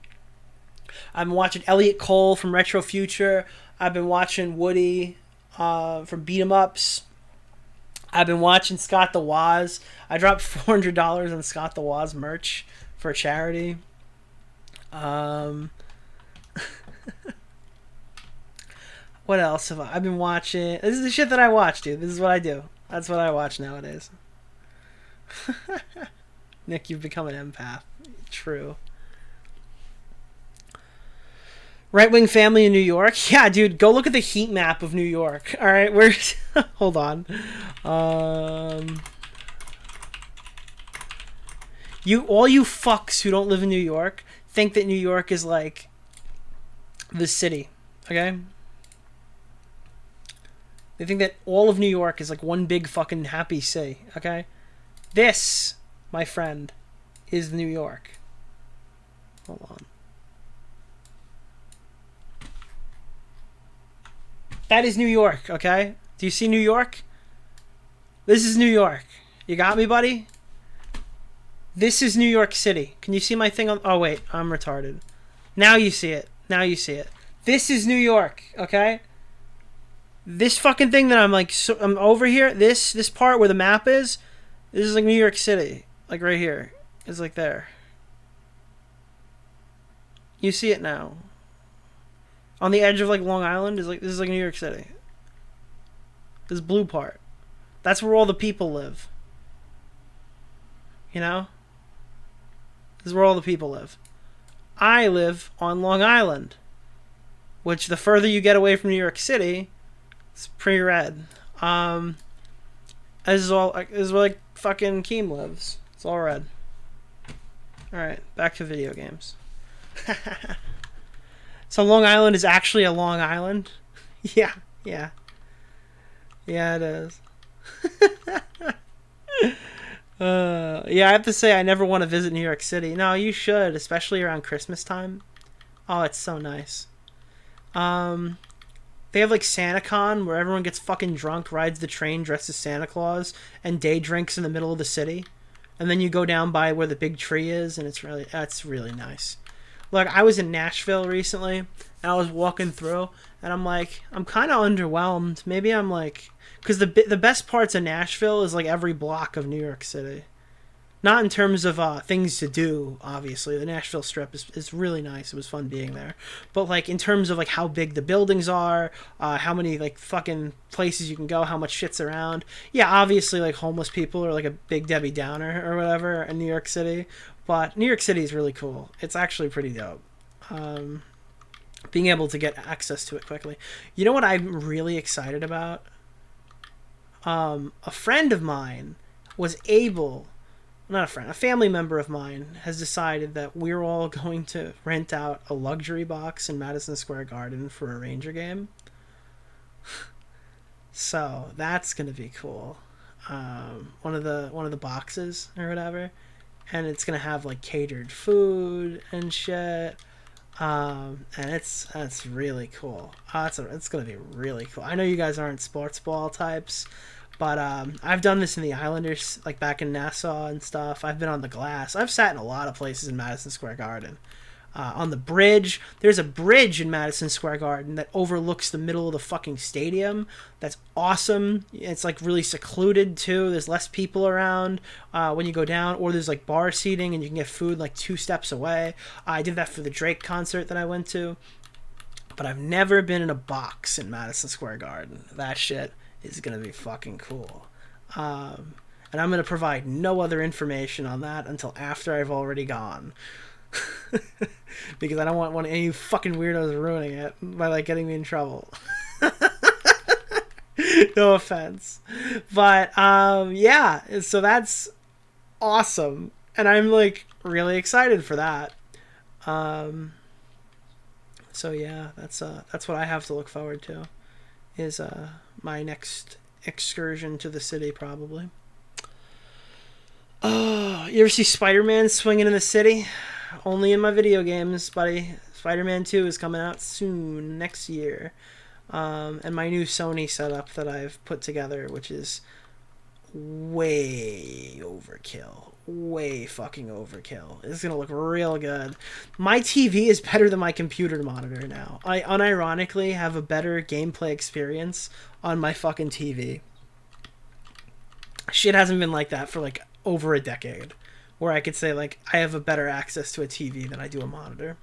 I've been watching Elliot Cole from Retro Future. I've been watching Woody from Beat 'em Ups. I've been watching Scott the Woz. I dropped $400 on Scott the Woz merch for charity. What else have I've been watching? This is the shit that I watch, dude. This is what I do. That's what I watch nowadays. Nick, you've become an empath. True. Right-wing family in New York? Yeah, dude, go look at the heat map of New York. All right, where's... Hold on. All you fucks who don't live in New York think that New York is like the city, okay? They think that all of New York is like one big fucking happy city, okay? This, my friend, is New York. Hold on. That is New York, okay? Do you see New York? This is New York. You got me, buddy? This is New York City. Can you see my thing on... Oh, wait. I'm retarded. Now you see it. Now you see it. This is New York, okay? This fucking thing that I'm like... I'm over here. This part where the map is... This is like New York City. Like right here. It's like there. You see it now. On the edge of like Long Island is like... This is like New York City. This blue part. That's where all the people live. You know? This is where all the people live. I live on Long Island, which the further you get away from New York City, it's pretty red. This is where like fucking Keem lives. It's all red. Alright, back to video games. So Long Island is actually a Long Island? Yeah. Yeah, it is. Yeah, I have to say I never want to visit New York City. No, you should, especially around Christmas time. Oh, it's so nice. They have like SantaCon where everyone gets fucking drunk, rides the train dressed as Santa Claus, and day drinks in the middle of the city. And then you go down by where the big tree is, and that's really nice. Look, I was in Nashville recently, and I was walking through, and I'm like, I'm kind of underwhelmed. Maybe I'm like... Because the best parts of Nashville is like every block of New York City. Not in terms of things to do, obviously. The Nashville Strip is really nice. It was fun being there. But like in terms of like how big the buildings are, how many like fucking places you can go, how much shit's around. Yeah, obviously like homeless people are like a big Debbie Downer or whatever in New York City. But New York City is really cool. It's actually pretty dope. Being able to get access to it quickly. You know what I'm really excited about? A friend of mine was able, not a friend, a family member of mine has decided that we're all going to rent out a luxury box in Madison Square Garden for a Ranger game. So that's gonna be cool. One of the boxes or whatever, and it's gonna have like catered food and shit. And it's really cool. It's gonna be really cool. I know you guys aren't sports ball types, but I've done this in the Islanders, like back in Nassau and stuff. I've been on the glass. I've sat in a lot of places in Madison Square Garden. On the bridge, there's a bridge in Madison Square Garden that overlooks the middle of the fucking stadium. That's awesome. It's like really secluded too. There's less people around when you go down, or there's like bar seating and you can get food like 2 steps away. I did that for the Drake concert that I went to. But I've never been in a box in Madison Square Garden. That shit is gonna be fucking cool. And I'm going to provide no other information on that until after I've already gone. Because I don't want any fucking weirdos ruining it by like getting me in trouble. No offense. But yeah, so that's awesome. And I'm like really excited for that. So yeah, that's what I have to look forward to, is my next excursion to the city, probably. Oh, you ever see Spider-Man swinging in the city? Only in my video games, buddy. Spider-Man 2 is coming out soon, next year. And my new Sony setup that I've put together, which is way overkill. Way fucking overkill. It's gonna look real good. My TV is better than my computer monitor now. I unironically have a better gameplay experience on my fucking TV. Shit hasn't been like that for like over a decade, where I could say like I have a better access to a TV than I do a monitor.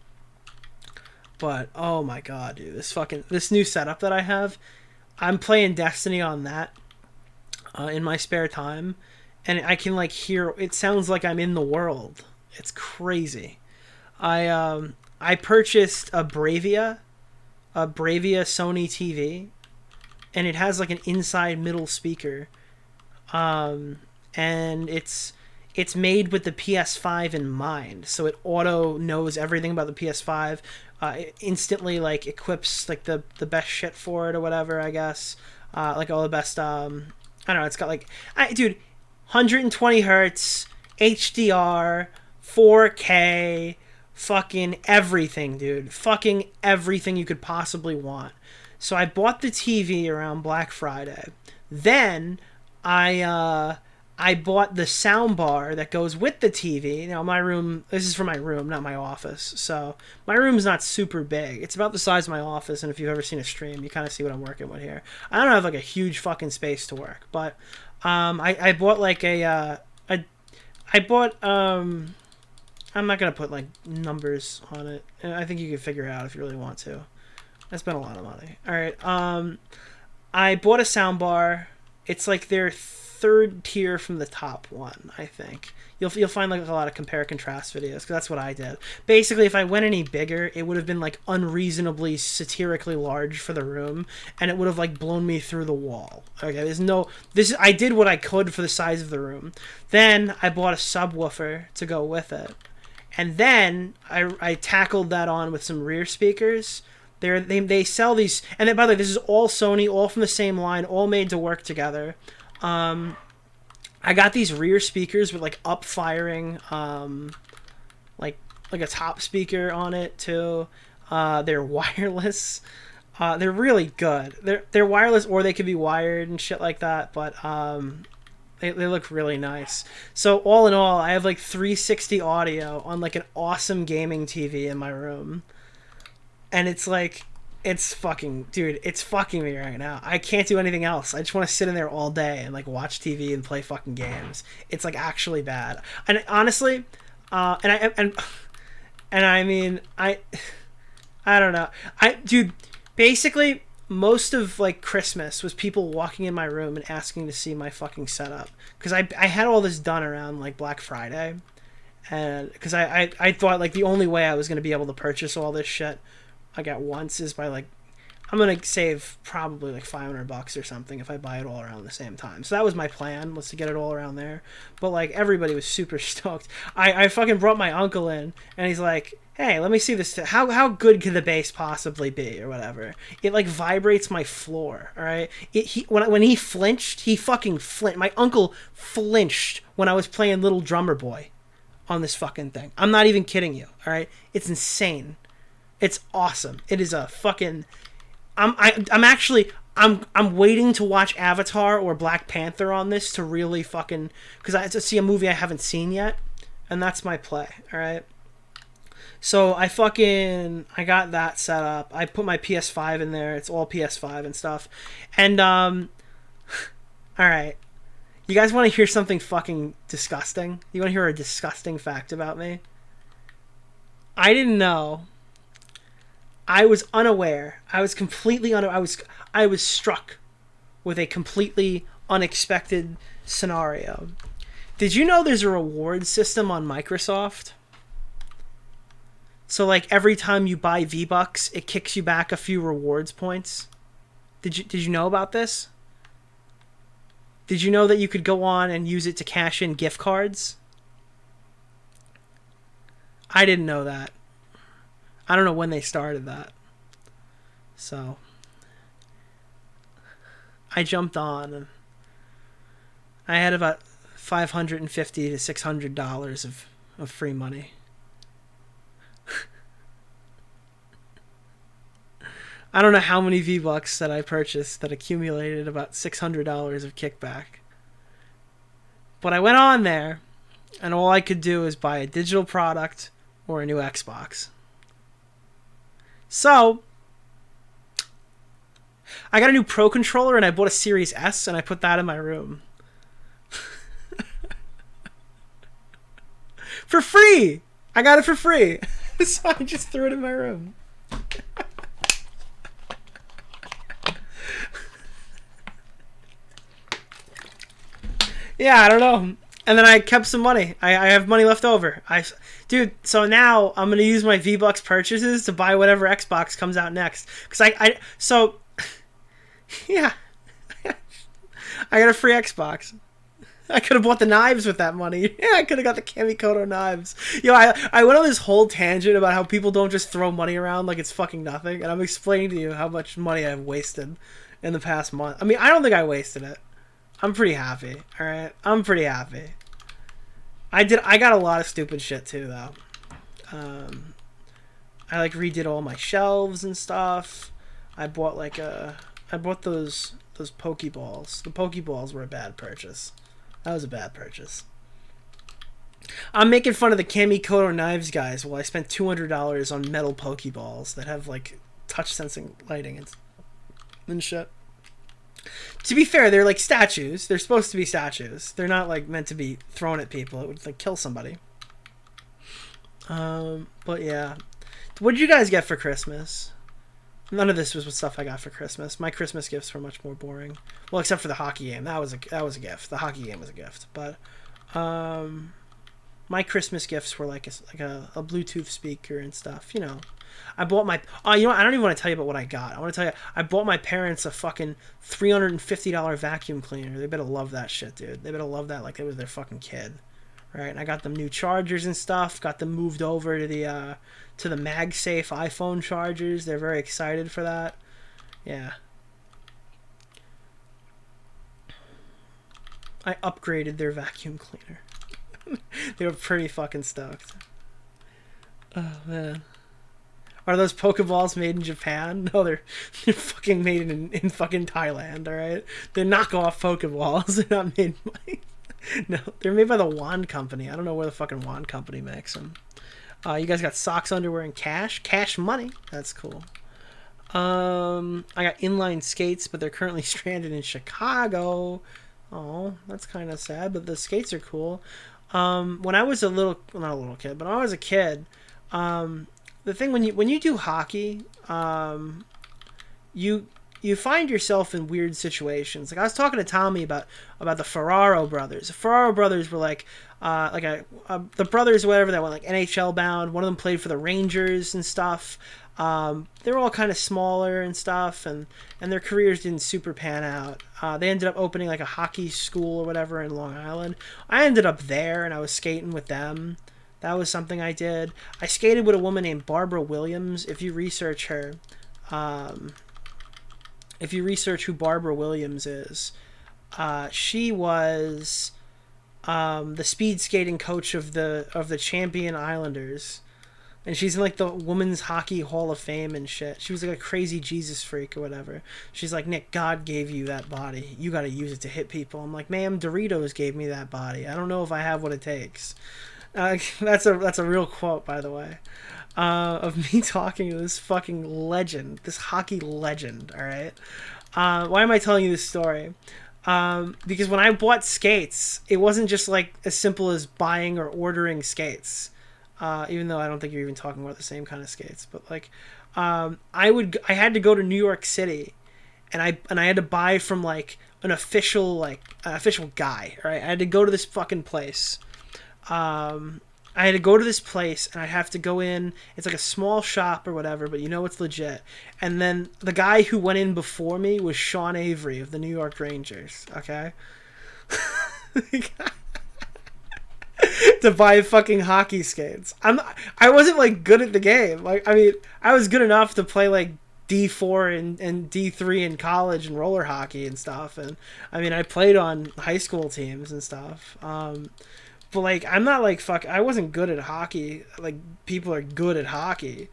But oh my god, dude, this new setup that I have, I'm playing Destiny on that in my spare time, and I can like hear, it sounds like I'm in the world. It's crazy. I purchased a Bravia Sony TV, and it has like an inside middle speaker, and it's made with the PS5 in mind, so it auto knows everything about the PS5. It instantly like equips like the best shit for it or whatever, I guess. Like all the best. I don't know. It's got like, dude, 120 hertz, HDR, 4K, fucking everything, dude. Fucking everything you could possibly want. So I bought the TV around Black Friday. Then I bought the sound bar that goes with the TV. Now my room, this is for my room, not my office. So my room's not super big. It's about the size of my office, and if you've ever seen a stream, you kind of see what I'm working with here. I don't have like a huge fucking space to work, but I bought like I'm not gonna put like numbers on it. I think you can figure it out if you really want to. I spent a lot of money. All right. I bought a sound bar. It's like their third tier from the top one, I think. You'll find like a lot of compare contrast videos, because that's what I did. Basically, if I went any bigger, it would have been like unreasonably satirically large for the room, and it would have like blown me through the wall. Okay, I did what I could for the size of the room. Then I bought a subwoofer to go with it, and then I tackled that on with some rear speakers. They sell these, and then, by the way, this is all Sony, all from the same line, all made to work together. I got these rear speakers with like up firing, like a top speaker on it too. They're wireless. They're really good. They're wireless, or they could be wired and shit like that. But they look really nice. So all in all, I have like 360 audio on like an awesome gaming TV in my room, and it's like, it's fucking me right now. I can't do anything else. I just want to sit in there all day and like watch TV and play fucking games. It's like actually bad. And honestly, I mean, I don't know. Dude, basically most of like Christmas was people walking in my room and asking to see my fucking setup, because I had all this done around like Black Friday, and because I thought like the only way I was going to be able to purchase all this shit like at once is by like, I'm gonna save probably like $500 or something if I buy it all around the same time. So that was my plan, was to get it all around there. But like everybody was super stoked. I fucking brought my uncle in, and he's like, hey, let me see this. How good could the bass possibly be, or whatever? It like vibrates my floor. All right. When he flinched, he fucking flinched. My uncle flinched when I was playing Little Drummer Boy on this fucking thing. I'm not even kidding you. All right. It's insane. It's awesome. It is a fucking. I'm waiting to watch Avatar or Black Panther on this to really fucking, because I have to see a movie I haven't seen yet, and that's my play. All right. So I got that set up. I put my PS5 in there. It's all PS5 and stuff. And all right. You guys want to hear something fucking disgusting? You want to hear a disgusting fact about me? I didn't know. I was unaware. I was completely I was struck with a completely unexpected scenario. Did you know there's a reward system on Microsoft? So like every time you buy V-Bucks, it kicks you back a few rewards points. Did you know about this? Did you know that you could go on and use it to cash in gift cards? I didn't know that. I don't know when they started that. So I jumped on and I had about $550 to $600 of free money. I don't know how many V-Bucks that I purchased that accumulated about $600 of kickback. But I went on there, and all I could do is buy a digital product or a new Xbox. So I got a new Pro controller, and I bought a Series S, and I put that in my room. For free! I got it for free. So I just threw it in my room. Yeah, I don't know. And then I kept some money. I have money left over. Dude, so now I'm going to use my V-Bucks purchases to buy whatever Xbox comes out next. Because yeah. I got a free Xbox. I could have bought the knives with that money. Yeah, I could have got the Kamikoto knives. Yo, I went on this whole tangent about how people don't just throw money around like it's fucking nothing. And I'm explaining to you how much money I've wasted in the past month. I mean, I don't think I wasted it. I'm pretty happy, alright? I'm pretty happy. I got a lot of stupid shit too, though. I like redid all my shelves and stuff. I bought those Pokeballs. The Pokeballs were a bad purchase. That was a bad purchase. I'm making fun of the Kamikoto knives guys while I spent $200 on metal Pokeballs that have like touch sensing lighting and shit. To be fair, they're like statues. They're supposed to be statues. They're not like meant to be thrown at people. It would like kill somebody. But yeah. What did you guys get for Christmas? None of this was stuff I got for Christmas. My Christmas gifts were much more boring. Well, except for the hockey game. That was a gift. The hockey game was a gift. But my Christmas gifts were like a Bluetooth speaker and stuff, you know. I bought my... Oh, you know what? I don't even want to tell you about what I got. I want to tell you, I bought my parents a fucking $350 vacuum cleaner. They better love that shit, dude. They better love that like it was their fucking kid. Right? And I got them new chargers and stuff. Got them moved over to the MagSafe iPhone chargers. They're very excited for that. Yeah. I upgraded their vacuum cleaner. They were pretty fucking stoked. Oh, man. Are those Pokeballs made in Japan? No, they're fucking made in fucking Thailand, alright? They're knockoff Pokeballs. They're not made by... No, they're made by the Wand Company. I don't know where the fucking Wand Company makes them. You guys got socks, underwear, and cash. Cash money. That's cool. I got inline skates, but they're currently stranded in Chicago. Oh, that's kind of sad, but the skates are cool. When I was not a little kid, but when I was a kid, the thing when you do hockey, you find yourself in weird situations. Like I was talking to Tommy about the Ferraro brothers. The Ferraro brothers were like the brothers or whatever that went like NHL bound. One of them played for the Rangers and stuff. They were all kind of smaller and stuff, and their careers didn't super pan out. They ended up opening like a hockey school or whatever in Long Island. I ended up there, and I was skating with them. That was something I did. I skated with a woman named Barbara Williams. If you research her, if you research who Barbara Williams is, she was the speed skating coach of the champion Islanders. And she's in like the Women's Hockey Hall of Fame and shit. She was like a crazy Jesus freak or whatever. She's like, Nick, God gave you that body. You got to use it to hit people. I'm like, ma'am, Doritos gave me that body. I don't know if I have what it takes. That's a real quote, by the way, of me talking to this fucking legend, this hockey legend. All right. Why am I telling you this story? Because when I bought skates, it wasn't just like as simple as buying or ordering skates. Even though I don't think you're even talking about the same kind of skates, but like, I had to go to New York City, and I had to buy from like an official guy, right? I had to go to this fucking place. I had to go to this place, and I have to go in. It's like a small shop or whatever, but you know it's legit. And then the guy who went in before me was Sean Avery of the New York Rangers, okay? To buy fucking hockey skates. I wasn't, like, good at the game. Like, I mean, I was good enough to play, like, D4 and D3 in college and roller hockey and stuff. And, I mean, I played on high school teams and stuff. But, like, I'm not, like, I wasn't good at hockey. Like, people are good at hockey.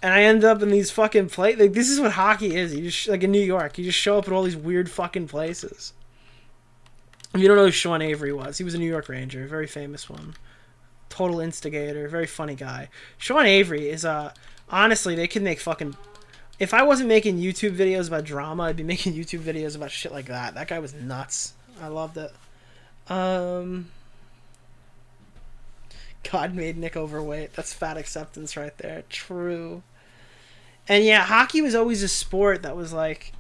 And I end up in these fucking like, this is what hockey is. You just, like, in New York, you just show up at all these weird fucking places. If you don't know who Sean Avery was, he was a New York Ranger, a very famous one. Total instigator, very funny guy. Sean Avery is, honestly, they could make fucking... If I wasn't making YouTube videos about drama, I'd be making YouTube videos about shit like that. That guy was nuts. I loved it. God made Nick overweight. That's fat acceptance right there. True. And yeah, hockey was always a sport that was like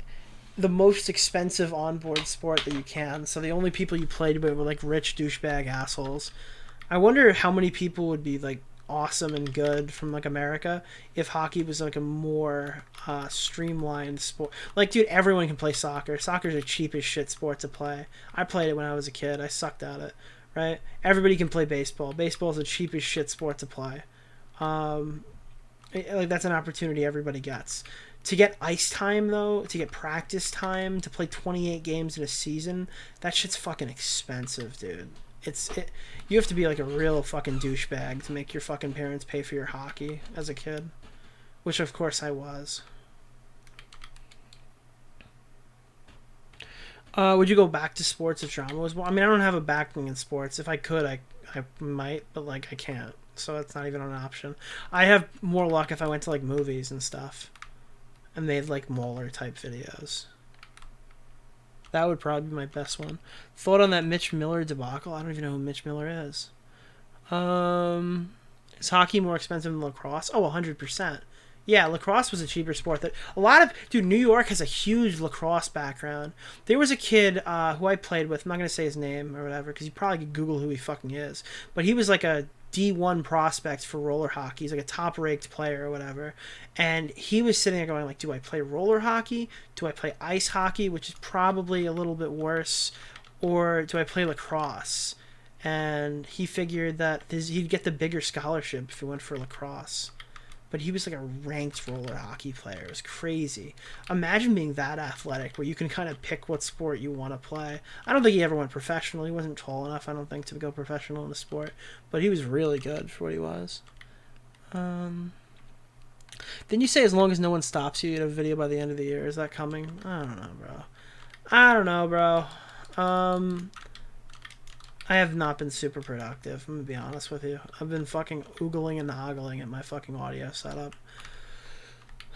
the most expensive onboard sport that you can. So the only people you played with were like rich douchebag assholes. I wonder how many people would be like awesome and good from like America if hockey was like a more streamlined sport. Like, dude, everyone can play soccer. Soccer's the cheapest shit sport to play. I played it when I was a kid. I sucked at it. Right? Everybody can play baseball. Baseball is the cheapest shit sport to play. Like, that's an opportunity everybody gets. To get ice time, though, to get practice time, to play 28 games in a season, that shit's fucking expensive, dude. You have to be like a real fucking douchebag to make your fucking parents pay for your hockey as a kid. Which, of course, I was. Would you go back to sports if drama was more? I mean, I don't have a background in sports. If I could, I might, but like I can't. So that's not even an option. I have more luck if I went to like movies and stuff and made like Mauler type videos. That would probably be my best one. Thought on that Mitch Miller debacle? I don't even know who Mitch Miller is. Is hockey more expensive than lacrosse? Oh, 100%. Yeah, lacrosse was a cheaper sport. Dude, New York has a huge lacrosse background. There was a kid who I played with. I'm not going to say his name or whatever because you probably could Google who he fucking is. But he was like a D1 prospect for roller hockey. He's like a top-ranked player or whatever. And he was sitting there going like, do I play roller hockey? Do I play ice hockey, which is probably a little bit worse? Or do I play lacrosse? And he figured that he'd get the bigger scholarship if he went for lacrosse. But he was like a ranked roller hockey player. It was crazy. Imagine being that athletic where you can kind of pick what sport you want to play. I don't think he ever went professional. He wasn't tall enough, I don't think, to go professional in the sport. But he was really good for what he was. Didn't you say as long as no one stops you, you'd have a video by the end of the year? Is that coming? I don't know, bro. I have not been super productive, I'm gonna be honest with you. I've been fucking oogling and ogling at my fucking audio setup.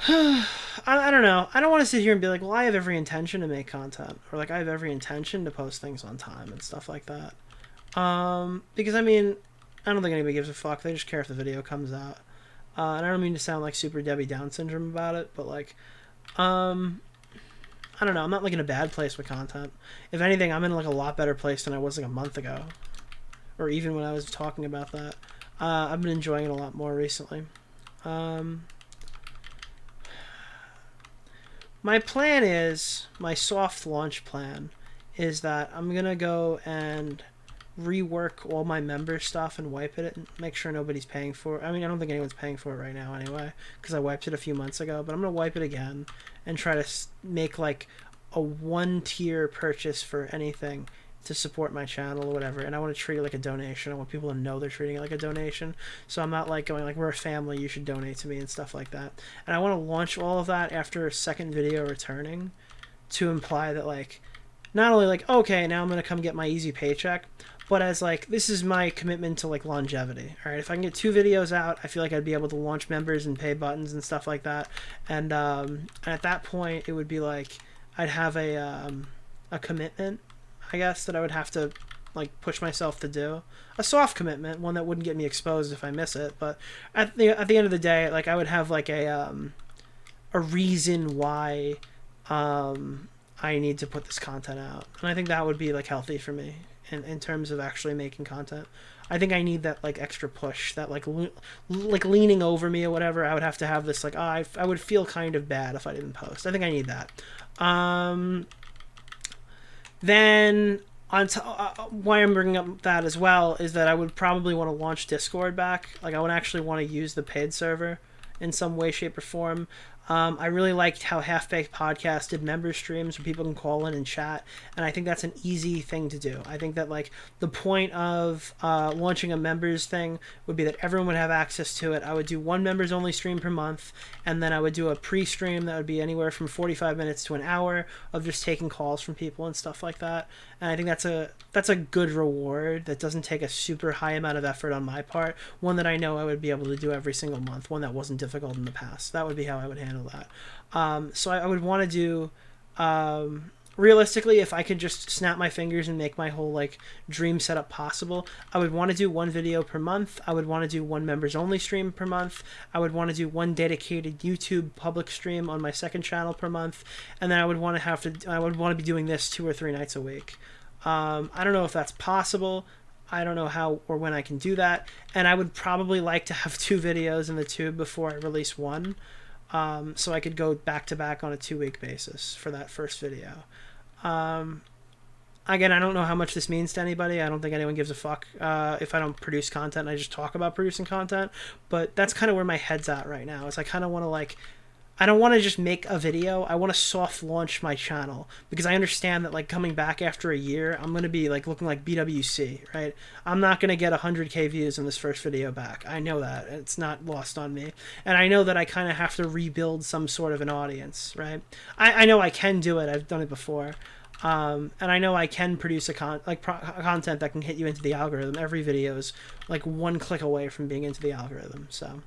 I don't know. I don't want to sit here and be like, well, I have every intention to make content. Or like, I have every intention to post things on time and stuff like that. Because, I mean, I don't think anybody gives a fuck. They just care if the video comes out. And I don't mean to sound like super Debbie Down syndrome about it, but like, I don't know. I'm not like in a bad place with content. If anything, I'm in like a lot better place than I was like a month ago, or even when I was talking about that. I've been enjoying it a lot more recently. My plan is, my soft launch plan is that I'm gonna go and rework all my member stuff and wipe it and make sure nobody's paying for it. I mean, I don't think anyone's paying for it right now anyway, because I wiped it a few months ago, but I'm gonna wipe it again and try to make like a one-tier purchase for anything to support my channel or whatever, and I want to treat it like a donation. I want people to know they're treating it like a donation, so I'm not like going like, we're a family, you should donate to me and stuff like that. And I want to launch all of that after a second video returning to imply that like, not only like, okay, now I'm gonna come get my easy paycheck, but as like, this is my commitment to like longevity. All right, if I can get 2 videos out, I feel like I'd be able to launch members and pay buttons and stuff like that. And at that point, it would be like I'd have a commitment, I guess, that I would have to like push myself to do. A soft commitment, one that wouldn't get me exposed if I miss it. But at the end of the day, like I would have like a reason why I need to put this content out. And I think that would be like healthy for me in terms of actually making content. I think I need that like extra push, that like leaning over me or whatever. I would have to have this like, I would feel kind of bad if I didn't post. I think I need that. Then why I'm bringing up that as well is that I would probably want to launch Discord back. Like I would actually want to use the paid server in some way, shape, or form. I really liked how Half Baked Podcast did member streams where people can call in and chat, and I think that's an easy thing to do. I think that like the point of launching a members thing would be that everyone would have access to it. I would do one members only stream per month, and then I would do a pre-stream that would be anywhere from 45 minutes to an hour of just taking calls from people and stuff like that. And I think that's a good reward that doesn't take a super high amount of effort on my part. One that I know I would be able to do every single month. One that wasn't difficult in the past. That would be how I would handle that. So I would want to do, realistically, if I could just snap my fingers and make my whole like dream setup possible, I would want to do one video per month. I would want to do one members only stream per month. I would want to do one dedicated YouTube public stream on my second channel per month. And then I would want to be doing this 2 or 3 nights a week. I don't know if that's possible. I don't know how or when I can do that. And I would probably like to have 2 videos in the tube before I release one. So I could go back to back on a 2-week basis for that first video. Again, I don't know how much this means to anybody. I don't think anyone gives a fuck if I don't produce content and I just talk about producing content. But that's kind of where my head's at right now. Is I kind of want to I don't want to just make a video. I want to soft launch my channel because I understand that like coming back after a year, I'm going to be like looking like BWC, right? I'm not going to get 100K views in this first video back. I know that. It's not lost on me. And I know that I kind of have to rebuild some sort of an audience, right? I know I can do it. I've done it before. And I know I can produce content that can hit you into the algorithm. Every video is like 1 click away from being into the algorithm. So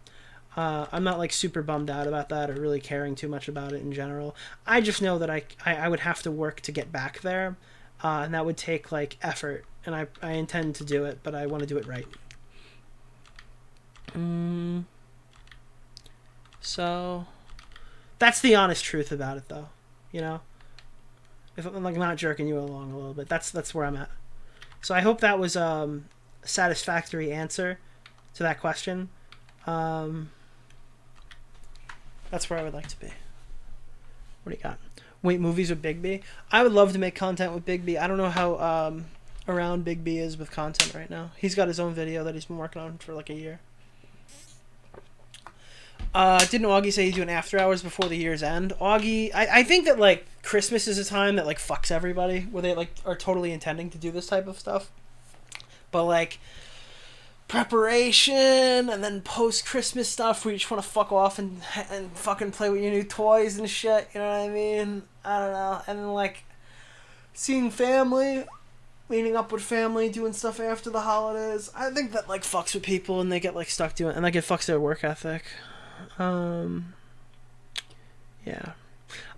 I'm not like super bummed out about that or really caring too much about it in general. I just know that I would have to work to get back there, and that would take like effort, and I intend to do it, but I want to do it right. So that's the honest truth about it, though. You know, if I'm like not jerking you along a little bit, that's where I'm at. So I hope that was a satisfactory answer to that question. That's where I would like to be. What do you got? Wait, movies with Big B? I would love to make content with Big B. I don't know how around Big B is with content right now. He's got his own video that he's been working on for like a year. Didn't Augie say he's doing after hours before the year's end? Augie, I think that like Christmas is a time that like fucks everybody, where they like are totally intending to do this type of stuff. But like preparation and then post-Christmas stuff where you just want to fuck off and fucking play with your new toys and shit, you know what I mean? I don't know. And then like seeing family, meeting up with family, doing stuff after the holidays. I think that like fucks with people and they get like stuck doing, and like it fucks their work ethic. Yeah.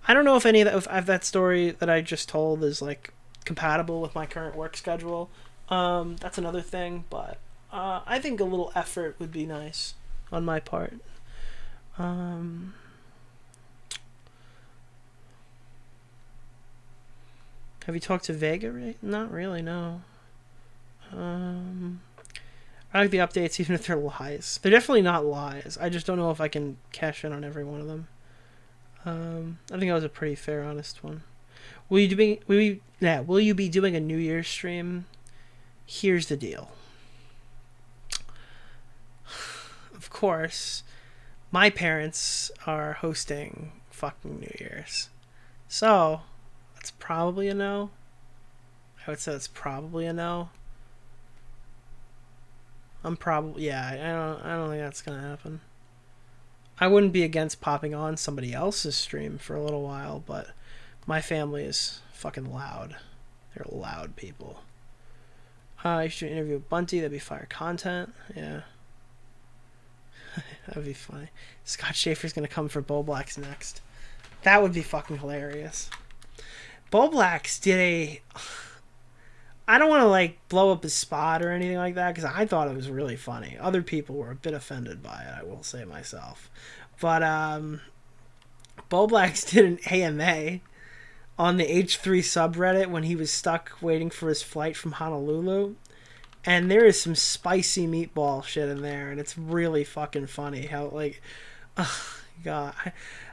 I don't know if any of that, if that story that I just told is like compatible with my current work schedule. That's another thing, but I think a little effort would be nice on my part. Have you talked to Vega? Right? Not really, no. I like the updates even if they're lies. They're definitely not lies. I just don't know if I can cash in on every one of them. I think that was a pretty fair, honest one. Will you be doing a New Year's stream? Here's the deal. Of course, my parents are hosting fucking New Year's. So, that's probably a no. I would say that's probably a no. I don't think that's gonna happen. I wouldn't be against popping on somebody else's stream for a little while, but my family is fucking loud. They're loud people. You should interview with Bunty. That'd be fire content. Yeah. That'd be funny. Scott Schaefer's gonna come for Bo Blacks next. That would be fucking hilarious. Bo Blacks did a... I don't want to like blow up his spot or anything like that because I thought it was really funny. Other people were a bit offended by it, I will say myself. But Bo Blacks did an AMA on the H3 subreddit when he was stuck waiting for his flight from Honolulu. And there is some spicy meatball shit in there, and it's really fucking funny how, like, oh, God.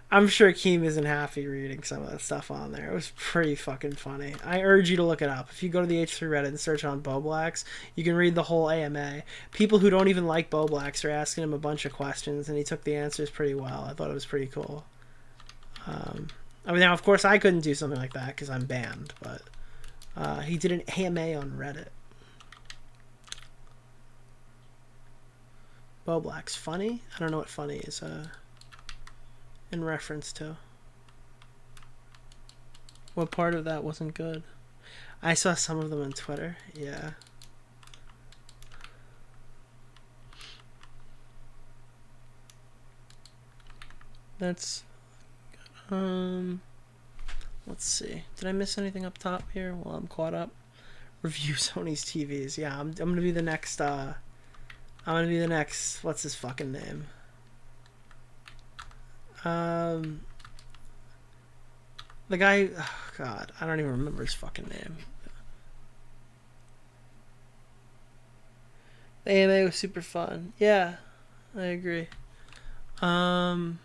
I'm sure Keem isn't happy reading some of that stuff on there. It was pretty fucking funny. I urge you to look it up. If you go to the H3 Reddit and search on Boblax, you can read the whole AMA. People who don't even like Boblax are asking him a bunch of questions, and he took the answers pretty well. I thought it was pretty cool. I mean, now, of course, I couldn't do something like that because I'm banned, but he did an AMA on Reddit. Boblax. Funny? I don't know what funny is in reference to. What part of that wasn't good? I saw some of them on Twitter. Yeah. That's... let's see. Did I miss anything up top here? Well, I'm caught up. Review Sony's TVs. Yeah, I'm gonna be the next, what's his fucking name? The guy, oh God, I don't even remember his fucking name. The AMA was super fun. Yeah, I agree. Quantum.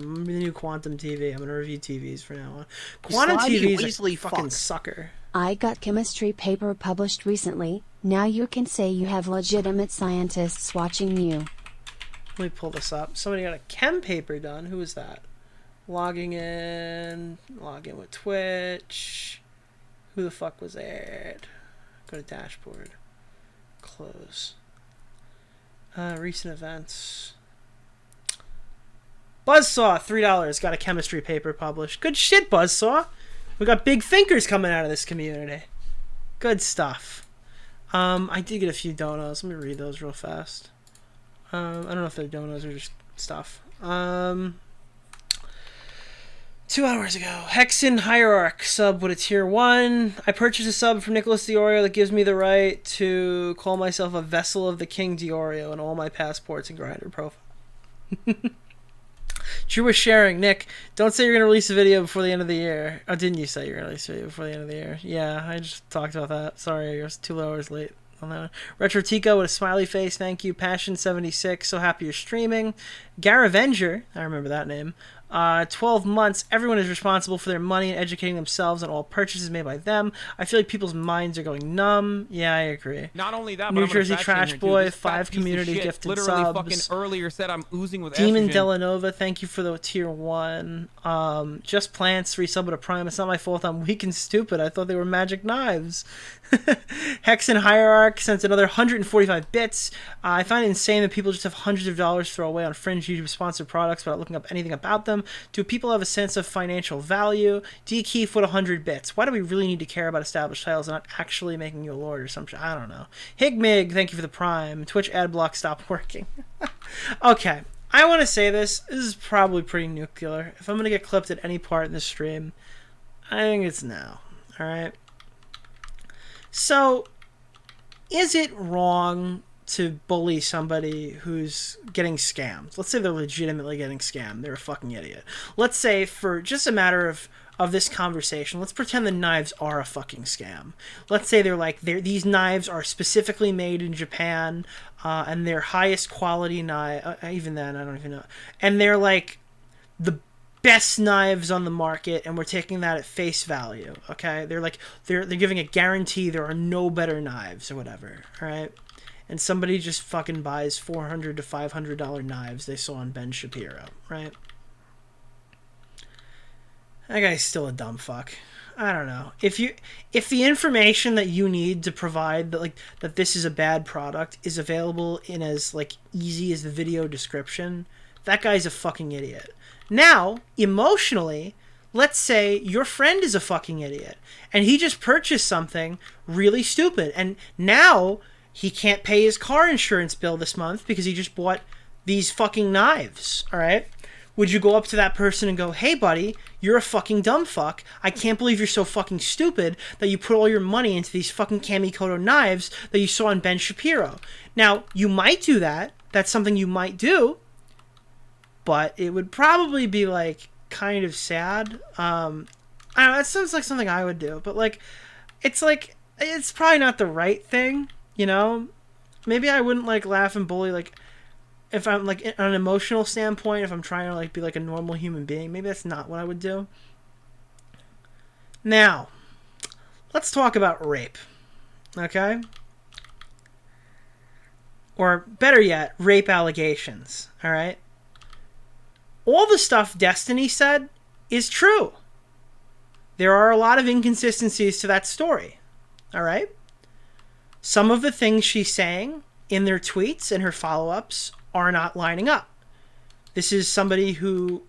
Remember the new Quantum TV? I'm gonna review TVs from now on. Quantum TV is a fucking sucker. I got chemistry paper published recently. Now you can say you have legitimate scientists watching you. Let me pull this up. Somebody got a chem paper done. Who was that? Logging in. Log in with Twitch. Who the fuck was that? Go to dashboard. Close. Recent events. Buzzsaw, $3. Got a chemistry paper published. Good shit, Buzzsaw. We got big thinkers coming out of this community. Good stuff. I did get a few donos. Let me read those real fast. I don't know if they're donos or just stuff. 2 hours ago. Hexen Hierarch sub with a tier 1. I purchased a sub from Nicholas Diorio that gives me the right to call myself a vessel of the King Diorio in all my passports and Grindr profile. True is sharing. Nick, don't say you're going to release a video before the end of the year. Oh, didn't you say you're going to release a video before the end of the year? Yeah, I just talked about that. Sorry, I was 2 hours late on that one. Retro Tico with a smiley face. Thank you. Passion76. So happy you're streaming. Garavenger. I remember that name. 12 months. Everyone is responsible for their money and educating themselves on all purchases made by them. I feel like people's minds are going numb. Yeah, I agree. Not only that, New but Jersey Trash Boy, 5 community gifted literally subs. fucking earlier said I'm oozing with Demon estrogen. Delanova, thank you for the tier 1. Just Plants, resub with a prime. It's not my fault I'm weak and stupid. I thought they were magic knives. Hexen Hierarch sent another 145 bits. I find it insane that people just have hundreds of dollars to throw away on fringe YouTube sponsored products without looking up anything about them. Do people have a sense of financial value? D Keefe with 100 bits. Why do we really need to care about established titles and not actually making you a lord or some shit? I don't know. Higmig, thank you for the prime. Twitch ad block stopped working. Okay, I want to say this. This is probably pretty nuclear. If I'm going to get clipped at any part in this stream, I think it's now. Alright? So, is it wrong to bully somebody who's getting scammed? Let's say they're legitimately getting scammed. They're a fucking idiot. Let's say, for just a matter of this conversation, let's pretend the knives are a fucking scam. Let's say these knives are specifically made in Japan, and they're highest quality knife. Even then, I don't even know. And they're like the best knives on the market, and we're taking that at face value. Okay, they're giving a guarantee there are no better knives or whatever. All right. And somebody just fucking buys $400 to $500 knives they saw on Ben Shapiro, right? That guy's still a dumb fuck. I don't know. If the information that you need to provide that this is a bad product is available in as easy as the video description, that guy's a fucking idiot. Now, emotionally, let's say your friend is a fucking idiot and he just purchased something really stupid, and now he can't pay his car insurance bill this month because he just bought these fucking knives, all right? Would you go up to that person and go, hey, buddy, you're a fucking dumb fuck. I can't believe you're so fucking stupid that you put all your money into these fucking Kamikoto knives that you saw on Ben Shapiro. Now, you might do that. That's something you might do. But it would probably be kind of sad. I don't know, that sounds like something I would do, but like it's probably not the right thing, you know? Maybe I wouldn't like laugh and bully like if I'm like on an emotional standpoint, if I'm trying to like be like a normal human being, maybe that's not what I would do. Now, let's talk about rape. Okay? Or better yet, rape allegations. All right? All the stuff Destiny said is true. There are a lot of inconsistencies to that story. All right? Some of the things she's saying in their tweets and her follow-ups are not lining up. This is somebody who,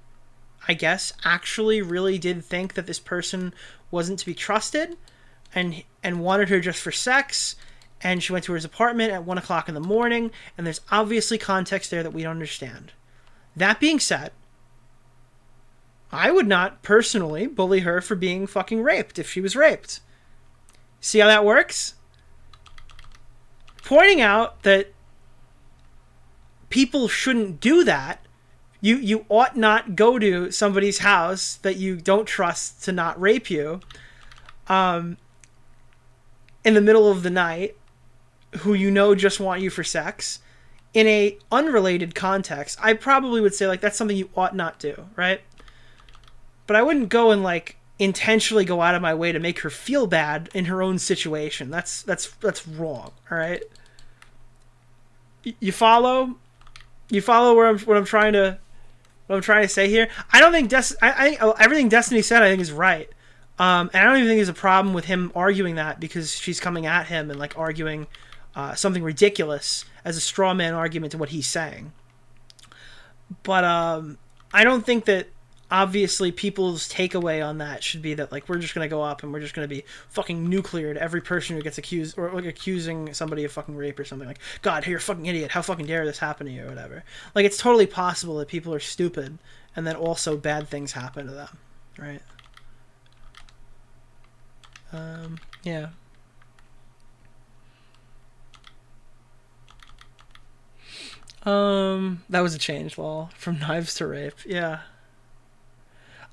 I guess, actually really did think that this person wasn't to be trusted and wanted her just for sex, and she went to his apartment at 1 o'clock in the morning, and there's obviously context there that we don't understand. That being said, I would not personally bully her for being fucking raped if she was raped. See how that works? Pointing out that people shouldn't do that. You ought not go to somebody's house that you don't trust to not rape you in the middle of the night, who you know just want you for sex, in a unrelated context. I probably would say like that's something you ought not do, right? But I wouldn't go and like intentionally go out of my way to make her feel bad in her own situation. That's wrong, all right? You follow? You follow what I'm trying to say here? I don't think I everything Destiny said I think is right. And I don't even think there's a problem with him arguing that, because she's coming at him and like arguing something ridiculous as a straw man argument to what he's saying. But I don't think that obviously people's takeaway on that should be that like we're just gonna go up and we're just gonna be fucking nuclear to every person who gets accused or like accusing somebody of fucking rape or something. Like, God, you're a fucking idiot, how fucking dare this happen to you, or whatever. Like, it's totally possible that people are stupid and that also bad things happen to them, right? Yeah. That was a change law from knives to rape. Yeah.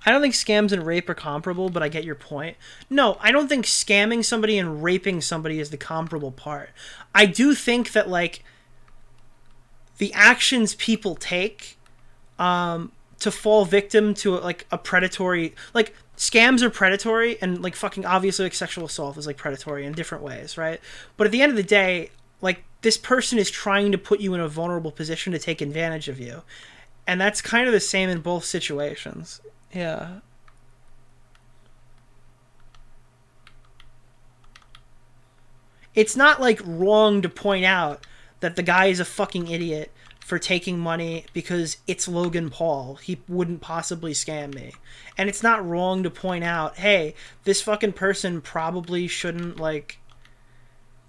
I don't think scams and rape are comparable, but I get your point. No, I don't think scamming somebody and raping somebody is the comparable part. I do think that, like, the actions people take to fall victim to, like, a predatory... Like, scams are predatory, and, like, fucking obviously, like, sexual assault is, like, predatory in different ways, right? But at the end of the day, like, this person is trying to put you in a vulnerable position to take advantage of you. And that's kind of the same in both situations. Yeah. It's not like wrong to point out that the guy is a fucking idiot for taking money because it's Logan Paul. He wouldn't possibly scam me. And it's not wrong to point out, hey, this fucking person probably shouldn't like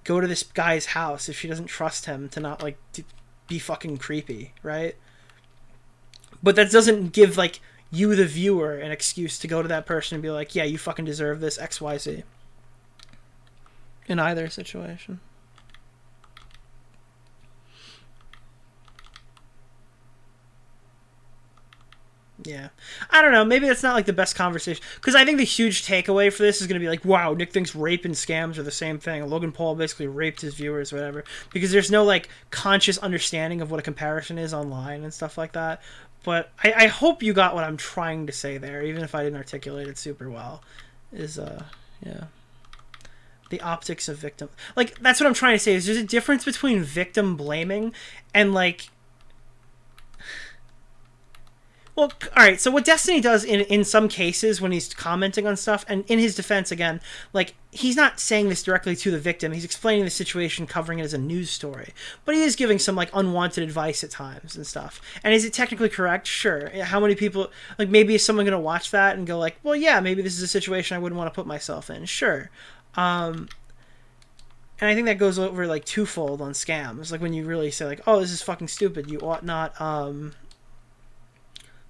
go to this guy's house if she doesn't trust him to not like to be fucking creepy, right? But that doesn't give like you, the viewer, an excuse to go to that person and be like, yeah, you fucking deserve this XYZ. In either situation. Yeah. I don't know. Maybe that's not like the best conversation. Because I think the huge takeaway for this is going to be like, wow, Nick thinks rape and scams are the same thing. Logan Paul basically raped his viewers or whatever. Because there's no like conscious understanding of what a comparison is online and stuff like that. But I hope you got what I'm trying to say there, even if I didn't articulate it super well. Yeah. The optics of victim. Like, that's what I'm trying to say, is there's a difference between victim blaming and, like... Well, alright, so what Destiny does in some cases when he's commenting on stuff, and in his defense, again, like, he's not saying this directly to the victim, he's explaining the situation, covering it as a news story. But he is giving some, like, unwanted advice at times and stuff. And is it technically correct? Sure. How many people, like, maybe is someone going to watch that and go, like, well, yeah, maybe this is a situation I wouldn't want to put myself in. Sure. And I think that goes over, like, twofold on scams. Like, when you really say, like, oh, this is fucking stupid, you ought not,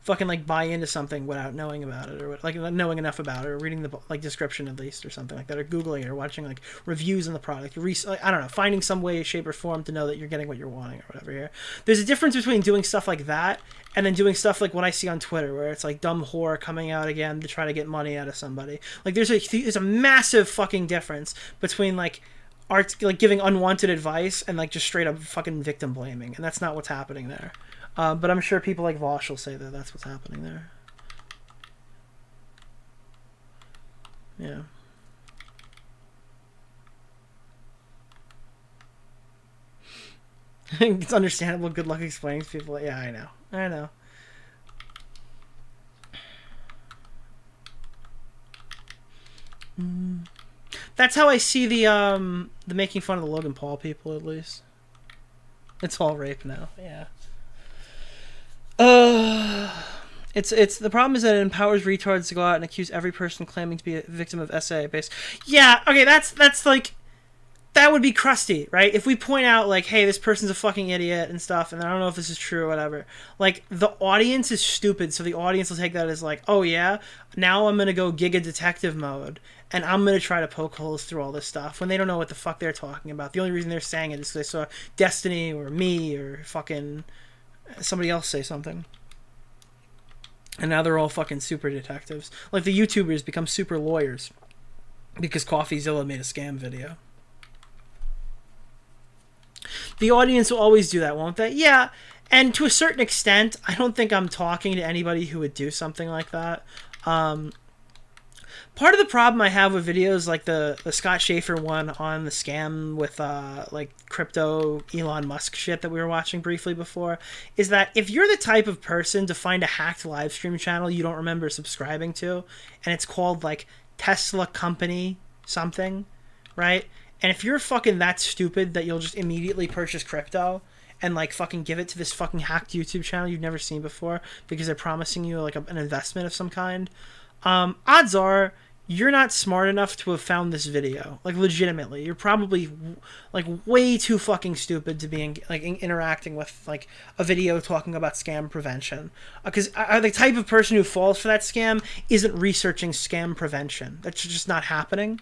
fucking like buy into something without knowing about it, or like not knowing enough about it, or reading the like description at least, or something like that, or googling it, or watching like reviews on the product, like, I don't know, finding some way, shape, or form to know that you're getting what you're wanting or whatever. Here, there's a difference between doing stuff like that and then doing stuff like what I see on Twitter, where it's like dumb whore coming out again to try to get money out of somebody. Like there's a massive fucking difference between like art, like giving unwanted advice and like just straight up fucking victim blaming, and that's not what's happening there. But I'm sure people like Vosh will say that that's what's happening there. Yeah. It's understandable. Good luck explaining to people. Yeah, I know. I know. That's how I see the making fun of the Logan Paul people, at least. It's all rape now. Yeah. It's the problem is that it empowers retards to go out and accuse every person claiming to be a victim of SA based. Yeah, okay, that's like, that would be crusty, right? If we point out like, hey, this person's a fucking idiot and stuff, and I don't know if this is true or whatever. Like, the audience is stupid, so the audience will take that as like, oh yeah, now I'm gonna go Giga Detective mode, and I'm gonna try to poke holes through all this stuff when they don't know what the fuck they're talking about. The only reason they're saying it is because they saw Destiny or me or fucking somebody else say something. And now they're all fucking super detectives. Like the YouTubers become super lawyers because CoffeeZilla made a scam video. The audience will always do that, won't they? Yeah, and to a certain extent, I don't think I'm talking to anybody who would do something like that. Part of the problem I have with videos like the Scott Schaefer one on the scam with like crypto Elon Musk shit that we were watching briefly before is that if you're the type of person to find a hacked live stream channel you don't remember subscribing to, and it's called like Tesla Company something, right? And if you're fucking that stupid that you'll just immediately purchase crypto and like fucking give it to this fucking hacked YouTube channel you've never seen before because they're promising you like an investment of some kind, odds are you're not smart enough to have found this video. Like, legitimately, you're probably like way too fucking stupid to be interacting with like a video talking about scam prevention. Because the type of person who falls for that scam isn't researching scam prevention. That's just not happening.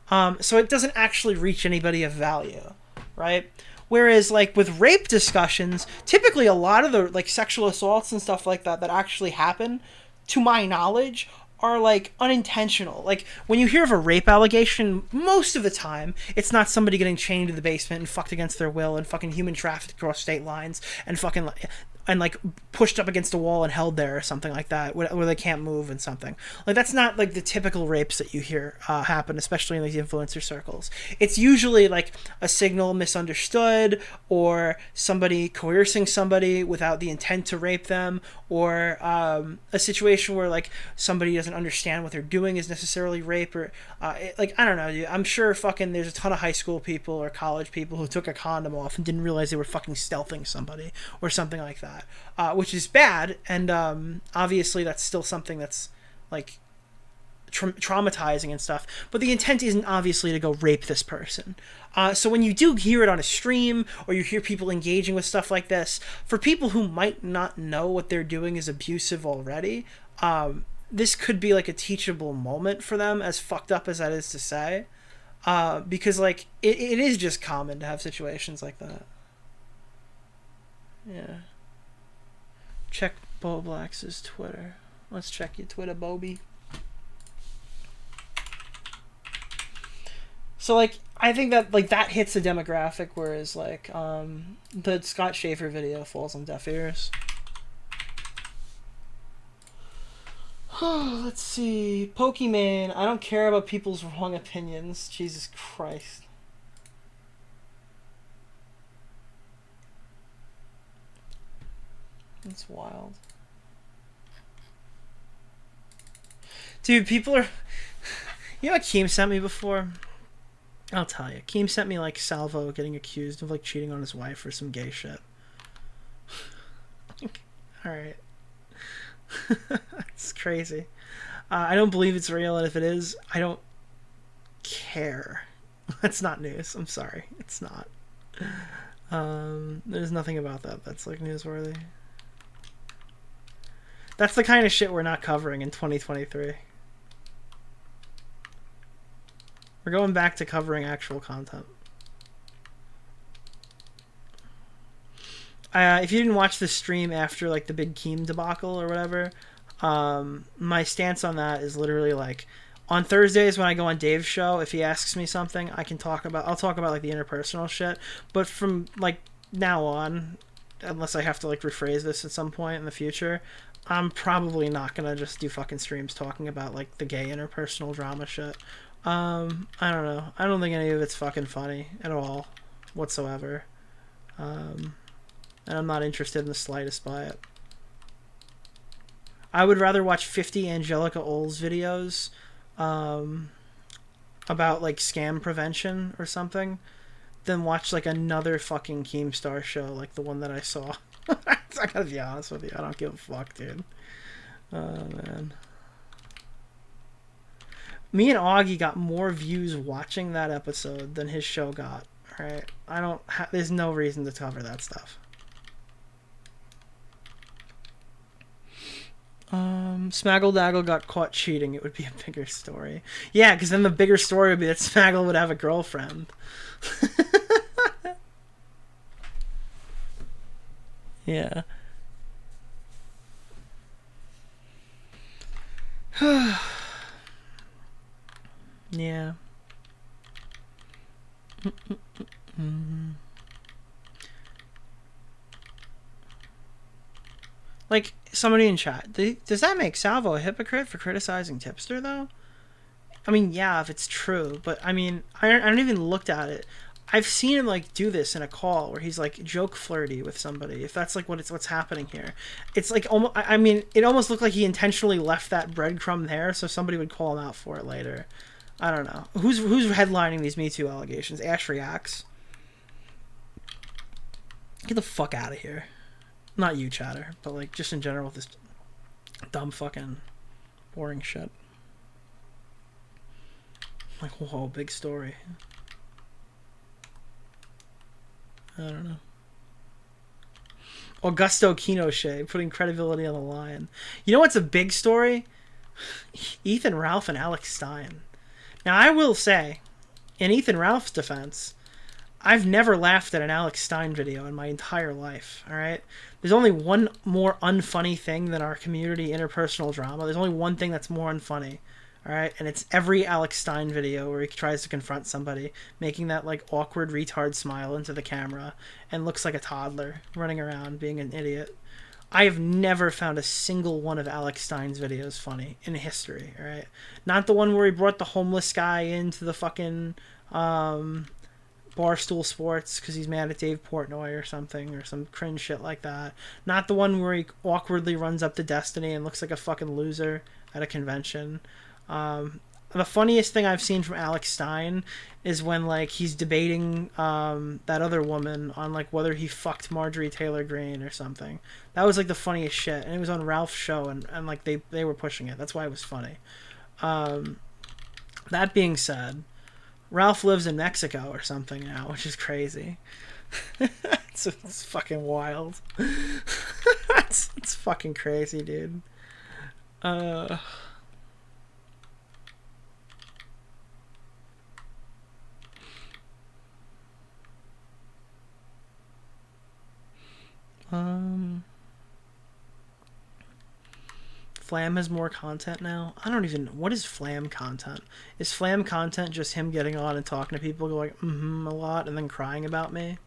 So it doesn't actually reach anybody of value, right? Whereas like with rape discussions, typically a lot of the like sexual assaults and stuff like that actually happen, to my knowledge, are like unintentional. Like when you hear of a rape allegation, most of the time it's not somebody getting chained to the basement and fucked against their will and fucking human trafficked across state lines and fucking like pushed up against a wall and held there or something like that where they can't move and something. Like that's not like the typical rapes that you hear happen, especially in these influencer circles. It's usually like a signal misunderstood, or somebody coercing somebody without the intent to rape them, or a situation where like somebody doesn't understand what they're doing is necessarily rape, or like I don't know, dude. I'm sure fucking there's a ton of high school people or college people who took a condom off and didn't realize they were fucking stealthing somebody or something like that. Which is bad, and obviously that's still something that's like traumatizing and stuff, but the intent isn't obviously to go rape this person. So when you do hear it on a stream, or you hear people engaging with stuff like this, for people who might not know what they're doing is abusive already, this could be like a teachable moment for them, as fucked up as that is to say, because like it is just common to have situations like that. Yeah. Check Bo Black's Twitter. Let's check your Twitter, Bobby. So like I think that like that hits the demographic, whereas like the Scott Schaefer video falls on deaf ears. Let's see. Pokemon, I don't care about people's wrong opinions. Jesus Christ. That's wild. Dude, people are... You know what Keem sent me before? I'll tell you. Keem sent me, like, Salvo getting accused of, like, cheating on his wife or some gay shit. Alright. It's crazy. I don't believe it's real, and if it is, I don't care. That's not news. I'm sorry. It's not. There's nothing about that that's, like, newsworthy. That's the kind of shit we're not covering in 2023. We're going back to covering actual content. If you didn't watch the stream after like the big Keem debacle or whatever, my stance on that is literally like, on Thursdays when I go on Dave's show, if he asks me something, I'll talk about like the interpersonal shit. But from like now on, unless I have to like rephrase this at some point in the future, I'm probably not gonna just do fucking streams talking about like the gay interpersonal drama shit. I don't know. I don't think any of it's fucking funny at all, whatsoever. And I'm not interested in the slightest by it. I would rather watch 50 Angelica Oles videos about like scam prevention or something than watch like another fucking Keemstar show like the one that I saw. I gotta be honest with you, I don't give a fuck, dude. Oh man. Me and Augie got more views watching that episode than his show got. Alright? There's no reason to cover that stuff. Smaggle Daggle got caught cheating. It would be a bigger story. Yeah, because then the bigger story would be that Smaggle would have a girlfriend. Yeah. Yeah. Like, somebody in chat, does that make Salvo a hypocrite for criticizing Tipster, though? I mean, yeah, if it's true, but I mean, I don't even looked at it. I've seen him like do this in a call where he's like joke flirty with somebody. If that's like what's happening here, it's like almost. I mean, it almost looked like he intentionally left that breadcrumb there so somebody would call him out for it later. I don't know who's headlining these Me Too allegations. Ash reacts. Get the fuck out of here. Not you, chatter, but like just in general with this dumb fucking boring shit. Like, whoa, big story. I don't know. Augusto Kinoche putting credibility on the line. You know what's a big story? Ethan Ralph and Alex Stein. Now, I will say, in Ethan Ralph's defense, I've never laughed at an Alex Stein video in my entire life, alright? There's only one more unfunny thing than our community interpersonal drama. There's only one thing that's more unfunny, alright? And it's every Alex Stein video where he tries to confront somebody, making that, like, awkward retard smile into the camera, and looks like a toddler running around being an idiot. I have never found a single one of Alex Stein's videos funny in history, alright? Not the one where he brought the homeless guy into the fucking, Barstool Sports because he's mad at Dave Portnoy or something, or some cringe shit like that. Not the one where he awkwardly runs up to Destiny and looks like a fucking loser at a convention. The funniest thing I've seen from Alex Stein is when like he's debating that other woman on like whether he fucked Marjorie Taylor Greene or something. That was like the funniest shit, and it was on Ralph's show, and like they were pushing it. That's why it was funny. That being said, Ralph lives in Mexico or something now, which is crazy. It's fucking wild. it's fucking crazy, dude. Flam has more content now. I don't even... What is Flam content? Is Flam content just him getting on and talking to people, going a lot, and then crying about me?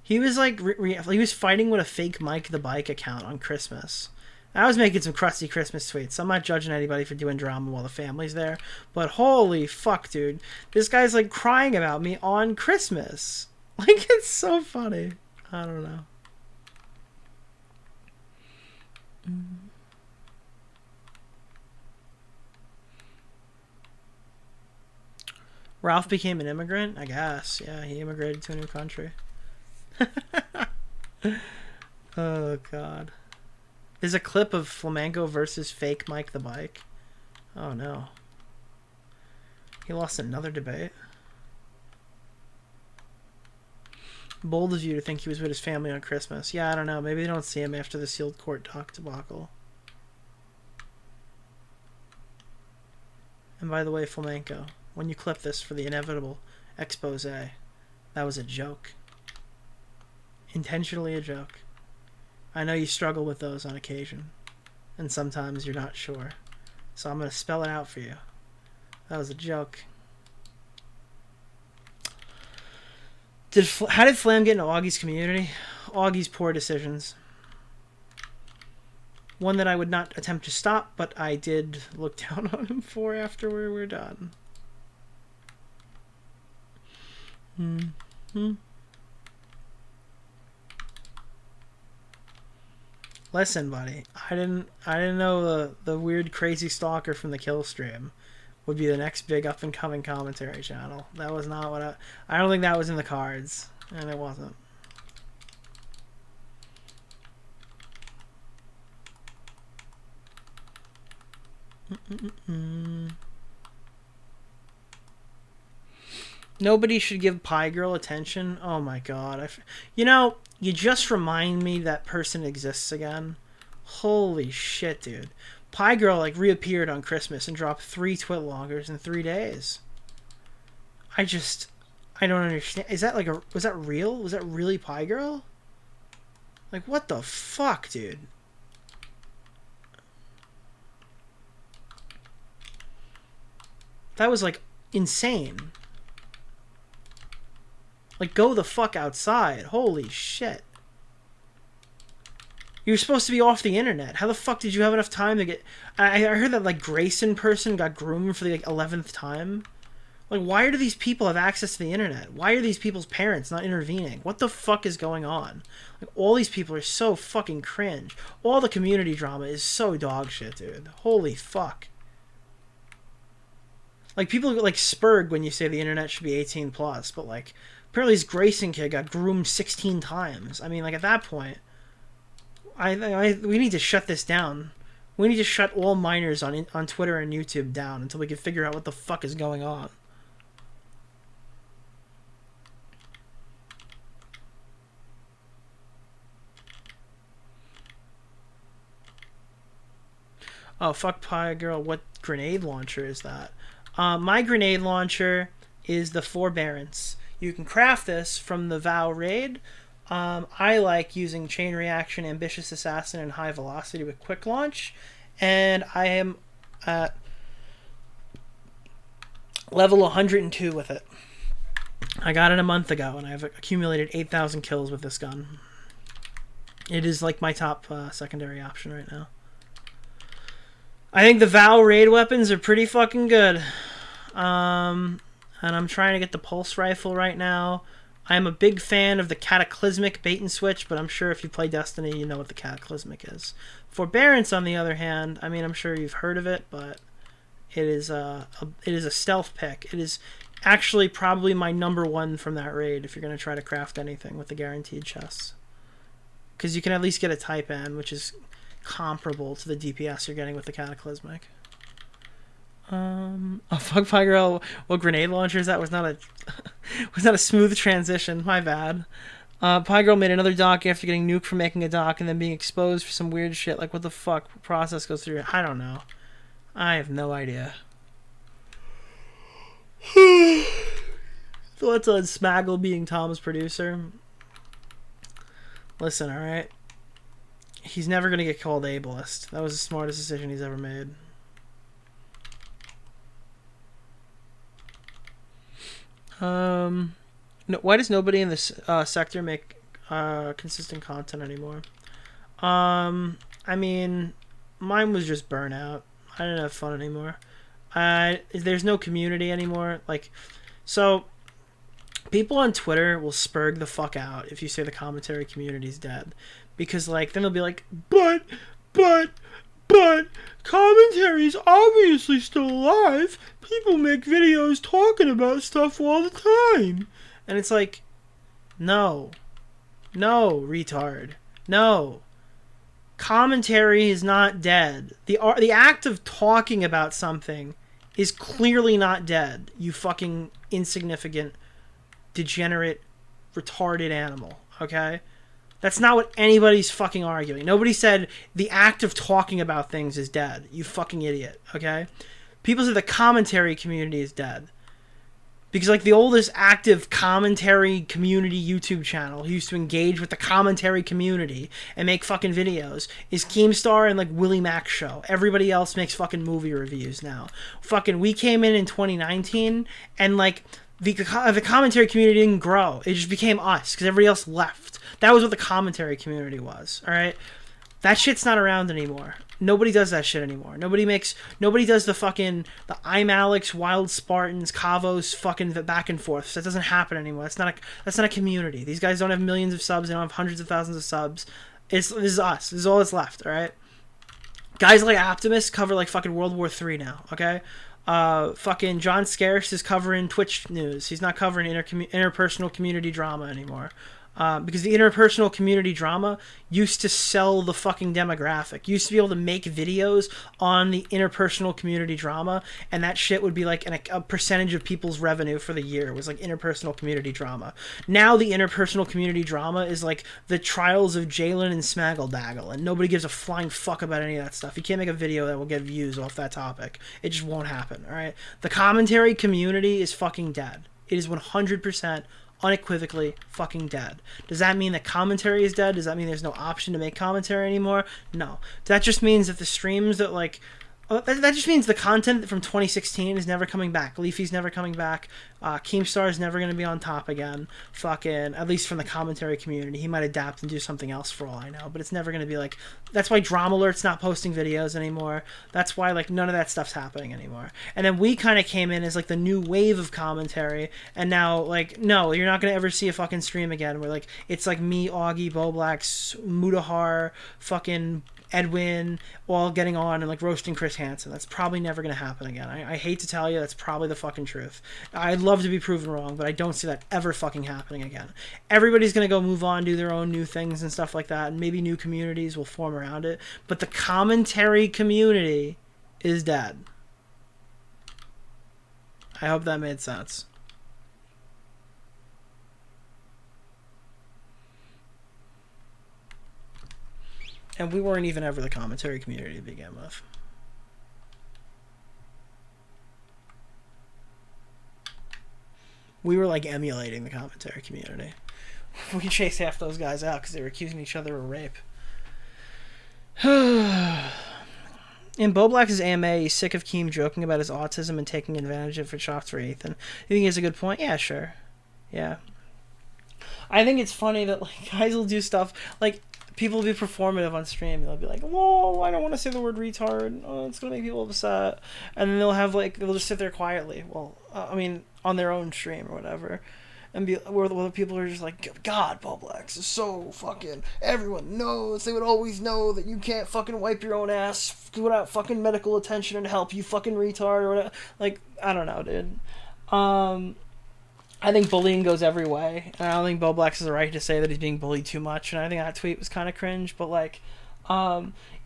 He was like... he was fighting with a fake Mike the Bike account on Christmas. I was making some crusty Christmas tweets, so I'm not judging anybody for doing drama while the family's there. But holy fuck, dude. This guy's like crying about me on Christmas. Like, it's so funny. I don't know. Ralph became an immigrant? I guess. Yeah, he immigrated to a new country. Oh, God. There's a clip of Flamenco versus fake Mike the Bike. Oh, no. He lost another debate. Bold of you to think he was with his family on Christmas. Yeah, I don't know. Maybe they don't see him after the sealed court doc debacle. And by the way, Flamenco, when you clip this for the inevitable expose, that was a joke. Intentionally a joke. I know you struggle with those on occasion, and sometimes you're not sure. So I'm going to spell it out for you. That was a joke. How did Flam get into Augie's community? Augie's poor decisions. One that I would not attempt to stop, but I did look down on him for after we were done. Listen, buddy, I didn't know the weird crazy stalker from the kill stream would be the next big up and coming commentary channel. That was not what I don't think that was in the cards, and it wasn't. Nobody should give Pie Girl attention. Oh my god. You know, you just remind me that person exists again. Holy shit, dude. Pie Girl like reappeared on Christmas and dropped 3 Twitloggers in 3 days. I don't understand. Is that like was that real? Was that really Pie Girl? Like, what the fuck, dude? That was like insane. Like, go the fuck outside. Holy shit. You're supposed to be off the internet. How the fuck did you have enough time to get... I heard that, like, Grayson person got groomed for the, like, 11th time. Like, why do these people have access to the internet? Why are these people's parents not intervening? What the fuck is going on? Like, all these people are so fucking cringe. All the community drama is so dog shit, dude. Holy fuck. Like, people like spurg when you say the internet should be 18 plus, but like, apparently this Grayson kid got groomed 16 times. I mean, like, at that point, we need to shut this down. We need to shut all minors on Twitter and YouTube down until we can figure out what the fuck is going on. Oh, fuck Pie Girl, what grenade launcher is that? My grenade launcher is the Forbearance. You can craft this from the Vow raid. I like using Chain Reaction, Ambitious Assassin, and High Velocity with Quick Launch. And I am at level 102 with it. I got it a month ago, and I've accumulated 8,000 kills with this gun. It is like my top secondary option right now. I think the Vow raid weapons are pretty fucking good. And I'm trying to get the pulse rifle right now. I'm a big fan of the Cataclysmic bait and switch, but I'm sure if you play Destiny, you know what the Cataclysmic is. Forbearance, on the other hand, I mean, I'm sure you've heard of it, but it is a stealth pick. It is actually probably my #1 from that raid if you're going to try to craft anything with the guaranteed chests. Because you can at least get a Type N, which is comparable to the DPS you're getting with the Cataclysmic. Oh, fuck Pie Girl. What grenade launcher is that? Was not a smooth transition. My bad. Pie Girl made another doc after getting nuked for making a doc and then being exposed for some weird shit. Like, what the fuck process goes through? I don't know. I have no idea. Thoughts on Smaggle being Tom's producer? Listen, alright? He's never going to get called ableist. That was the smartest decision he's ever made. No, why does nobody in this sector make consistent content anymore? I mean, mine was just burnout. I didn't have fun anymore. There's no community anymore. Like, so people on Twitter will spurg the fuck out if you say the commentary community's dead, because like then they'll be like, but commentary's obviously still alive. People make videos talking about stuff all the time. And it's like, no, retard. No. Commentary is not dead. The act of talking about something is clearly not dead, you fucking insignificant, degenerate, retarded animal, okay? That's not what anybody's fucking arguing. Nobody said the act of talking about things is dead, you fucking idiot, okay? People say the commentary community is dead. Because, like, the oldest active commentary community YouTube channel who used to engage with the commentary community and make fucking videos is Keemstar and, like, Willie Mac Show. Everybody else makes fucking movie reviews now. Fucking, we came in 2019 and, like, the commentary community didn't grow. It just became us because everybody else left. That was what the commentary community was, alright? That shit's not around anymore. Nobody does that shit anymore. Nobody does the I'm Alex, Wild Spartans, Kavos, fucking the back and forth. That doesn't happen anymore. That's not a community. These guys don't have millions of subs. They don't have hundreds of thousands of subs. This is us. This is all that's left, alright? Guys like Optimus cover like fucking World War III now, okay? Fucking John Scarce is covering Twitch news. He's not covering interpersonal community drama anymore. Because the interpersonal community drama used to sell the fucking demographic. You used to be able to make videos on the interpersonal community drama, and that shit would be like a percentage of people's revenue for the year. It was like interpersonal community drama. Now the interpersonal community drama is like the trials of Jalen and Smaggle Daggle, and nobody gives a flying fuck about any of that stuff. You can't make a video that will get views off that topic. It just won't happen, alright? The commentary community is fucking dead. It is 100% unequivocally fucking dead. Does that mean that commentary is dead? Does that mean there's no option to make commentary anymore? No. That just means that the streams that like that just means the content from 2016 is never coming back. Leafy's never coming back. Keemstar is never going to be on top again. Fucking, at least from the commentary community. He might adapt and do something else for all I know. But it's never going to be like... That's why Drama Alert's not posting videos anymore. That's why like none of that stuff's happening anymore. And then we kind of came in as like the new wave of commentary. And now like, no, you're not going to ever see a fucking stream again. Where like, it's like me, Augie, Boblax, Mudahar, fucking... Edwin all getting on and like roasting Chris Hansen. That's probably never going to happen again. I hate to tell you, that's probably the fucking truth. I'd love to be proven wrong, but I don't see that ever fucking happening again. Everybody's going to go move on, do their own new things and stuff like that, and maybe new communities will form around it. But the commentary community is dead. I hope that made sense. And we weren't even ever the commentary community to begin with. We were like emulating the commentary community. We chased half those guys out because they were accusing each other of rape. In Boblax's AMA, he's sick of Keem joking about his autism and taking advantage of it shots for Ethan. You think he has a good point? Yeah, sure. Yeah. I think it's funny that like guys will do stuff like people will be performative on stream. They'll be like, "Whoa, I don't want to say the word retard. Oh, it's gonna make people upset." And then they'll just sit there quietly. Well, I mean, on their own stream or whatever, and be where the people are just like, "God, Boblax is so fucking. Everyone knows. They would always know that you can't fucking wipe your own ass without fucking medical attention and help. You fucking retard or whatever." Like, I don't know, dude. I think bullying goes every way, and I don't think Boblax has the right to say that he's being bullied too much, and I think that tweet was kind of cringe, but like,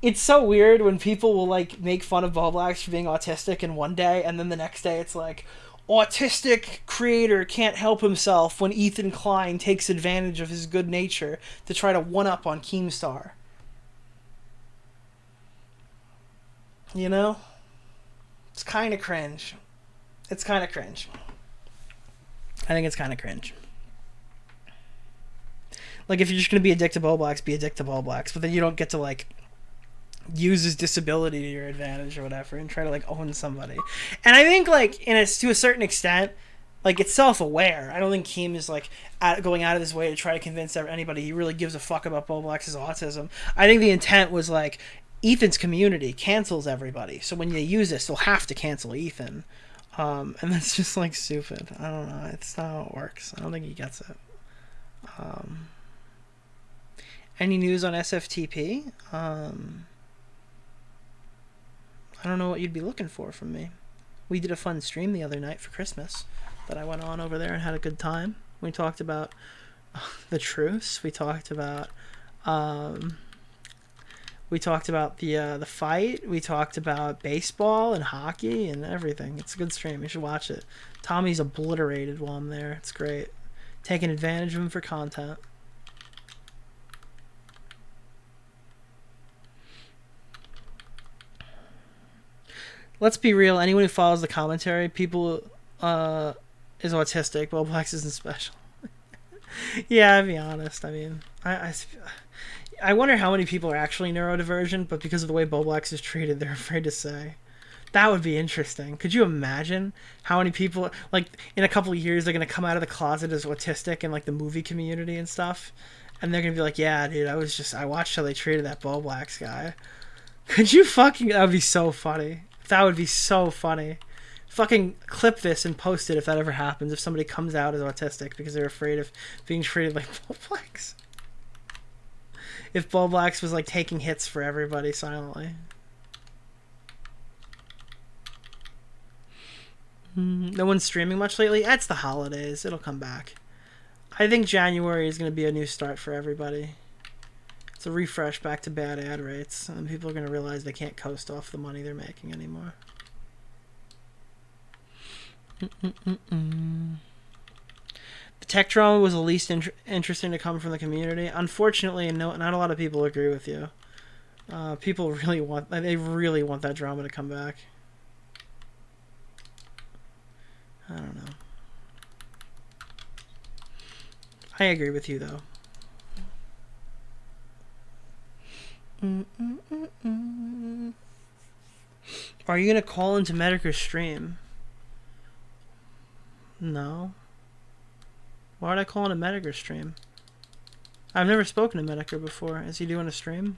it's so weird when people will like make fun of Boblax for being autistic in one day, and then the next day it's like, autistic creator can't help himself when Ethan Klein takes advantage of his good nature to try to one-up on Keemstar. You know? It's kind of cringe. It's kind of cringe. I think it's kind of cringe. Like, if you're just going to be a dick to Boblax, be a dick to Boblax. But then you don't get to, like, use his disability to your advantage or whatever and try to, like, own somebody. And I think, like, to a certain extent, like, it's self-aware. I don't think Keem is, like, going out of his way to try to convince anybody he really gives a fuck about Boblax's autism. I think the intent was, like, Ethan's community cancels everybody. So when they use this, they'll have to cancel Ethan. And that's just like stupid. I don't know. It's not how it works. I don't think he gets it. Any news on SFTP? I don't know what you'd be looking for from me. We did a fun stream the other night for Christmas that I went on over there and had a good time. We talked about the truce. We talked about the fight. We talked about baseball and hockey and everything. It's a good stream. You should watch it. Tommy's obliterated while I'm there. It's great. Taking advantage of him for content. Let's be real. Anyone who follows the commentary, people is autistic. Boblax isn't special. Yeah, I'll be honest. I mean, I wonder how many people are actually neurodivergent, but because of the way Boblax is treated, they're afraid to say. That would be interesting. Could you imagine how many people, like, in a couple of years, they're going to come out of the closet as autistic in, like, the movie community and stuff? And they're going to be like, yeah, dude, I watched how they treated that Boblax guy. Could you fucking, that would be so funny. That would be so funny. Fucking clip this and post it if that ever happens, if somebody comes out as autistic because they're afraid of being treated like Boblax. If Boblax was, like, taking hits for everybody silently. No one's streaming much lately. It's the holidays. It'll come back. I think January is going to be a new start for everybody. It's a refresh back to bad ad rates, and people are going to realize they can't coast off the money they're making anymore. The tech drama was the least interesting to come from the community. Unfortunately, not a lot of people agree with you. People really want that drama to come back. I don't know. I agree with you, though. Are you going to call into Medicare's stream? No. Why would I call into Medicare's stream? I've never spoken to Medicare before. Is he doing a stream?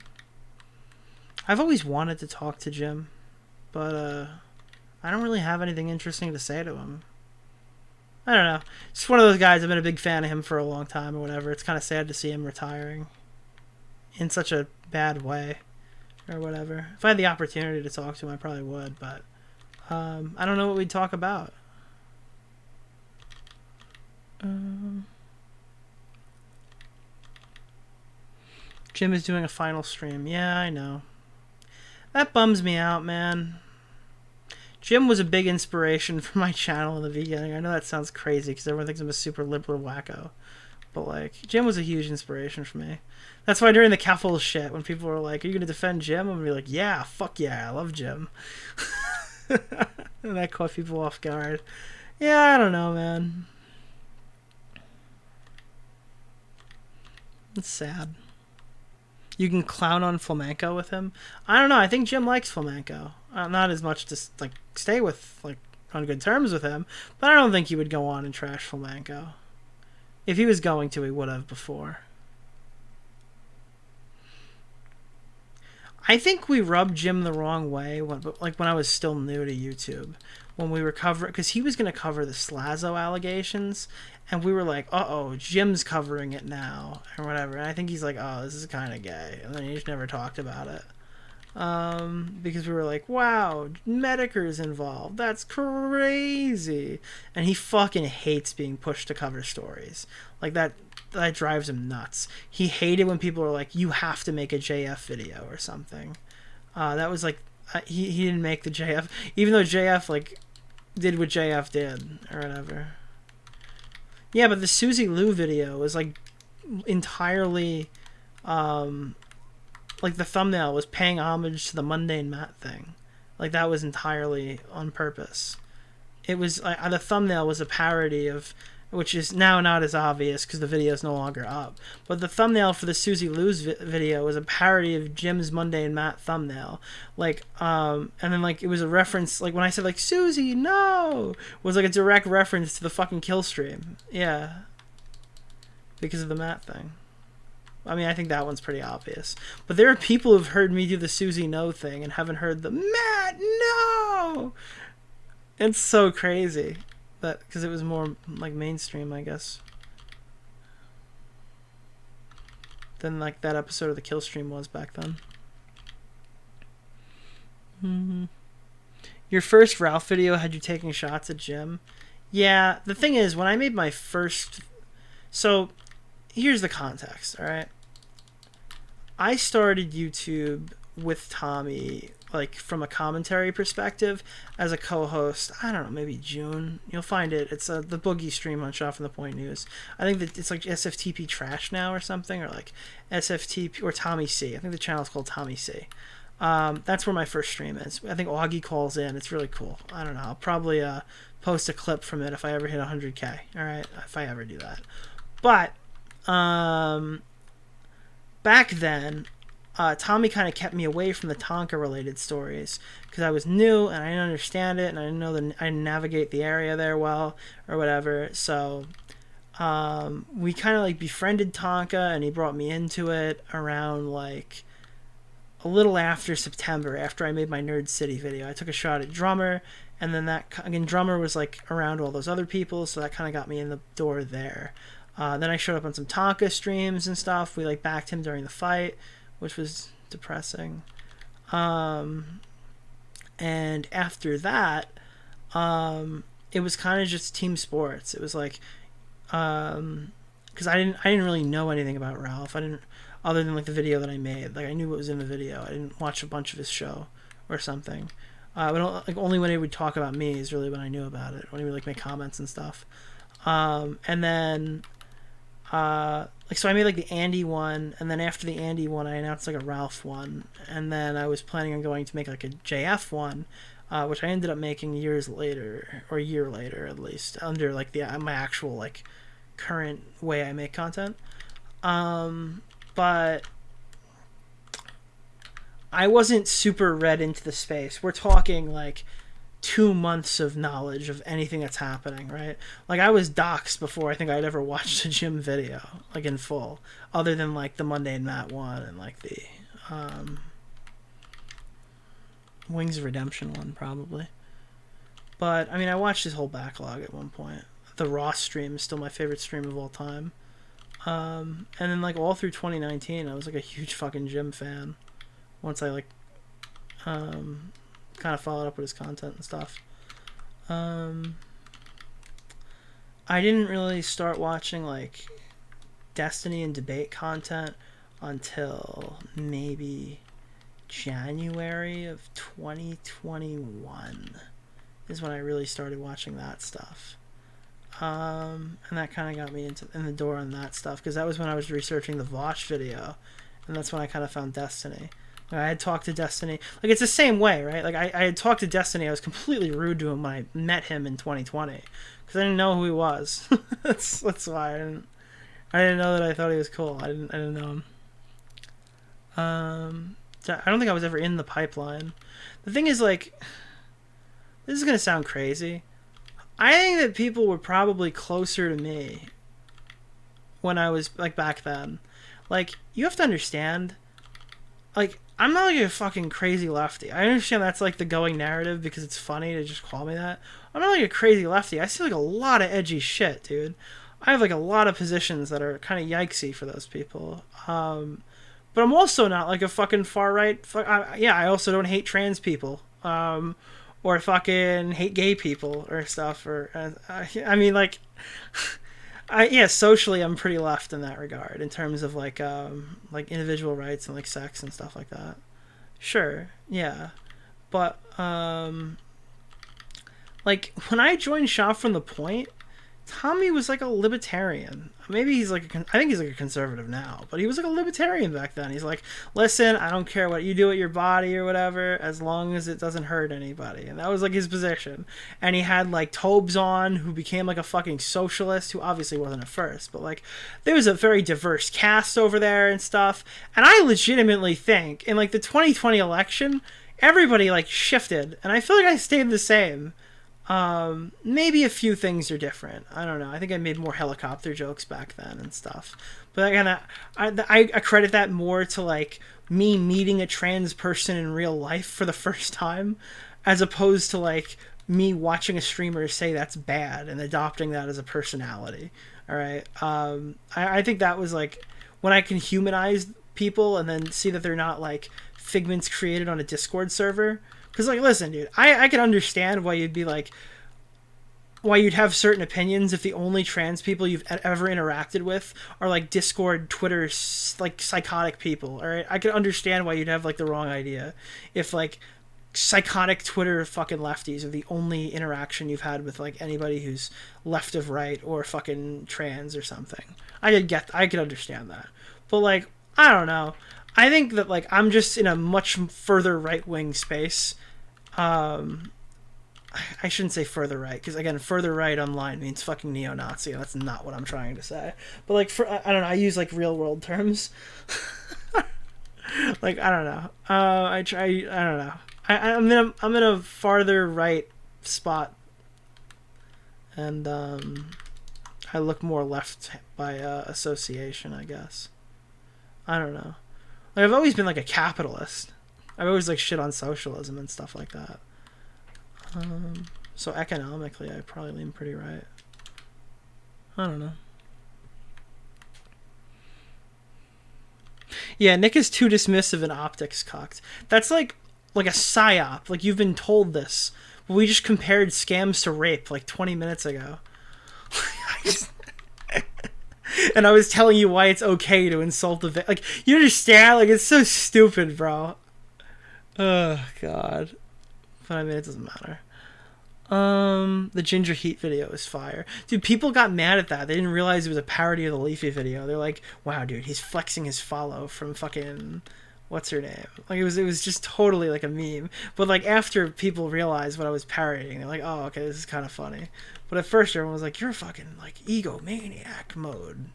I've always wanted to talk to Jim, but I don't really have anything interesting to say to him. I don't know. It's one of those guys. I've been a big fan of him for a long time or whatever. It's kind of sad to see him retiring in such a bad way or whatever. If I had the opportunity to talk to him, I probably would, but I don't know what we'd talk about. Jim is doing a final stream. Yeah, I know. That bums me out, man. Jim was a big inspiration for my channel in the beginning. I know that sounds crazy because everyone thinks I'm a super liberal wacko. But, like, Jim was a huge inspiration for me. That's why during the Keffel shit, when people were like, are you going to defend Jim? I'm going to be like, yeah, fuck yeah, I love Jim. And that caught people off guard. Yeah, I don't know, man. It's sad. You can clown on Flamenco with him. I don't know. I think Jim likes Flamenco. Not as much to, like, stay with, like, on good terms with him, but I don't think he would go on and trash Flamenco. If he was going to, he would have before. I think we rubbed Jim the wrong way when I was still new to YouTube. When we were covering, because he was going to cover the Slazo allegations, and we were like, uh-oh, Jim's covering it now, or whatever. And I think he's like, oh, this is kind of gay. And then he just never talked about it. Because we were like, wow, Medicare's involved. That's crazy. And he fucking hates being pushed to cover stories. Like, that drives him nuts. He hated when people were like, you have to make a JF video or something. That was like, he didn't make the JF, even though JF, like, did what JF did, or whatever. Yeah, but the Susie Lou video was, like, entirely, like, the thumbnail was paying homage to the Mundane Matt thing. Like, that was entirely on purpose. It was, the thumbnail was a parody of, which is now not as obvious because the video is no longer up. But the thumbnail for the Susie Lou's video was a parody of Jim's Mundane Matt thumbnail. Like, and then, like, it was a reference, like, when I said, like, Susie, no! Was, like, a direct reference to the fucking kill stream. Yeah. Because of the Matt thing. I mean, I think that one's pretty obvious. But there are people who've heard me do the Susie no thing and haven't heard the Matt, no! It's so crazy. Because it was more, like, mainstream, I guess, than, like, that episode of the kill stream was back then. Your first Ralph video had you taking shots at Jim? Yeah, the thing is, when I made my first... So, here's the context, alright? I started YouTube with Tommy, like, from a commentary perspective, as a co-host, I don't know, maybe June. You'll find it. It's the Boogie stream on Shot from the Point News. I think that it's like SFTP Trash now or something, or like SFTP, or Tommy C. I think the channel's called Tommy C. That's where my first stream is. I think Augie calls in. It's really cool. I don't know. I'll probably post a clip from it if I ever hit 100K. All right, if I ever do that. But back then, Tommy kind of kept me away from the Tonka-related stories because I was new and I didn't understand it and I didn't know I didn't navigate the area there well or whatever. So we kind of like befriended Tonka and he brought me into it around like a little after September, after I made my Nerd City video. I took a shot at Drummer, and then Drummer was like around all those other people, so that kind of got me in the door there. Then I showed up on some Tonka streams and stuff. We like backed him during the fight, which was depressing. And after that, it was kind of just team sports. It was like, because I didn't really know anything about Ralph. Other than like the video that I made. Like I knew what was in the video. I didn't watch a bunch of his show or something. But like only when he would talk about me is really when I knew about it. When he would like make comments and stuff. And then like so I made like the Andy one, and then after the Andy one I announced like a Ralph one, and then I was planning on going to make like a JF one, which I ended up making years later, or a year later at least, under like my actual like current way I make content. But I wasn't super read into the space. We're talking like 2 months of knowledge of anything that's happening, right? Like I was doxxed before I think I'd ever watched a gym video, like in full, other than like the Monday and Matt one and like the Wings of Redemption one probably. But I mean, I watched his whole backlog at one point. The Ross stream is still my favorite stream of all time. And then like all through 2019 I was like a huge fucking Jim fan once I like kind of followed up with his content and stuff. I didn't really start watching like Destiny and debate content until maybe January of 2021 is when I really started watching that stuff. And that kind of got me in the door on that stuff, because that was when I was researching the Vosh video, and that's when I kind of found Destiny. Like, I had talked to Destiny, like it's the same way, right? Like I had talked to Destiny. I was completely rude to him when I met him in 2020 because I didn't know who he was. that's why I didn't know that I thought he was cool. I didn't know him. I don't think I was ever in the pipeline. The thing is, like, this is gonna sound crazy. I think that people were probably closer to me when I was, like, back then. Like, you have to understand, like, I'm not like a fucking crazy lefty. I understand that's, like, the going narrative because it's funny to just call me that. I'm not like a crazy lefty. I see, like, a lot of edgy shit, dude. I have, like, a lot of positions that are kind of yikesy for those people. But I'm also not, like, a fucking far-right... I also don't hate trans people. Or fucking hate gay people or stuff, or I mean, like, socially I'm pretty left in that regard in terms of like individual rights and like sex and stuff like that. Sure, yeah, but like when I joined Shop from the Point, Tommy was like a libertarian. Maybe he's like I think he's like a conservative now, but he was like a libertarian back then. He's like, listen, I don't care what you do with your body or whatever, as long as it doesn't hurt anybody. And that was like his position. And he had like Tobes on, who became like a fucking socialist, who obviously wasn't at first, but like there was a very diverse cast over there and stuff. And I legitimately think in like the 2020 election, everybody like shifted, and I feel like I stayed the same. Maybe a few things are different. I don't know. I think I made more helicopter jokes back then and stuff. But I credit that more to like me meeting a trans person in real life for the first time, as opposed to like me watching a streamer say that's bad and adopting that as a personality. All right. I think that was like when I can humanize people and then see that they're not like figments created on a Discord server. Because, like, listen, dude, I can understand why you'd be like, why you'd have certain opinions if the only trans people you've ever interacted with are, like, Discord, Twitter, like, psychotic people, all right? I can understand why you'd have, like, the wrong idea if, like, psychotic Twitter fucking lefties are the only interaction you've had with, like, anybody who's left of right or fucking trans or something. I could understand that. But, like, I don't know. I think that like I'm just in a much further right-wing space. I shouldn't say further right, because again, further right online means fucking neo-Nazi, and that's not what I'm trying to say. But like, I don't know, I use like real world terms. Like, I don't know. I don't know. I'm in a farther right spot, and I look more left by association, I guess. I don't know. Like, I've always been like a capitalist. I've always like shit on socialism and stuff like that. So economically, I probably lean pretty right. I don't know. Yeah, Nick is too dismissive and optics cocked. That's like a psyop. Like, you've been told this. We just compared scams to rape like 20 minutes ago. And I was telling you why it's okay to insult the victim. Like, you understand? Like, it's so stupid, bro. Oh, God. But I mean, it doesn't matter. The Ginger Heat video is fire. Dude, people got mad at that. They didn't realize it was a parody of the Leafy video. They're like, wow, dude, he's flexing his follow from fucking... What's her name? Like, it was just totally like a meme. But like, after people realized what I was parodying, they're like, oh, okay, this is kind of funny. But at first, everyone was like, you're fucking like egomaniac mode.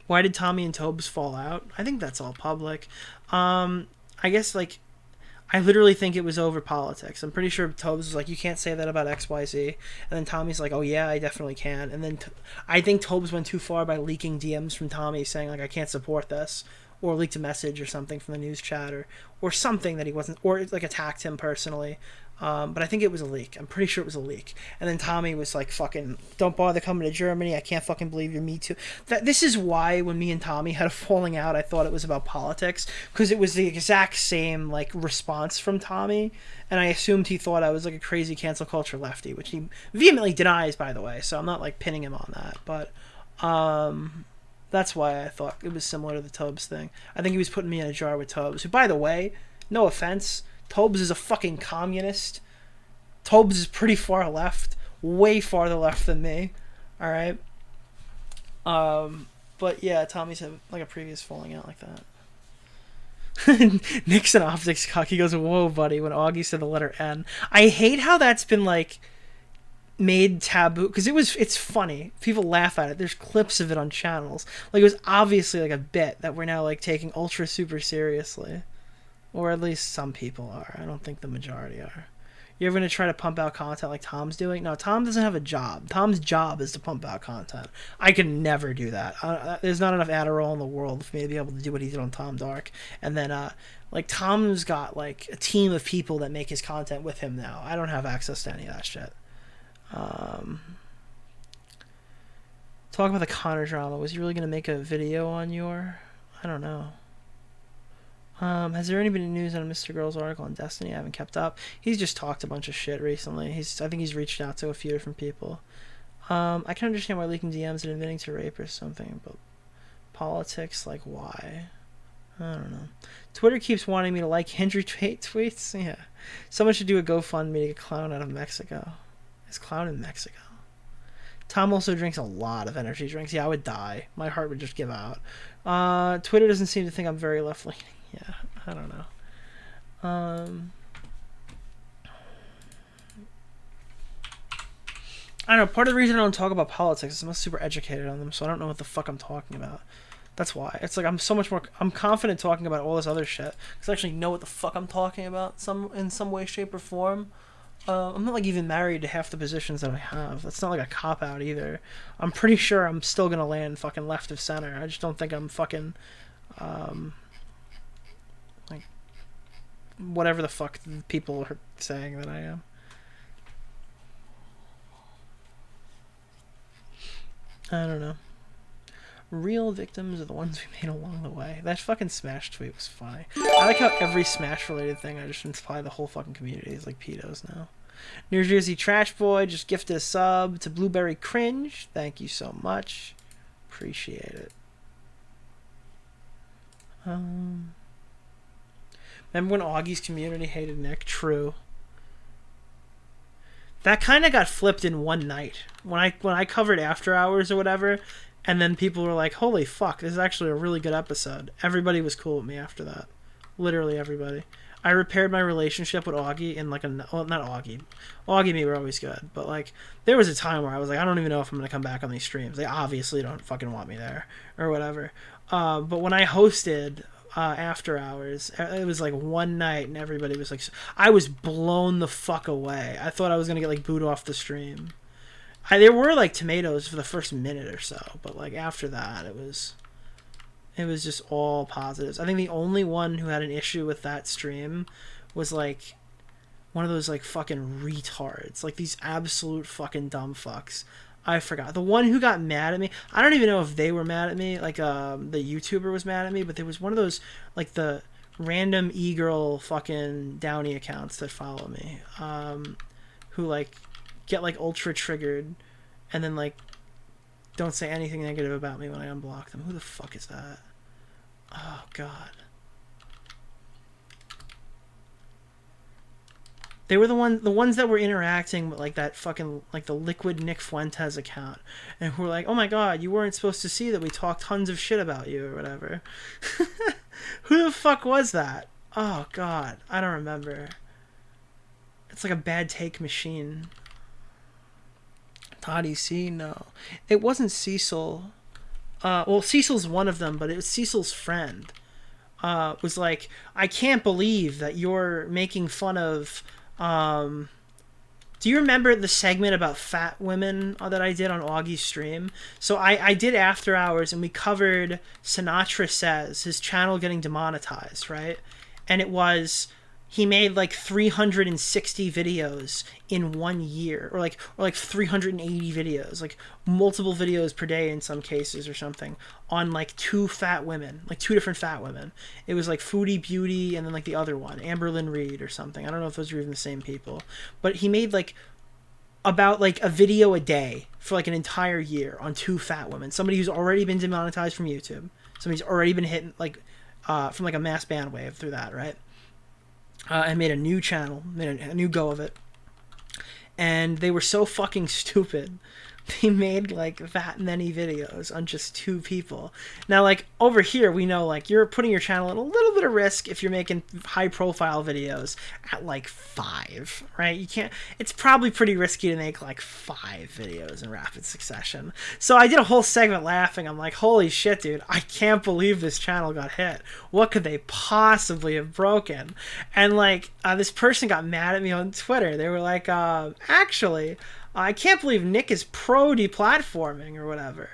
Why did Tommy and Tobes fall out? I think that's all public. I guess, like, I literally think it was over politics. I'm pretty sure Tobes was like, you can't say that about XYZ. And then Tommy's like, oh yeah, I definitely can. And then I think Tobes went too far by leaking DMs from Tommy saying, like, I can't support this. Or leaked a message or something from the news chat, or something that he wasn't, or like attacked him personally. But I think it was a leak. I'm pretty sure it was a leak. And then Tommy was like, fucking, don't bother coming to Germany. I can't fucking believe you're Me Too. This is why when me and Tommy had a falling out, I thought it was about politics. Because it was the exact same, like, response from Tommy. And I assumed he thought I was, like, a crazy cancel culture lefty, which he vehemently denies, by the way. So I'm not, like, pinning him on that. But, that's why I thought it was similar to the Tobes thing. I think he was putting me in a jar with Tobes. Who, by the way, no offense, Tobes is a fucking communist. Tobes is pretty far left. Way farther left than me. Alright? But yeah, Tommy's had like a previous falling out like that. Nixon optics cock. He goes, whoa, buddy, when Augie said the letter N. I hate how that's been like made taboo, because it's funny. People laugh at it. There's clips of it on channels. Like, it was obviously like a bit that we're now like taking ultra super seriously. Or at least some people are. I don't think the majority are. You're going to try to pump out content like Tom's doing? No, Tom doesn't have a job. Tom's job is to pump out content. I can never do that. There's not enough Adderall in the world for me to be able to do what he did on Tom Dark. And then, like, Tom's got, like, a team of people that make his content with him now. I don't have access to any of that shit. Talk about the Connor drama. Was he really going to make a video on your... I don't know. Has there any been news on Mr. Girl's article on Destiny? I haven't kept up. He's just talked a bunch of shit recently. I think he's reached out to a few different people. I can understand why leaking DMs and admitting to rape or something, but politics, like, why? I don't know. Twitter keeps wanting me to like Henry Tate tweets. Yeah. Someone should do a GoFundMe to get Clown out of Mexico. Is Clown in Mexico? Tom also drinks a lot of energy drinks. Yeah, I would die. My heart would just give out. Twitter doesn't seem to think I'm very left-leaning. Yeah, I don't know. I don't know. Part of the reason I don't talk about politics is I'm not super educated on them, so I don't know what the fuck I'm talking about. That's why. It's like I'm so much more... I'm confident talking about all this other shit, because I actually know what the fuck I'm talking about in some way, shape, or form. I'm not, like, even married to half the positions that I have. That's not, like, a cop-out either. I'm pretty sure I'm still gonna land fucking left of center. I just don't think I'm fucking... like, whatever the fuck people are saying that I am. I don't know. Real victims are the ones we made along the way. That fucking Smash tweet was funny. I like how every Smash related thing I just imply the whole fucking community is like pedos now. New Jersey Trash Boy just gifted a sub to Blueberry Cringe. Thank you so much. Appreciate it. Remember when Augie's community hated Nick? True. That kind of got flipped in one night when I covered After Hours or whatever, and then people were like, "Holy fuck, this is actually a really good episode." Everybody was cool with me after that. Literally everybody. I repaired my relationship with Augie in like not Augie. Augie and me were always good, but like there was a time where I was like, I don't even know if I'm gonna come back on these streams. They obviously don't fucking want me there or whatever. But when I hosted After Hours, it was like one night and everybody was like, I was blown the fuck away. I thought I was gonna get like booed off the stream. There were like tomatoes for the first minute or so, but like after that it was just all positives. I think the only one who had an issue with that stream was like one of those like fucking retards, like these absolute fucking dumb fucks. I forgot. The one who got mad at me, I don't even know if they were mad at me, like the YouTuber was mad at me, but there was one of those like the random e-girl fucking Downy accounts that follow me, who like get like ultra triggered and then like don't say anything negative about me when I unblock them. Who the fuck is that? Oh god. They were the ones that were interacting with like that fucking like the Liquid Nick Fuentes account, and who were like, "Oh my god, you weren't supposed to see that we talked tons of shit about you or whatever." Who the fuck was that? Oh god, I don't remember. It's like a bad take machine. Toddy C, no, it wasn't Cecil. Well, Cecil's one of them, but it was Cecil's friend. Was like, I can't believe that you're making fun of. Do you remember the segment about fat women that I did on Augie's stream? So I did After Hours, and we covered Sinatra Says, his channel getting demonetized, right? And it was, he made like 360 videos in 1 year, or like 380 videos, like multiple videos per day in some cases or something, on like two different fat women. It was like Foodie Beauty and then like the other one, Amberlyn Reed or something. I don't know if those are even the same people, but he made like about like a video a day for like an entire year on two fat women. Somebody who's already been demonetized from YouTube. Somebody's already been hit like from like a mass ban wave through that, right? And made a new channel, made a new go of it. And they were so fucking stupid. They made like that many videos on just two people. Now, like over here, we know like you're putting your channel at a little bit of risk if you're making high profile videos at like 5, right? You can't, it's probably pretty risky to make like 5 videos in rapid succession. So I did a whole segment laughing. I'm like, holy shit, dude, I can't believe this channel got hit. What could they possibly have broken? And like this person got mad at me on Twitter. They were like, actually, I can't believe Nick is pro deplatforming or whatever.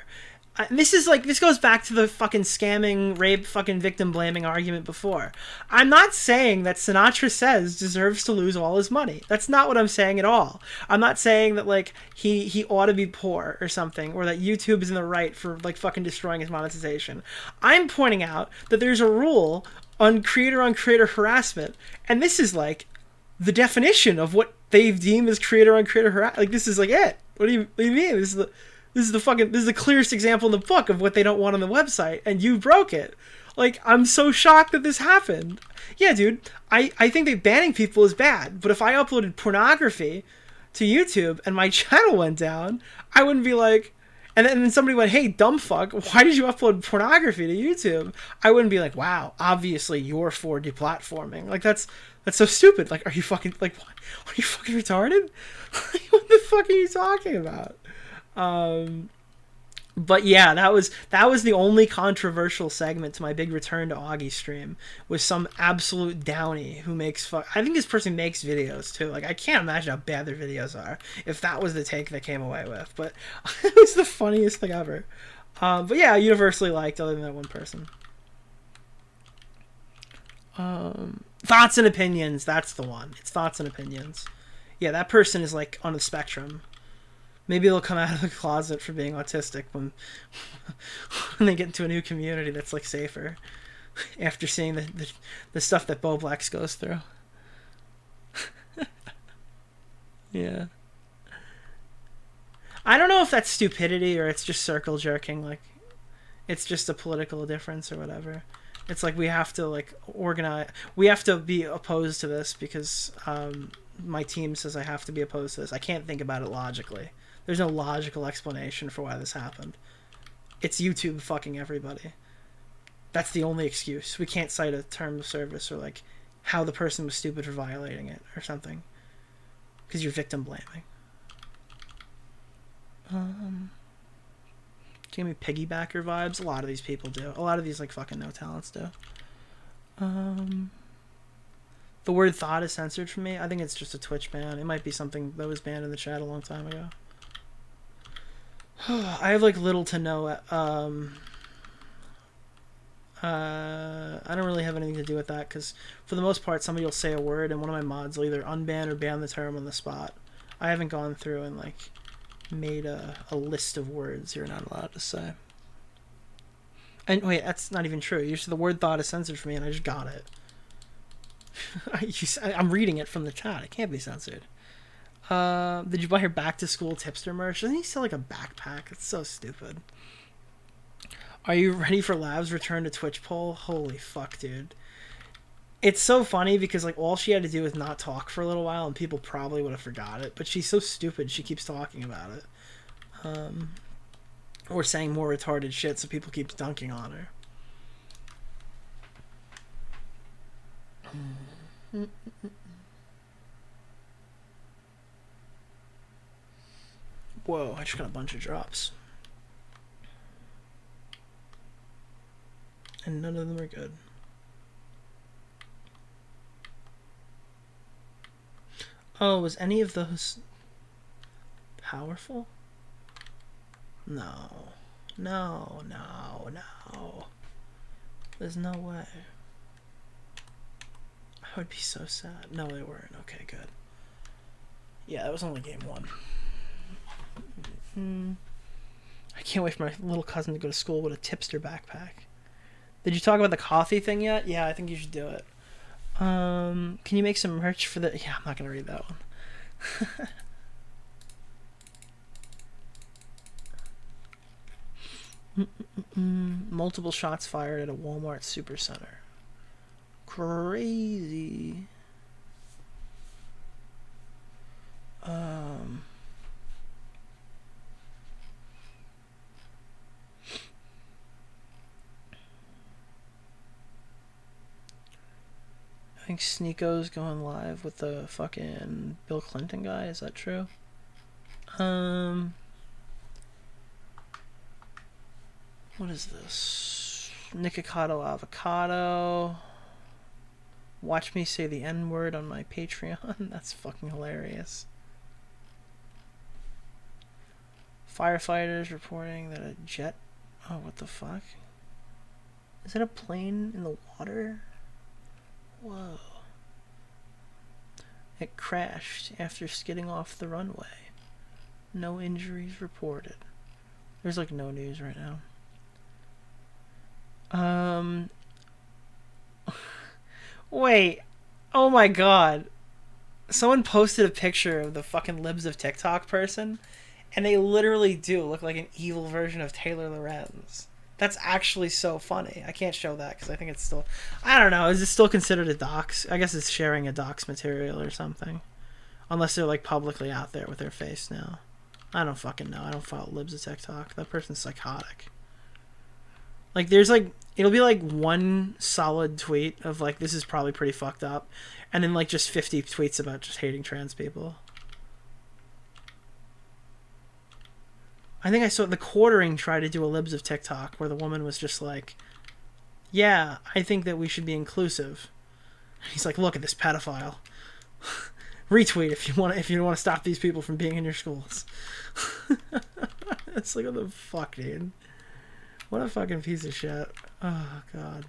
This goes back to the fucking scamming, rape, fucking victim blaming argument before. I'm not saying that Sinatra Says deserves to lose all his money. That's not what I'm saying at all. I'm not saying that like he ought to be poor or something, or that YouTube is in the right for like fucking destroying his monetization. I'm pointing out that there's a rule on creator harassment, and this is like the definition of what they deem as creator harassment. Like this is like it. What do you mean? This is the clearest example in the book of what they don't want on the website, and you broke it. Like, I'm so shocked that this happened. Yeah, dude, I think that banning people is bad, but if I uploaded pornography to YouTube and my channel went down, I wouldn't be like, and then somebody went, "Hey, dumb fuck, why did you upload pornography to YouTube?" I wouldn't be like, "Wow, obviously you're for deplatforming." Like, that's so stupid. Like, are you fucking, like, what? Are you fucking retarded? What the fuck are you talking about? But yeah, that was the only controversial segment to my big return to Augie stream, was some absolute downy who makes I think this person makes videos too. Like, I can't imagine how bad their videos are if that was the take they came away with. But it was the funniest thing ever. But yeah, universally liked other than that one person. Thoughts and opinions, that's the one. It's thoughts and opinions. Yeah, that person is like on the spectrum. Maybe they'll come out of the closet for being autistic when they get into a new community that's like safer, after seeing the stuff that Bo Blacks goes through. Yeah. I don't know if that's stupidity or it's just circle jerking, like it's just a political difference or whatever. It's like we have to like organize, we have to be opposed to this because my team says I have to be opposed to this. I can't think about it logically. There's no logical explanation for why this happened. It's YouTube fucking everybody. That's the only excuse. We can't cite a term of service or like how the person was stupid for violating it or something. Because you're victim blaming. Give me piggybacker vibes. A lot of these people do. A lot of these like fucking no talents do. The word thought is censored from me. I think it's just a Twitch ban. It might be something that was banned in the chat a long time ago. I have like little to no I don't really have anything to do with that because for the most part somebody will say a word and one of my mods will either unban or ban the term on the spot. I haven't gone through and like made a list of words you're not allowed to say. And wait, that's not even true. You said the word thought is censored for me and I just got it. I'm reading it from the chat. It can't be censored. Did you buy her back to school tipster merch? Doesn't he sell like a backpack? It's so stupid. Are you ready for Lav's return to Twitch poll? Holy fuck, dude. It's so funny because like all she had to do was not talk for a little while and people probably would have forgot it, but she's so stupid she keeps talking about it. Or saying more retarded shit so people keep dunking on her. Whoa, I just got a bunch of drops. And none of them are good. Oh, was any of those powerful? No. No, no, no. There's no way. I would be so sad. No, they weren't. Okay, good. Yeah, that was only game 1. I can't wait for my little cousin to go to school with a tipster backpack. Did you talk about the coffee thing yet? Yeah, I think you should do it. Can you make some merch for the... Yeah, I'm not going to read that one. Multiple shots fired at a Walmart supercenter. Crazy. I think Sneeko's going live with the fucking Bill Clinton guy. Is that true? What is this? Nikocado avocado. Watch me say the N-word on my Patreon. That's fucking hilarious. Firefighters reporting that a jet... Oh, what the fuck? Is it a plane in the water? Whoa. It crashed after skidding off the runway. No injuries reported. There's like no news right now. Wait. Oh my god. Someone posted a picture of the fucking Libs of TikTok person, and they literally do look like an evil version of Taylor Lorenz. That's actually so funny. I can't show that because I think it's still... I don't know. Is it still considered a dox? I guess it's sharing a dox material or something. Unless they're like publicly out there with their face now. I don't fucking know. I don't follow Libs of TikTok. That person's psychotic. Like there's like... It'll be like one solid tweet of like, this is probably pretty fucked up. And then like just 50 tweets about just hating trans people. I think I saw The Quartering try to do a Libs of TikTok where the woman was just like, yeah, I think that we should be inclusive. He's like, look at this pedophile. Retweet if you want to stop these people from being in your schools. It's like, what the fuck, dude? What a fucking piece of shit. Oh, God.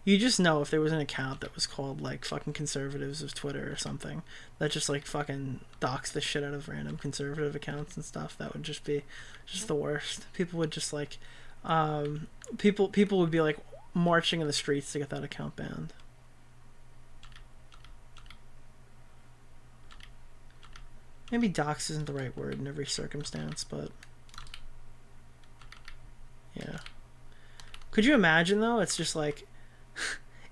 You just know if there was an account that was called like fucking conservatives of Twitter or something that just like fucking dox the shit out of random conservative accounts and stuff, that would just be just the worst. People would just like people would be like marching in the streets to get that account banned. Maybe dox isn't the right word in every circumstance, but yeah. Could you imagine though? It's just like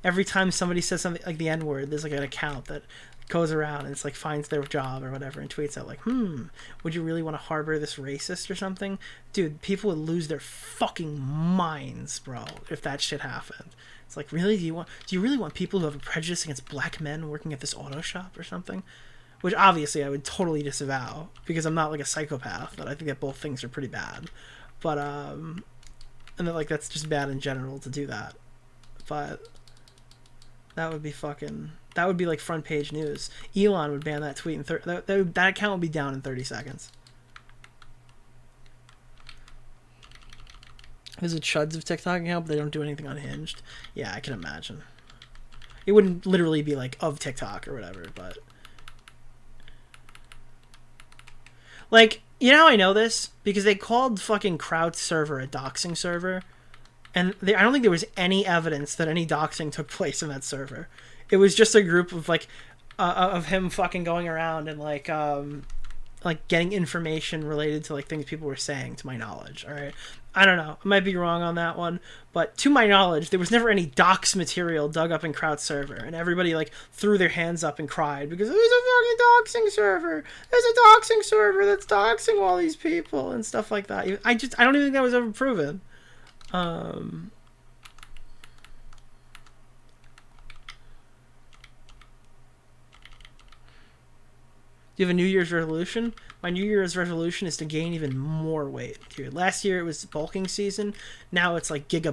every time somebody says something like the N-word, there's like an account that goes around and it's like finds their job or whatever and tweets out like, would you really want to harbor this racist or something? Dude, people would lose their fucking minds, bro, if that shit happened. It's like, really? Do you really want people who have a prejudice against black men working at this auto shop or something? Which obviously I would totally disavow because I'm not like a psychopath, but I think that both things are pretty bad. But and that, like, that's just bad in general to do that. But that would be like front page news. Elon would ban that tweet in that account would be down in 30 seconds. There's a Chuds of TikTok account, but they don't do anything unhinged. Yeah, I can imagine. It wouldn't literally be like of TikTok or whatever, but like, you know how I know this? Because they called fucking Kraut's server a doxing server. And I don't think there was any evidence that any doxing took place in that server. It was just a group of like of him fucking going around and like getting information related to like things people were saying, to my knowledge. All right, I don't know, I might be wrong on that one, but to my knowledge there was never any dox material dug up in Kraut's server, and everybody like threw their hands up and cried because there's a fucking doxing server. There's a doxing server that's doxing all these people and stuff like that. I don't even think that was ever proven. Do you have a New Year's resolution? My New Year's resolution is to gain even more weight, dude. Last year it was bulking season. Now it's like giga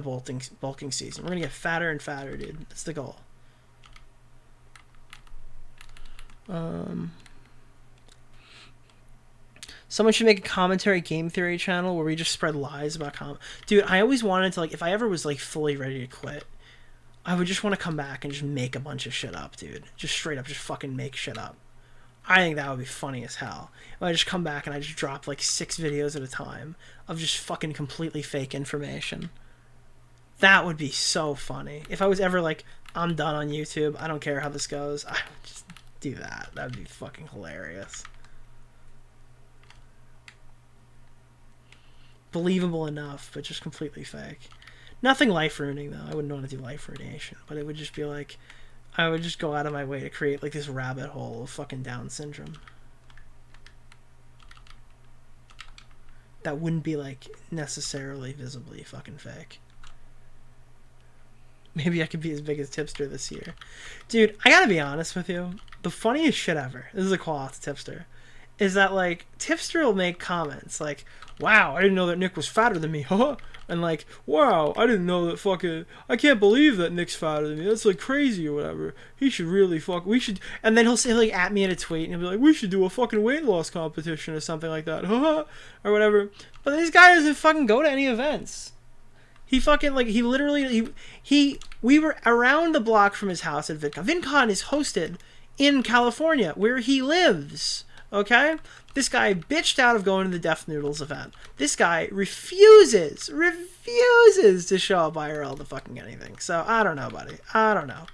bulking season. We're gonna get fatter and fatter, dude. That's the goal. Someone should make a commentary game theory channel where we just spread lies about Dude, I always wanted to, like, if I ever was like fully ready to quit, I would just want to come back and just make a bunch of shit up, dude. Just straight up, just fucking make shit up. I think that would be funny as hell. If I just come back and I just drop like 6 videos at a time of just fucking completely fake information. That would be so funny. If I was ever like, I'm done on YouTube, I don't care how this goes, I would just do that. That would be fucking hilarious. Believable enough, but just completely fake. Nothing life-ruining though. I wouldn't want to do life ruination, but it would just be like, I would just go out of my way to create like this rabbit hole of fucking Down syndrome. That wouldn't be like necessarily visibly fucking fake. Maybe I could be as big as Tipster this year. Dude, I gotta be honest with you. The funniest shit ever, this is a call out to Tipster, is that like Tipster will make comments like, wow, I didn't know that Nick was fatter than me, huh? And like, wow, I didn't know that fucking, I can't believe that Nick's fatter than me. That's like crazy or whatever. He should really we should, and then he'll say like at me in a tweet and he'll be like, we should do a fucking weight loss competition or something like that, huh? Or whatever. But this guy doesn't fucking go to any events. He fucking, like, he literally, we were around the block from his house at VidCon. VidCon is hosted in California, where he lives, okay? This guy bitched out of going to the Deaf Noodles event. This guy refuses to show up IRL to fucking anything. So, I don't know, buddy. I don't know.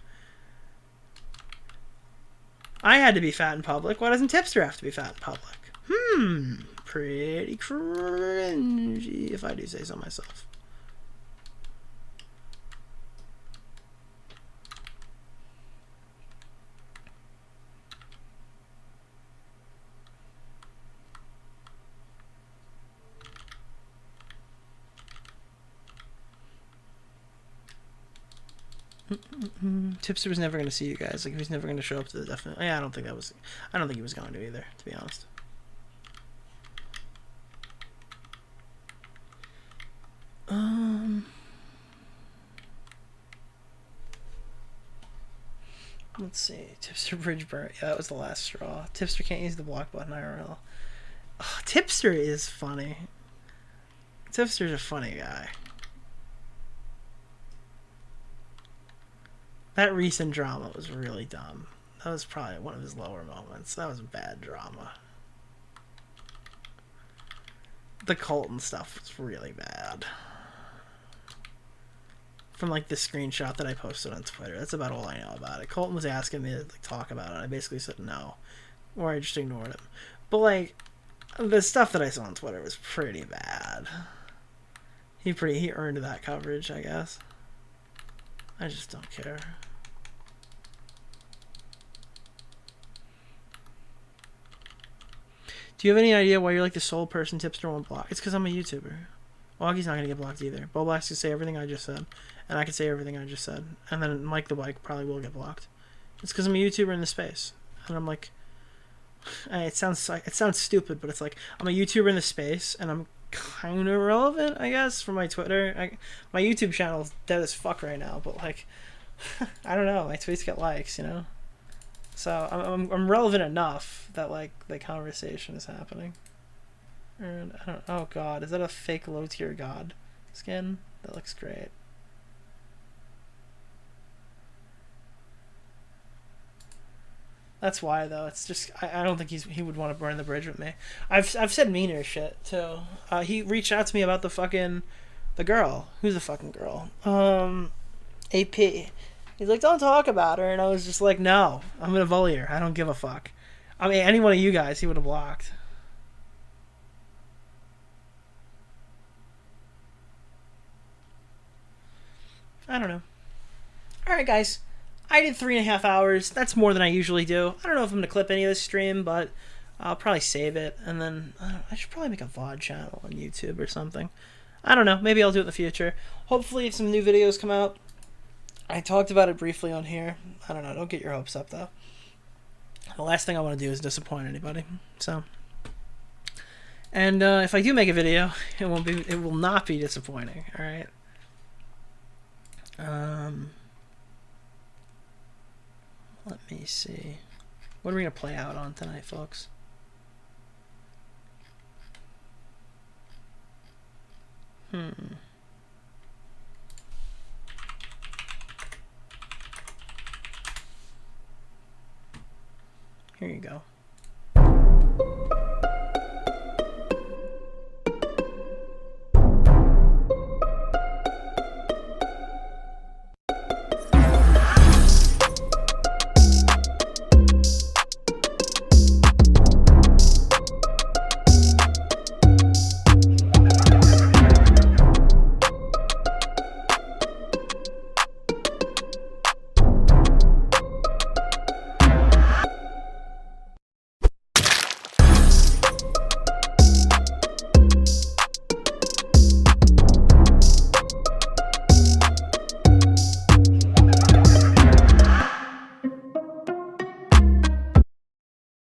I had to be fat in public. Why doesn't Tipster have to be fat in public? Pretty cringy, if I do say so myself. Tipster was never going to see you guys. Like, he was never going to show up to the definite. Yeah, I don't think he was going to either, to be honest. Let's see. Tipster Bridge Burn. Yeah, that was the last straw. Tipster can't use the block button IRL. Oh, Tipster is funny. Tipster's a funny guy. That recent drama was really dumb. That was probably one of his lower moments. That was bad drama. The Colton stuff was really bad. From like the screenshot that I posted on Twitter. That's about all I know about it. Colton was asking me to like, talk about it. I basically said no. Or I just ignored him. But like, the stuff that I saw on Twitter was pretty bad. He earned that coverage, I guess. I just don't care. Do you have any idea why you're like the sole person tipster won't block? It's because I'm a YouTuber. Woggy's not gonna get blocked either. Boblax can say everything I just said, and I can say everything I just said, and then Mike the Bike probably will get blocked. It's because I'm a YouTuber in the space, and I'm like, it sounds stupid, but it's like I'm a YouTuber in the space, and I'm kind of relevant, I guess, for my Twitter. My YouTube channel is dead as fuck right now, but like, I don't know, my tweets get likes, you know. So I'm relevant enough that like the conversation is happening. And I don't. Oh God, is that a fake low tier god skin? That looks great. That's why though. It's just I don't think he would want to burn the bridge with me. I've said meaner shit too. He reached out to me about the girl. Who's the fucking girl? AP. He's like, don't talk about her, and I was just like, no, I'm gonna bully her. I don't give a fuck. I mean, any one of you guys, he would have blocked. I don't know. All right, guys. I did 3.5 hours. That's more than I usually do. I don't know if I'm going to clip any of this stream, but I'll probably save it. And then I should probably make a VOD channel on YouTube or something. I don't know. Maybe I'll do it in the future. Hopefully some new videos come out. I talked about it briefly on here. I don't know. Don't get your hopes up, though. The last thing I want to do is disappoint anybody. So, and if I do make a video, it will not be disappointing. All right. Let me see. What are we gonna play out on tonight, folks? Here you go.